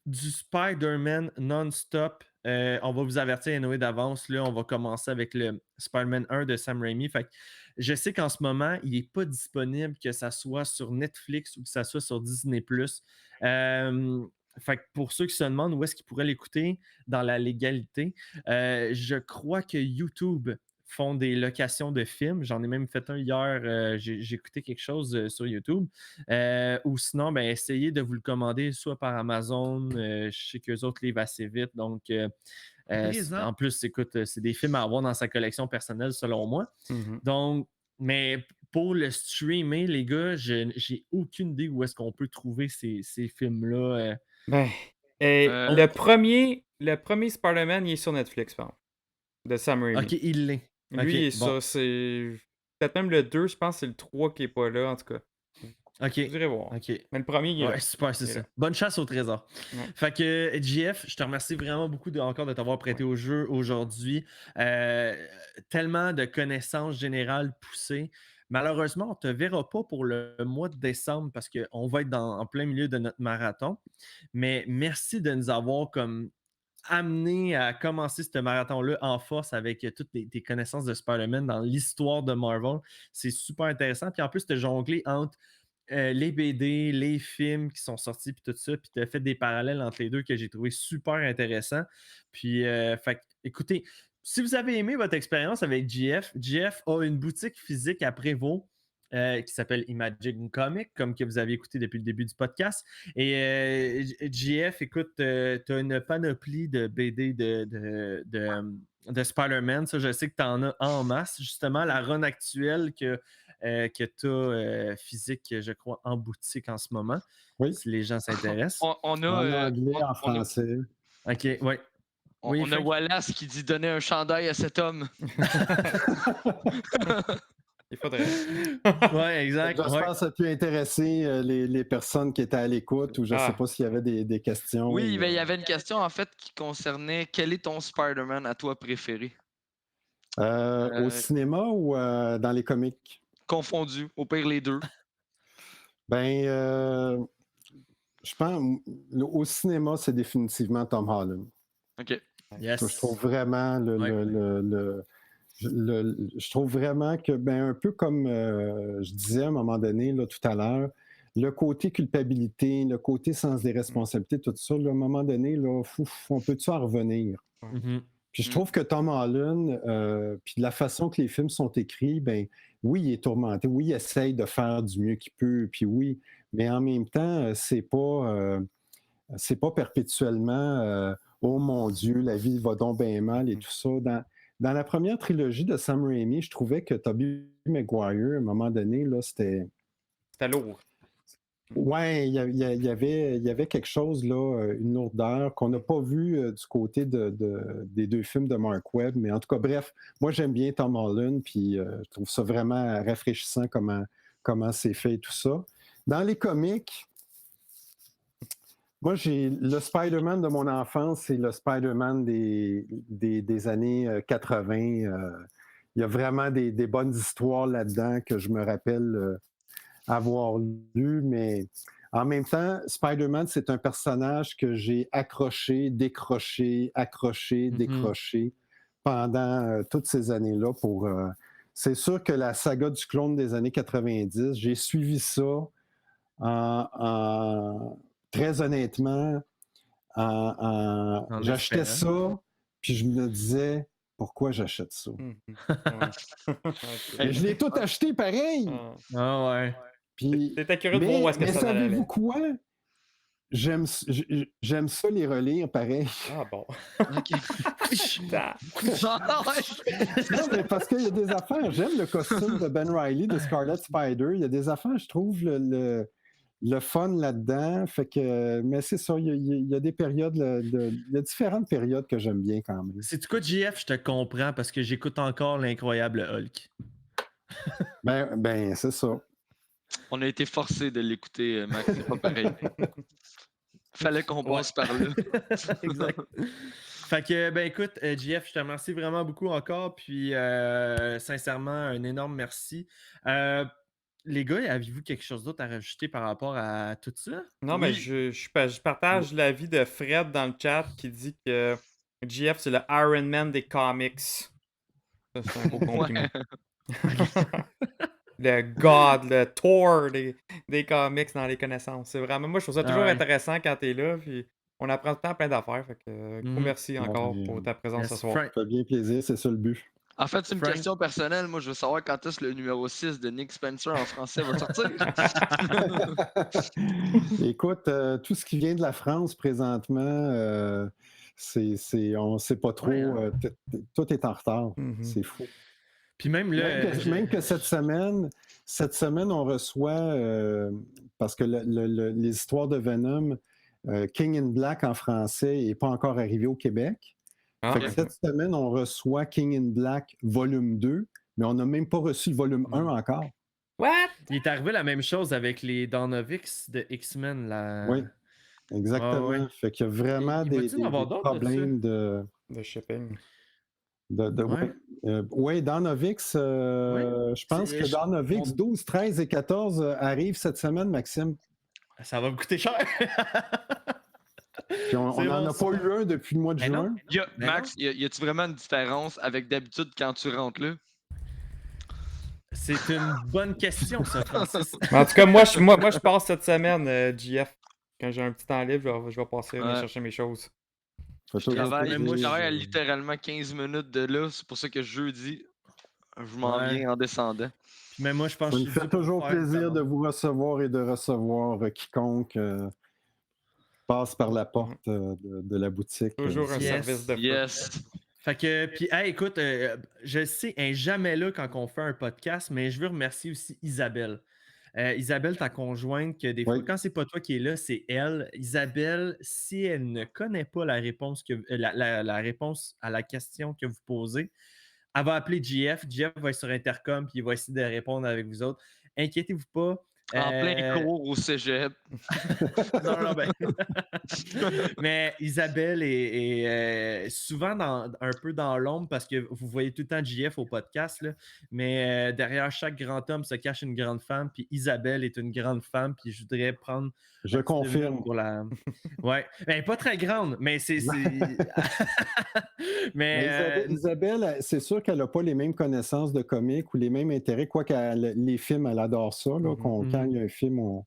du Spider-Man non-stop. On va vous avertir Noé d'avance. Là, on va commencer avec le Spider-Man 1 de Sam Raimi. Fait que je sais qu'en ce moment, il n'est pas disponible, que ça soit sur Netflix ou que ça soit sur Disney+. Fait que pour ceux qui se demandent où est-ce qu'ils pourraient l'écouter dans la légalité, je crois que YouTube font des locations de films. J'en ai même fait un hier. J'ai écouté quelque chose sur YouTube. Ou sinon, ben, essayez de vous le commander soit par Amazon. Je sais qu'eux autres livrent assez vite. Donc, en plus, écoute, c'est des films à avoir dans sa collection personnelle, selon moi. Donc, mais pour le streamer, les gars, j'ai aucune idée où est-ce qu'on peut trouver ces films-là. Ben, le premier Spider-Man, il est sur Netflix, par exemple, de Sam Raimi. Ok, il l'est. Lui, il est bon. ça, c'est peut-être même le 2, je pense, c'est le 3 qui est pas là, en tout cas. Ok. Vous irez voir. Ok. Mais le premier, il est là. Ouais, super, c'est Il est ça. là. Bonne chasse au trésor. Ouais. Fait que, JF, je te remercie vraiment beaucoup encore de t'avoir prêté au jeu aujourd'hui. Tellement de connaissances générales poussées. Malheureusement, on ne te verra pas pour le mois de décembre parce qu'on va être en plein milieu de notre marathon. Mais merci de nous avoir comme amené à commencer ce marathon-là en force avec toutes tes connaissances de Spider-Man dans l'histoire de Marvel. C'est super intéressant. Puis en plus, tu as jonglé entre les BD, les films qui sont sortis, puis tout ça, puis tu as fait des parallèles entre les deux que j'ai trouvé super intéressant. Puis, écoutez, si vous avez aimé votre expérience avec GF, GF a une boutique physique à Prévost qui s'appelle Imagine Comic, comme que vous avez écouté depuis le début du podcast. Et GF, écoute, tu as une panoplie de BD de Spider-Man. Ça, je sais que tu en as en masse. Justement, la run actuelle que tu as physique, je crois, en boutique en ce moment, Oui. si les gens s'intéressent. On En a, anglais, en français. OK, ouais. Oui, on a Frank? Wallace qui dit donner un chandail à cet homme. Il faudrait. Ouais, exact. J'espère Ouais. que ça a pu intéresser les personnes qui étaient à l'écoute ou je ne sais pas s'il y avait des questions. Oui, ben, il y avait une question en fait qui concernait quel est ton Spider-Man à toi préféré? Au cinéma ou dans les comics? Confondu, au pire les deux. Ben, je pense, au cinéma, c'est définitivement Tom Holland. OK. Yes. Je trouve vraiment je trouve vraiment que, ben, un peu comme je disais à un moment donné, là, tout à l'heure, le côté culpabilité, le côté sens des responsabilités, tout ça, là, à un moment donné, là, on peut-tu en revenir? Mhm. Puis je trouve que Tom Holland, puis de la façon que les films sont écrits, ben oui, il est tourmenté, oui, il essaye de faire du mieux qu'il peut, puis oui, mais en même temps, c'est pas perpétuellement oh mon Dieu, la vie va donc bien mal et tout ça. Dans la première trilogie de Sam Raimi, je trouvais que Tobey Maguire, à un moment donné, là, c'était lourd. Ouais, il y avait quelque chose, là, une lourdeur qu'on n'a pas vu du côté des deux films de Mark Webb. Mais en tout cas, bref, moi, j'aime bien Tom Holland, puis je trouve ça vraiment rafraîchissant comment c'est fait et tout ça. Dans les comics, moi, j'ai le Spider-Man de mon enfance, c'est le Spider-Man des années 80. Il y a vraiment des bonnes histoires là-dedans que je me rappelle avoir lu, mais en même temps, Spider-Man, c'est un personnage que j'ai accroché, décroché, décroché pendant toutes ces années-là. C'est sûr que la saga du clone des années 90, j'ai suivi ça très honnêtement, j'achetais ça, puis je me disais, pourquoi j'achète ça? Et je l'ai tout acheté pareil! Ah ouais. Puis, T'étais curieux de voir où est-ce que mais ça allait. savez-vous quoi? J'aime ça les relire pareil. Ah bon. OK. Non, mais parce qu'il y a des affaires. J'aime le costume de Ben Reilly de Scarlet Spider. Il y a des affaires, je trouve, le fun là-dedans. Fait que, mais c'est ça, il y a des périodes, il y a différentes périodes que j'aime bien quand même. C'est du coup, JF, je te comprends parce que j'écoute encore l'incroyable Hulk. Ben, c'est ça. On a été forcé de l'écouter, Max, c'est pas pareil. Fallait qu'on passe par là. Exact. Fait que, ben écoute, JF, je te remercie vraiment beaucoup encore. Puis, sincèrement, un énorme merci. Les gars, avez-vous quelque chose d'autre à rajouter par rapport à tout ça? Non, mais je partage l'avis de Fred dans le chat qui dit que GF, c'est le Iron Man des comics. Ça, c'est un beau compliment. Le God, le Thor des comics dans les connaissances. C'est vraiment, moi, je trouve ça toujours intéressant quand t'es là. Puis on apprend tout le temps plein d'affaires. Fait que, gros merci encore pour ta présence ce soir. Ça fait bien plaisir, c'est ça le but. En fait, c'est une question personnelle. Moi, je veux savoir quand est-ce que le numéro 6 de Nick Spencer en français va sortir. Écoute, tout ce qui vient de la France présentement, on ne sait pas trop. Tout est en retard. C'est fou. Puis même même que cette semaine, on reçoit, parce que les histoires de Venom, King in Black en français n'est pas encore arrivé au Québec. Fait que cette semaine, on reçoit King in Black volume 2, mais on n'a même pas reçu le volume 1 encore. What? Il est arrivé la même chose avec les Dawn of X de X-Men. Oui, exactement. Ouais. Fait qu'il y a vraiment Il des, va-tu en des- avoir des d'autres de ça? problèmes de. De shipping. Ouais. Oui, Dawn of X, je pense que Dawn of X 12, 13 et 14 arrivent cette semaine, Maxime. Ça va me coûter cher. Puis on n'en a pas eu un depuis le mois de Mais non. juin. Max, y a-tu vraiment une différence avec d'habitude quand tu rentres là? C'est une bonne question, ça, Francis. Mais en tout cas, moi, je passe cette semaine, JF. Quand j'ai un petit temps libre, je vais passer venir Ouais. chercher mes choses. Fait Je toujours travaille, plaisir. je travaille à littéralement 15 minutes de là. C'est pour ça que jeudi, je m'en Ouais. viens en descendant. Mais moi, je pense Ça que me je suis fait dû pour toujours faire une plaisir de commande. vous recevoir et de recevoir quiconque passe par la porte de la boutique. Toujours un Yes. service de feu. Yes. Fait que, puis, hey, écoute, je sais, elle est jamais là quand on fait un podcast, mais je veux remercier aussi Isabelle. Isabelle, ta conjointe, que des fois, Oui. quand c'est pas toi qui es là, c'est elle. Isabelle, si elle ne connaît pas la réponse, la réponse à la question que vous posez, elle va appeler JF. JF va être sur Intercom puis il va essayer de répondre avec vous autres. Inquiétez-vous pas. En plein cours au cégep. Non, ben. Mais Isabelle est souvent un peu dans l'ombre parce que vous voyez tout le temps JF au podcast, là, mais derrière chaque grand homme se cache une grande femme, puis Isabelle est une grande femme, puis je voudrais prendre Je un petit 2 minutes confirme. pour la... Ouais, elle n'est pas très grande, mais c'est... Mais Isabelle, c'est sûr qu'elle n'a pas les mêmes connaissances de comics ou les mêmes intérêts, quoique les films, elle adore ça. Là, quand il y a un film, on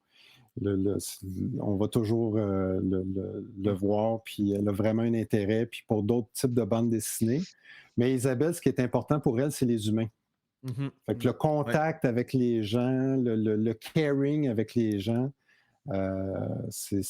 va toujours le voir, puis elle a vraiment un intérêt, puis pour d'autres types de bandes dessinées. Mais Isabelle, ce qui est important pour elle, c'est les humains. Fait que le contact avec les gens, le caring avec les gens, c'est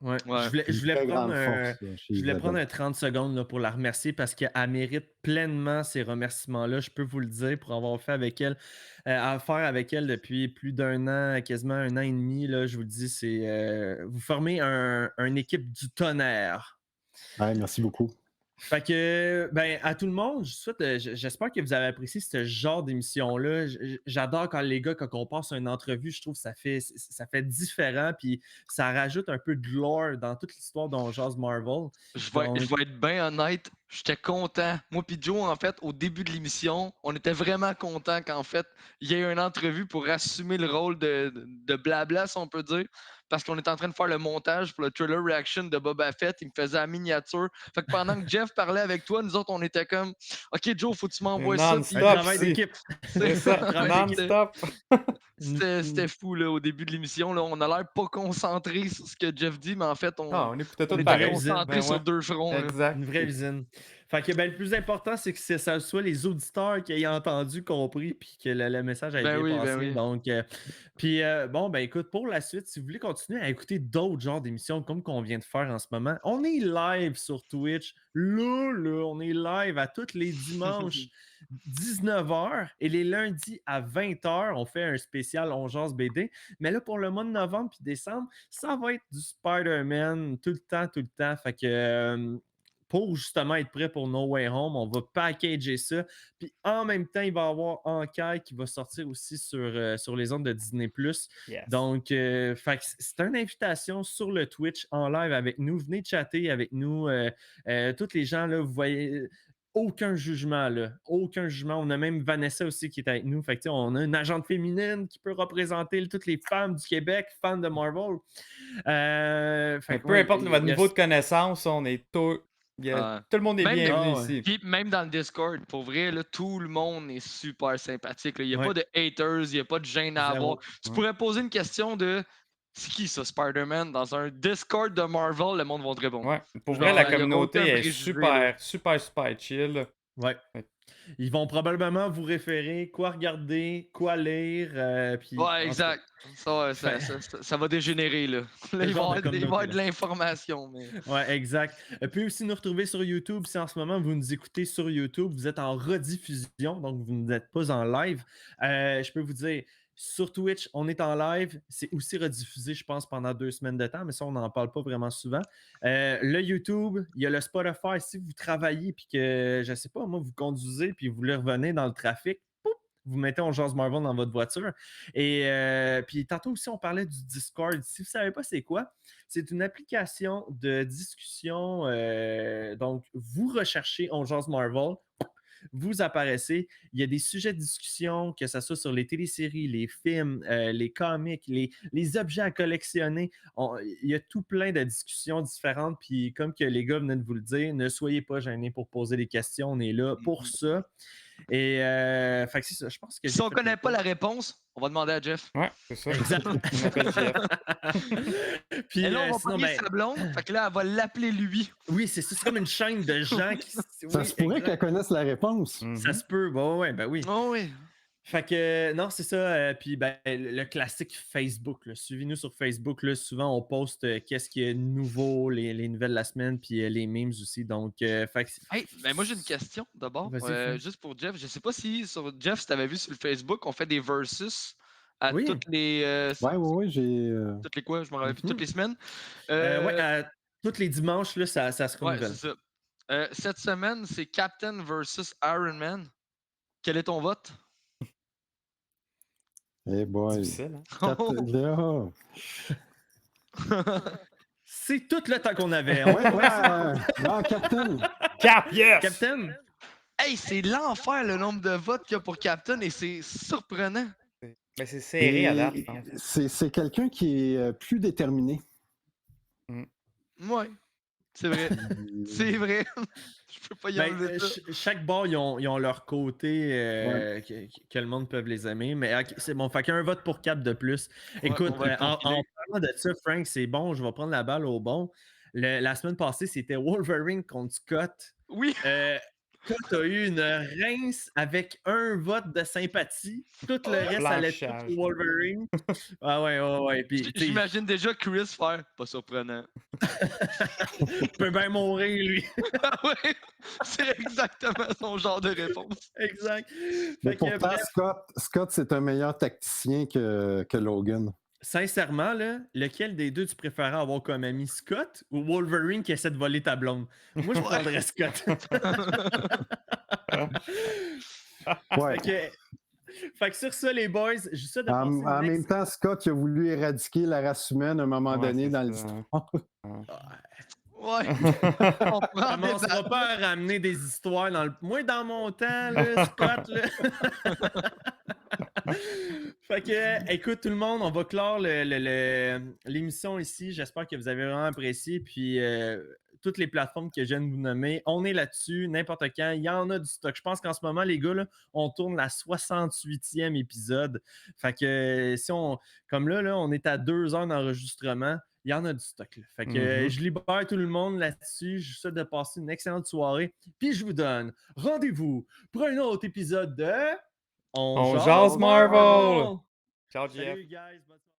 Ouais. Ouais. Je voulais très prendre, grande force, là, chez je voulais prendre Isabelle. un 30 secondes là, pour la remercier parce qu'elle mérite pleinement ces remerciements-là. Je peux vous le dire pour avoir fait avec elle, affaire avec elle depuis plus d'un an, quasiment un an et demi. Là, je vous le dis, c'est vous formez une équipe du tonnerre. Ouais, merci beaucoup. Fait que, ben, à tout le monde, j'espère que vous avez apprécié ce genre d'émission-là. J'adore quand les gars, quand on passe une entrevue, je trouve que ça fait différent, puis ça rajoute un peu de lore dans toute l'histoire dont jase Marvel. Je vais être bien honnête, j'étais content. Moi puis Joe, en fait, au début de l'émission, on était vraiment content qu'en fait, il y ait une entrevue pour assumer le rôle de blabla, si on peut dire. Parce qu'on était en train de faire le montage pour le trailer reaction de Boba Fett. Il me faisait la miniature. Fait que pendant que Jeff parlait avec toi, nous autres, on était comme OK, Joe, faut que tu m'envoies ça. Non-stop, Un travail c'est- d'équipe. C'est ça, Travail d'équipe. non-stop. C'était fou là, au début de l'émission. Là. On a l'air pas concentré sur ce que Jeff dit, mais en fait, Ah, on écoutait On tout est pareil. concentré Ben sur ouais. deux fronts. là. Exact. Une vraie usine. Fait que ben, le plus important, c'est que ça soit les auditeurs qui aient entendu, compris, puis que le message ait Ben bien oui, passé. ben oui. Donc, puis bon, ben écoute, pour la suite, si vous voulez continuer à écouter d'autres genres d'émissions comme qu'on vient de faire en ce moment, on est live sur Twitch. Là, on est live à tous les dimanches 19h et les lundis à 20h. On fait un spécial On jase BD. Mais là, pour le mois de novembre puis décembre, ça va être du Spider-Man tout le temps. Fait que pour justement être prêt pour No Way Home, on va packager ça. Puis en même temps, il va y avoir Enquête qui va sortir aussi sur les ondes de Disney+. Yes. Donc, fait que c'est une invitation sur le Twitch en live avec nous. Venez chatter avec nous. Tous les gens, là, vous voyez... Aucun jugement, là. Aucun jugement. On a même Vanessa aussi qui est avec nous. Fait que, on a une agente féminine qui peut représenter toutes les femmes du Québec, fans de Marvel. Fait que, Peu importe votre yes. niveau de connaissance, on est tout le monde est Même bienvenu de- ici. Puis même dans le Discord, pour vrai, là, tout le monde est super sympathique. là. Il n'y a Ouais. pas de haters, il n'y a pas de gêne à Zéro. avoir. Tu pourrais poser une question de c'est qui ça, Spider-Man? Dans un Discord de Marvel, le monde va te répondre. Ouais. Pour Genre, vrai, la y a communauté aucun est préjugé, là. super chill. Ouais. Ils vont probablement vous référer quoi regarder, quoi lire. Puis, en tout Ouais, cas, exact. Ça va dégénérer, là. Là, il va y genre de avoir communauté, de l'information, mais... Ouais, exact. Puis aussi nous retrouver sur YouTube. Si en ce moment vous nous écoutez sur YouTube, vous êtes en rediffusion, donc vous n'êtes pas en live. Je peux vous dire, sur Twitch, on est en live. C'est aussi rediffusé, je pense, pendant 2 semaines de temps, mais ça, on n'en parle pas vraiment souvent. Le YouTube, il y a le Spotify. Si vous travaillez puis que, je sais pas, moi, vous conduisez puis vous le revenez dans le trafic, vous mettez On Jase Marvel dans votre voiture. Et puis tantôt aussi, on parlait du Discord. Si vous ne savez pas c'est quoi, c'est une application de discussion. Donc, vous recherchez On Jase Marvel, vous apparaissez. Il y a des sujets de discussion, que ce soit sur les téléséries, les films, les comics, les objets à collectionner. Il y a tout plein de discussions différentes. Puis, comme que les gars venaient de vous le dire, ne soyez pas gênés pour poser des questions. On est là pour ça. Et fait que c'est ça. Je pense que Si on connaît pas la réponse, on va demander à Jeff. Ouais, c'est ça. Exact. On m'appelle Jeff. Puis Et là, on va sinon, pogner sa blonde. Fait que là, elle va l'appeler lui. oui, c'est ça. C'est comme une chaîne de gens qui. Ça Oui, se pourrait exact. qu'elle connaisse la réponse. Ça se peut. Bon, ouais, ben oui. Oh oui. Fait que non, c'est ça. Puis ben, le classique Facebook. Là. Suivez-nous sur Facebook. Là. Souvent, on poste qu'est-ce qui est nouveau, les nouvelles de la semaine, puis les memes aussi. Donc, fait que Hey, ben moi j'ai une question d'abord. Vas-y, Phil. Juste pour Jeff. Je sais pas si sur Jeff, si tu avais vu sur le Facebook, on fait des versus à Oui. toutes les. Oui, j'ai. Toutes les quoi? Je me rappelle plus. Mhm. Toutes les semaines. ouais, tous les dimanches, là, ça se Ouais, renouvelle. c'est ça. Cette semaine, c'est Captain versus Iron Man. Quel est ton vote? Eh boy. Difficile, hein? Là. C'est tout le temps qu'on avait. Ouais, non, Captain. Cap, yes! Captain? Hey, c'est l'enfer le nombre de votes qu'il y a pour Captain et c'est surprenant. Mais c'est serré à date, je Et pense. c'est quelqu'un qui est plus déterminé. Ouais, c'est vrai. C'est vrai. Je peux pas y Ben, enlever ça. chaque bar, ils ont leur côté que le monde peut les aimer. Mais ok, c'est bon. Fait qu'un vote pour Cap de plus. Écoute, on va le en compiler. parlant de ça, Frank, c'est bon. Je vais prendre la balle au bon. La semaine passée, c'était Wolverine contre Scott. Oui, Scott a eu une rince avec un vote de sympathie. Tout le reste allait tout Blanchage. pour Wolverine. Ah ouais. Puis, tu sais, j'imagine déjà Chris faire. Pas surprenant. il peut bien mourir, lui. Ah ouais, c'est exactement son genre de réponse. Exact. Mais Fait que, pourtant, bref, Scott, c'est un meilleur tacticien que Logan. sincèrement, là, lequel des deux tu préférais avoir comme ami, Scott ou Wolverine qui essaie de voler ta blonde? Moi, je prendrais Scott. Ouais. Fait que sur ça, les boys, juste ça de En passer même next- temps, Scott il a voulu éradiquer la race humaine à un moment Ouais, donné c'est dans ça. l'histoire. Ouais. On prend des commencera pas à ramener des histoires dans le. Moi, dans mon temps, là, Scott, là. Fait que, écoute, tout le monde, on va clore l'émission ici. J'espère que vous avez vraiment apprécié. Puis, toutes les plateformes que je viens de vous nommer, on est là-dessus, n'importe quand. Il y en a du stock. Je pense qu'en ce moment, les gars, là, on tourne la 68e épisode. Fait que, si on. Comme là, on est à 2 heures d'enregistrement. Il y en a du stock. Là. Fait que je libère tout le monde là-dessus. Je vous souhaite de passer une excellente soirée. Puis je vous donne rendez-vous pour un autre épisode de On jase Marvel! Ciao, Jeff. Salut, guys. Bonne soirée.